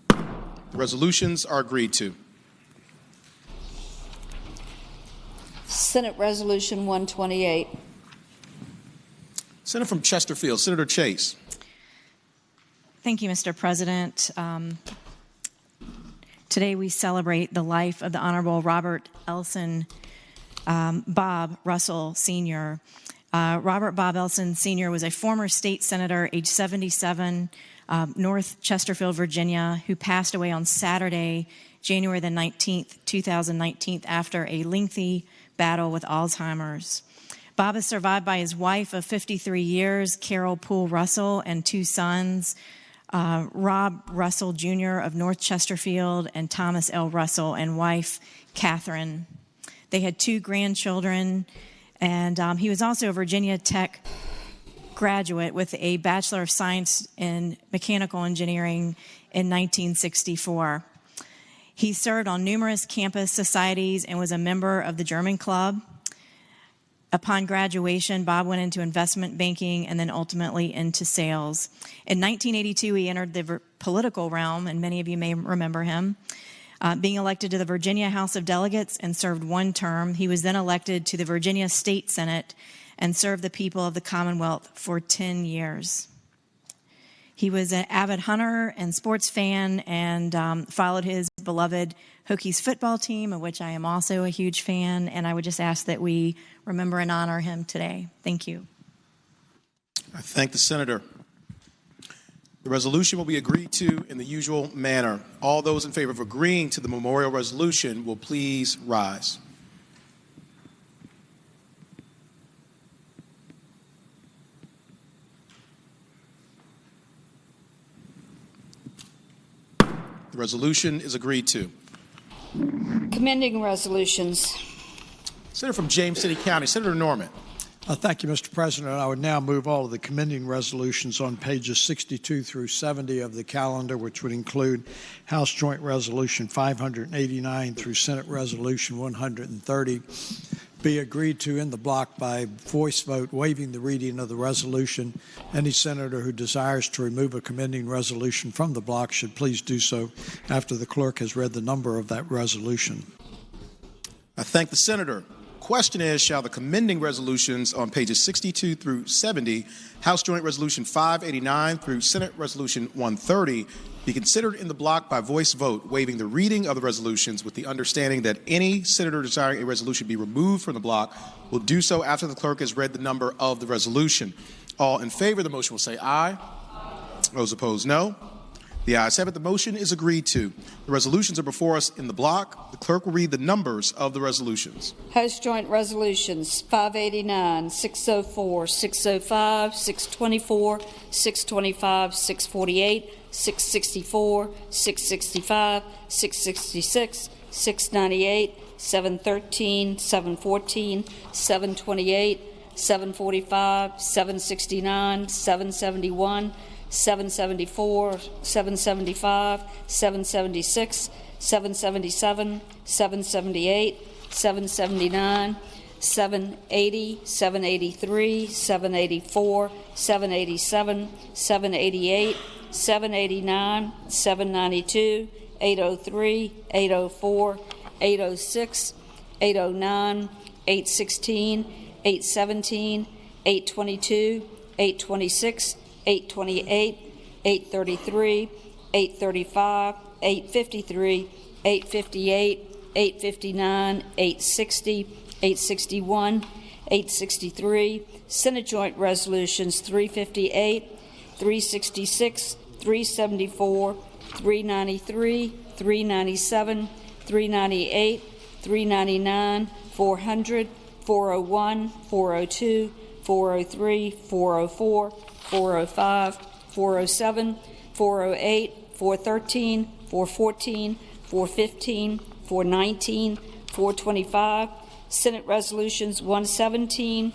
The resolutions are agreed to. Senate Resolution 128. Senator from Chesterfield, Senator Chase. Thank you, Mr. President. Today we celebrate the life of the Honorable Robert Elson Bob Russell Sr. Robert Bob Elson Sr. was a former state senator, age 77, North Chesterfield, Virginia, who passed away on Saturday, January the 19th, 2019, after a lengthy battle with Alzheimer's. Bob is survived by his wife of 53 years, Carol Poole Russell, and two sons, Rob Russell Jr. of North Chesterfield and Thomas L. Russell, and wife Catherine. They had two grandchildren, and he was also a Virginia Tech graduate with a Bachelor of Science in Mechanical Engineering in 1964. He served on numerous campus societies and was a member of the German Club. Upon graduation, Bob went into investment banking and then ultimately into sales. In 1982, he entered the political realm, and many of you may remember him, being elected to the Virginia House of Delegates and served one term. He was then elected to the Virginia State Senate and served the people of the Commonwealth for 10 years. He was an avid hunter and sports fan and followed his beloved Hokies football team, of which I am also a huge fan, and I would just ask that we remember and honor him today. Thank you. I thank the senator. The resolution will be agreed to in the usual manner. All those in favor of agreeing to the memorial resolution will please rise. The resolution is agreed to. Commending resolutions. Senator from James City County, Senator Norman. Thank you, Mr. President. I would now move all of the commending resolutions on pages 62 through 70 of the calendar, which would include House Joint Resolution 589 through Senate Resolution 130, be agreed to in the block by voice vote, waiving the reading of the resolution. Any senator who desires to remove a commending resolution from the block should please do so after the clerk has read the number of that resolution. I thank the senator. Question is, shall the commending resolutions on pages 62 through 70, House Joint Resolution 589 through Senate Resolution 130, be considered in the block by voice vote, waiving the reading of the resolutions with the understanding that any senator desiring a resolution be removed from the block will do so after the clerk has read the number of the resolution. All in favor of the motion will say aye. Those opposed, no. The ayes have it. The motion is agreed to. The resolutions are before us in the block. The clerk will read the numbers of the resolutions. House Joint Resolutions 589, 604, 605, 624, 625, 648, 664, 665, 666, 698, 713, 714, 728, 745, 769, 771, 774, 775, 776, 777, 778, 779, 780, 783, 784, 787, 788, 789, 792, 803, 804, 806, 809, 816, 817, 822, 826, 828, 833, 835, 853, 858, 859, 860, 861, 863, Senate Joint Resolutions 358, 366, 374, 393, 397, 398, 399, 400, 401, 402, 403, 404, 405, 407, 408, 413, 414, 415, 419, 425, Senate Resolutions 117,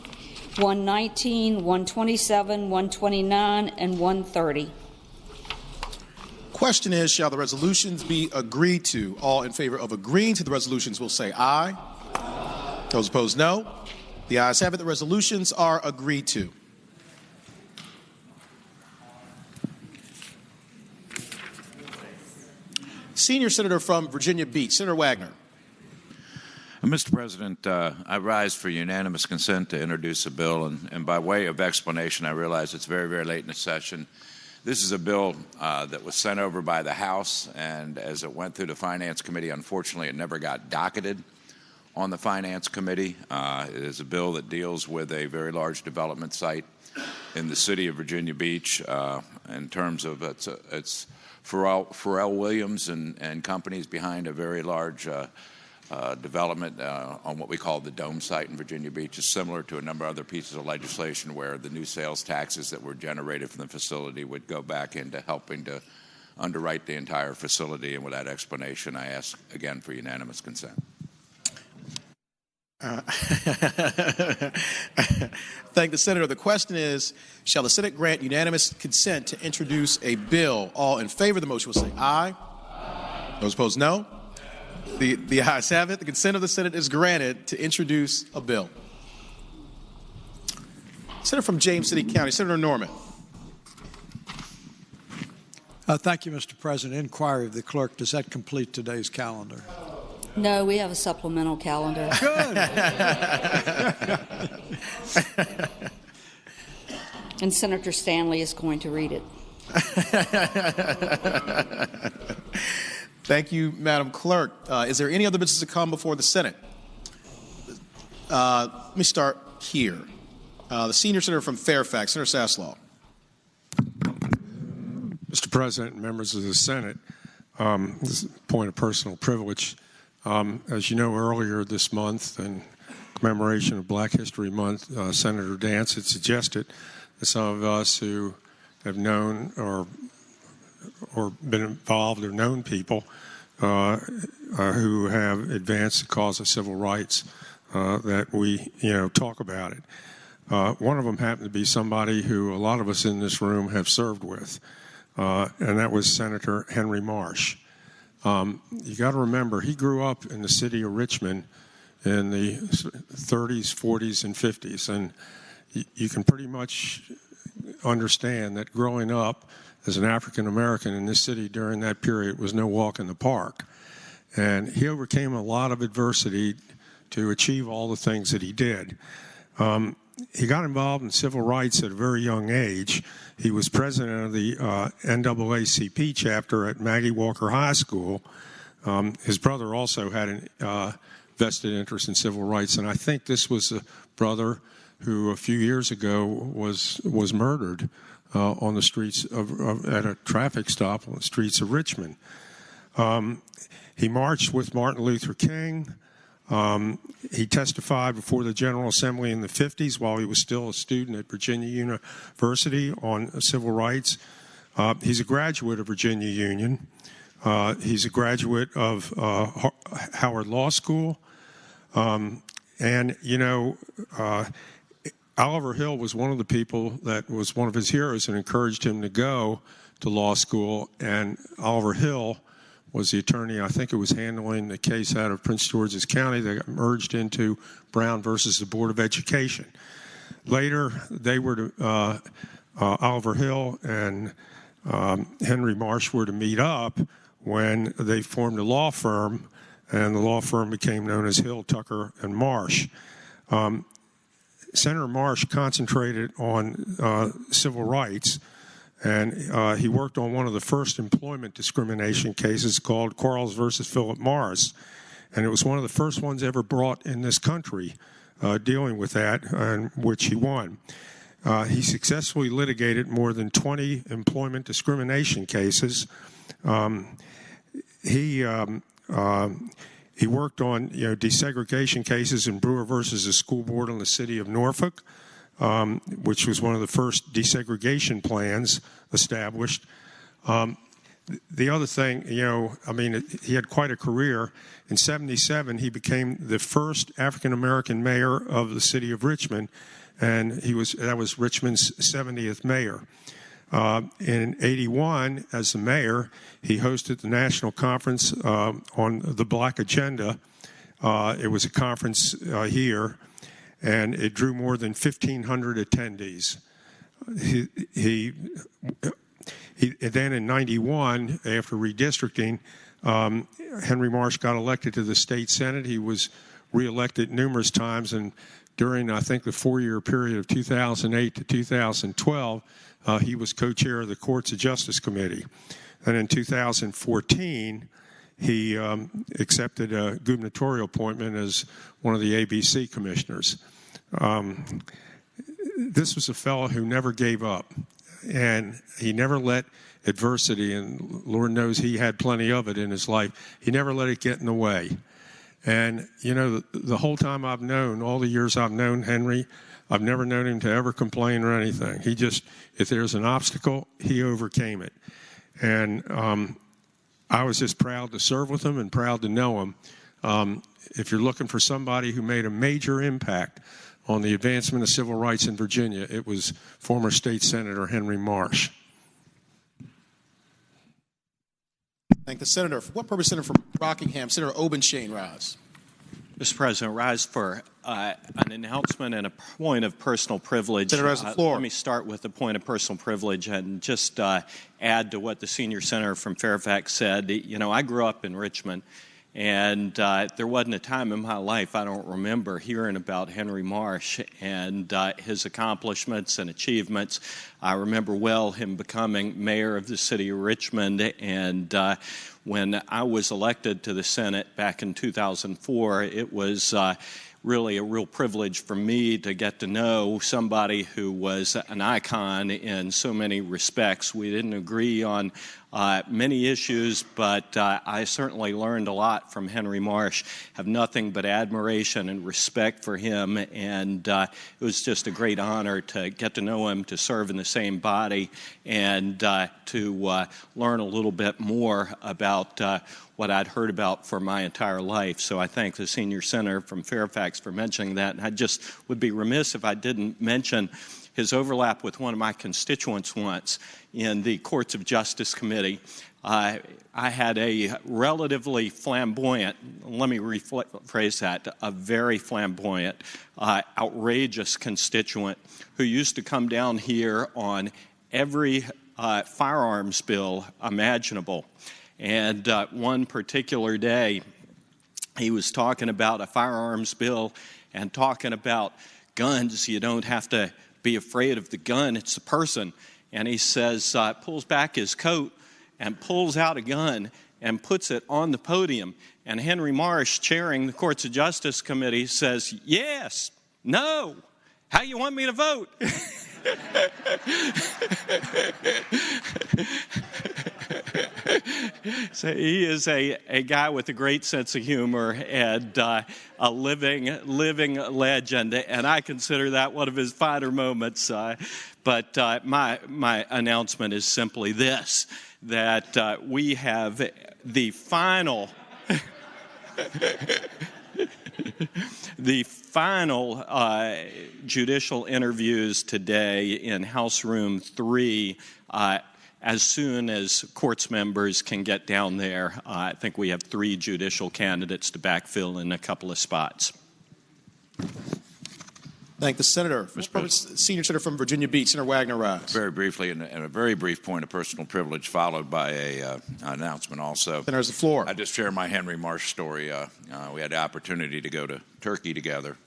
119, 127, 129, and 130. Question is, shall the resolutions be agreed to? All in favor of agreeing to the resolutions will say aye. Those opposed, no. The ayes have it. The resolutions are agreed to. Senior Senator from Virginia Beach, Senator Wagner. Mr. President, I rise for unanimous consent to introduce a bill, and by way of explanation, I realize it's very, very late in the session. This is a bill that was sent over by the House, and as it went through the Finance Committee, unfortunately, it never got docketed. on the Finance Committee. It is a bill that deals with a very large development site in the city of Virginia Beach in terms of it's Pharrell Williams and companies behind a very large development on what we call the Dome site in Virginia Beach. Is similar to a number of other pieces of legislation where the new sales taxes that were generated from the facility would go back into helping to underwrite the entire facility. And with that explanation, I ask again for unanimous consent. Thank the senator. The question is, shall the Senate grant unanimous consent to introduce a bill? All in favor of the motion will say aye. Those opposed, no. The ayes have it. The consent of the Senate is granted to introduce a bill. Senator from James City County, Senator Norman. Thank you, Mr. President. Inquiry of the clerk. Does that complete today's calendar? No, we have a supplemental calendar. Good. And Senator Stanley is going to read it. Thank you, Madam Clerk. Is there any other business to come before the Senate? Let me start here. The senior senator from Fairfax, Senator Saslaw. Mr. President, members of the Senate, this is a point of personal privilege. As you know, earlier this month, in commemoration of Black History Month, Senator Dance had suggested that some of us who have known or been involved or known people who have advanced the cause of civil rights, that we, talk about it. One of them happened to be somebody who a lot of us in this room have served with, and that was Senator Henry Marsh. You got to remember, he grew up in the city of Richmond in the 30s, 40s, and 50s, and you can pretty much understand that growing up as an African American in this city during that period was no walk in the park. And he overcame a lot of adversity to achieve all the things that he did. He got involved in civil rights at a very young age. He was president of the NAACP chapter at Maggie Walker High School. His brother also had a vested interest in civil rights, and I think this was a brother who a few years ago was murdered on the streets at a traffic stop on the streets of Richmond. He marched with Martin Luther King. He testified before the General Assembly in the 50s while he was still a student at Virginia University on civil rights. He's a graduate of Virginia Union. He's a graduate of Howard Law School. Oliver Hill was one of the people that was one of his heroes and encouraged him to go to law school. And Oliver Hill was the attorney, I think it was handling the case out of Prince George's County that got merged into Brown versus the Board of Education. Later, they were to, Oliver Hill and Henry Marsh were to meet up when they formed a law firm, and the law firm became known as Hill, Tucker, and Marsh. Senator Marsh concentrated on civil rights, and he worked on one of the first employment discrimination cases called Quarles versus Philip Morris, and it was one of the first ones ever brought in this country dealing with that, and which he won. He successfully litigated more than 20 employment discrimination cases. He worked on desegregation cases in Brewer versus the school board in the city of Norfolk, which was one of the first desegregation plans established. The other thing, he had quite a career. In '77, he became the first African-American mayor of the city of Richmond, and that was Richmond's 70th mayor. In '81, as the mayor, he hosted the national conference on the Black Agenda. It was a conference here, and it drew more than 1,500 attendees. Then in '91, after redistricting, Henry Marsh got elected to the state senate. He was reelected numerous times, and during, I think, the 4-year period of 2008 to 2012, he was co-chair of the Courts of Justice Committee. And in 2014, he accepted a gubernatorial appointment as one of the ABC commissioners. This was a fellow who never gave up, and he never let adversity, and Lord knows he had plenty of it in his life, he never let it get in the way. And, you know, the whole time I've known, all the years I've known Henry, I've never known him to ever complain or anything. He just, if there's an obstacle, he overcame it. And I was just proud to serve with him and proud to know him. If you're looking for somebody who made a major impact on the advancement of civil rights in Virginia, it was former State Senator Henry Marsh. Thank the senator. For what purpose, Senator from Rockingham? Senator Obenshain rise. Mr. President, rise for an announcement and a point of personal privilege. Senator has the floor. Let me start with a point of personal privilege and just add to what the senior senator from Fairfax said. You know, I grew up in Richmond, and there wasn't a time in my life I don't remember hearing about Henry Marsh and his accomplishments and achievements. I remember well him becoming mayor of the city of Richmond, and when I was elected to the Senate back in 2004, it was really a real privilege for me to get to know somebody who was an icon in so many respects. We didn't agree on many issues, but I certainly learned a lot from Henry Marsh. Have nothing but admiration and respect for him, and it was just a great honor to get to know him, to serve in the same body, and to learn a little bit more about what I'd heard about for my entire life. So I thank the senior senator from Fairfax for mentioning that. And I just would be remiss if I didn't mention his overlap with one of my constituents once in the Courts of Justice Committee. I had a relatively flamboyant, let me rephrase that, a very flamboyant, outrageous constituent who used to come down here on every firearms bill imaginable. And one particular day, he was talking about a firearms bill and talking about guns. You don't have to be afraid of the gun, it's the person. And he says, pulls back his coat and pulls out a gun and puts it on the podium. And Henry Marsh, chairing the Courts of Justice Committee, says, yes, no, how you want me to vote? So he is a guy with a great sense of humor and a living legend, and I consider that one of his finer moments. But my announcement is simply this, that we have the final judicial interviews today in House Room 3 as soon as courts members can get down there. I think we have 3 judicial candidates to backfill in a couple of spots. Thank the senator. Senior senator from Virginia Beach, Senator Wagner rise. Very briefly, and a very brief point of personal privilege, followed by an announcement also. Senator has the floor. I just share my Henry Marsh story. We had the opportunity to go to Turkey together,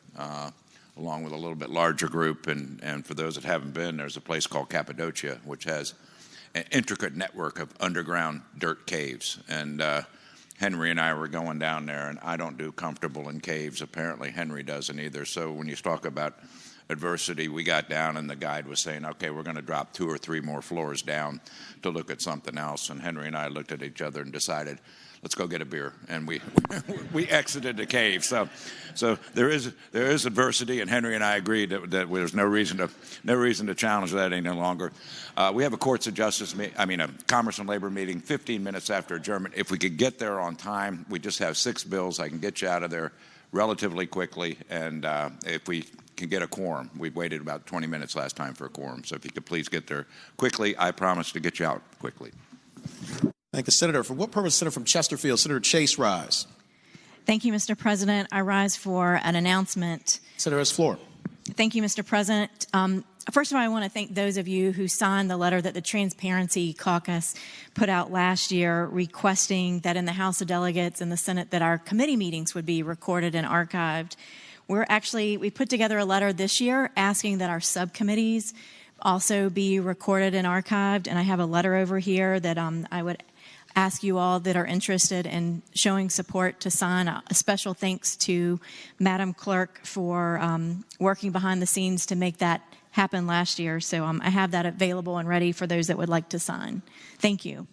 along with a little bit larger group. And for those that haven't been, there's a place called Cappadocia, which has an intricate network of underground dirt caves. And Henry and I were going down there, and I don't do comfortable in caves. Apparently, Henry doesn't either. So when you talk about adversity, we got down, and the guide was saying, okay, we're going to drop 2 or 3 more floors down to look at something else. And Henry and I looked at each other and decided, let's go get a beer. And we exited the cave. So there is adversity, and Henry and I agreed that there's no reason to challenge that any longer. We have a Courts of Justice, a Commerce and Labor meeting 15 minutes after adjournment. If we could get there on time, we just have 6 bills. I can get you out of there relatively quickly, and if we can get a quorum. We waited about 20 minutes last time for a quorum. So if you could please get there quickly, I promise to get you out quickly. Thank the senator. For what purpose, Senator from Chesterfield, Senator Chase rise. Thank you, Mr. President. I rise for an announcement. Senator has the floor. Thank you, Mr. President. First of all, I want to thank those of you who signed the letter that the Transparency Caucus put out last year requesting that in the House of Delegates and the Senate that our committee meetings would be recorded and archived. We put together a letter this year asking that our subcommittees also be recorded and archived, and I have a letter over here that I would ask you all that are interested in showing support to sign. A special thanks to Madam Clerk for working behind the scenes to make that happen last year. So I have that available and ready for those that would like to sign. Thank you.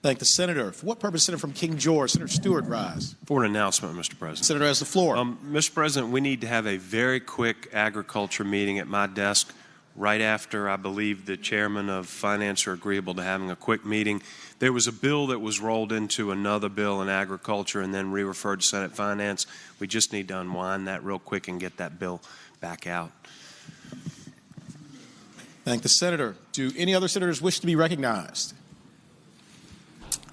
Thank the Senator. For what purpose, Senator from King George? Senator Stewart, rise. For an announcement, Mr. President. Senator has the floor. Mr. President, we need to have a very quick agriculture meeting at my desk right after I believe the chairman of finance are agreeable to having a quick meeting. There was a bill that was rolled into another bill in agriculture and then re-referred to Senate Finance. We just need to unwind that real quick and get that bill back out. Thank the Senator. Do any other senators wish to be recognized?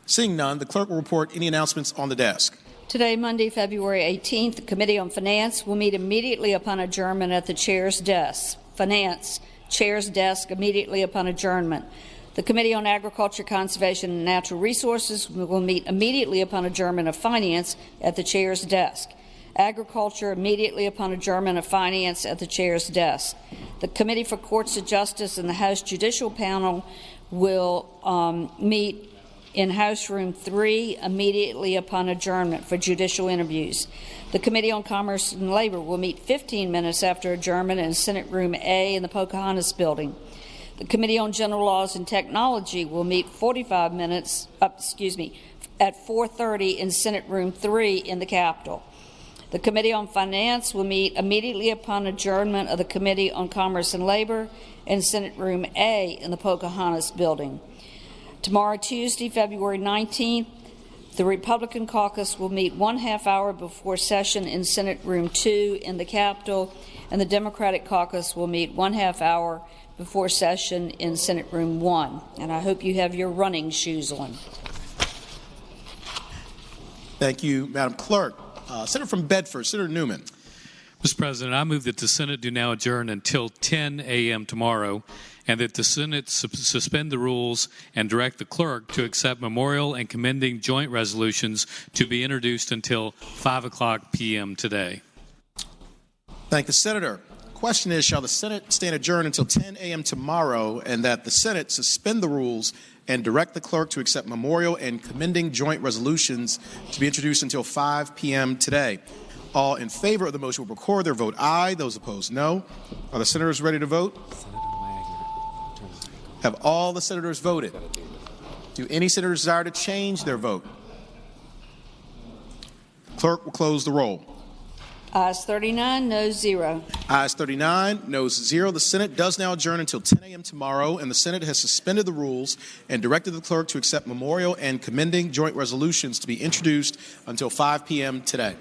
Seeing none, the clerk will report any announcements on the desk. Today, Monday, February 18th, the Committee on Finance will meet immediately upon adjournment at the chair's desk. Finance, chair's desk immediately upon adjournment. The Committee on Agriculture, Conservation, and Natural Resources will meet immediately upon adjournment of Finance at the chair's desk. Agriculture immediately upon adjournment of Finance at the chair's desk. The Committee for Courts of Justice and the House Judicial Panel will meet in House Room 3 immediately upon adjournment for judicial interviews. The Committee on Commerce and Labor will meet 15 minutes after adjournment in Senate Room A in the Pocahontas Building. The Committee on General Laws and Technology will meet 45 minutes, at 4:30 in Senate Room 3 in the Capitol. The Committee on Finance will meet immediately upon adjournment of the Committee on Commerce and Labor in Senate Room A in the Pocahontas Building. Tomorrow, Tuesday, February 19th, the Republican caucus will meet 1/2 hour before session in Senate Room 2 in the Capitol, and the Democratic caucus will meet 1/2 hour before session in Senate Room 1. And I hope you have your running shoes on. Thank you, Madam Clerk. Senator from Bedford, Senator Newman. Mr. President, I move that the Senate do now adjourn until 10 a.m. tomorrow, and that the Senate suspend the rules and direct the clerk to accept memorial and commending joint resolutions to be introduced until 5 o'clock p.m. today. Thank the Senator. The question is, shall the Senate stand adjourned until 10 a.m. tomorrow, and that the Senate suspend the rules and direct the clerk to accept memorial and commending joint resolutions to be introduced until 5 p.m. today? All in favor of the motion will record their vote aye. Those opposed, no. Are the senators ready to vote? Have all the senators voted? Do any senators desire to change their vote? Clerk will close the roll. Ayes 39, noes 0. Ayes 39, noes 0. The Senate does now adjourn until 10 a.m. tomorrow, and the Senate has suspended the rules and directed the clerk to accept memorial and commending joint resolutions to be introduced until 5 p.m. today.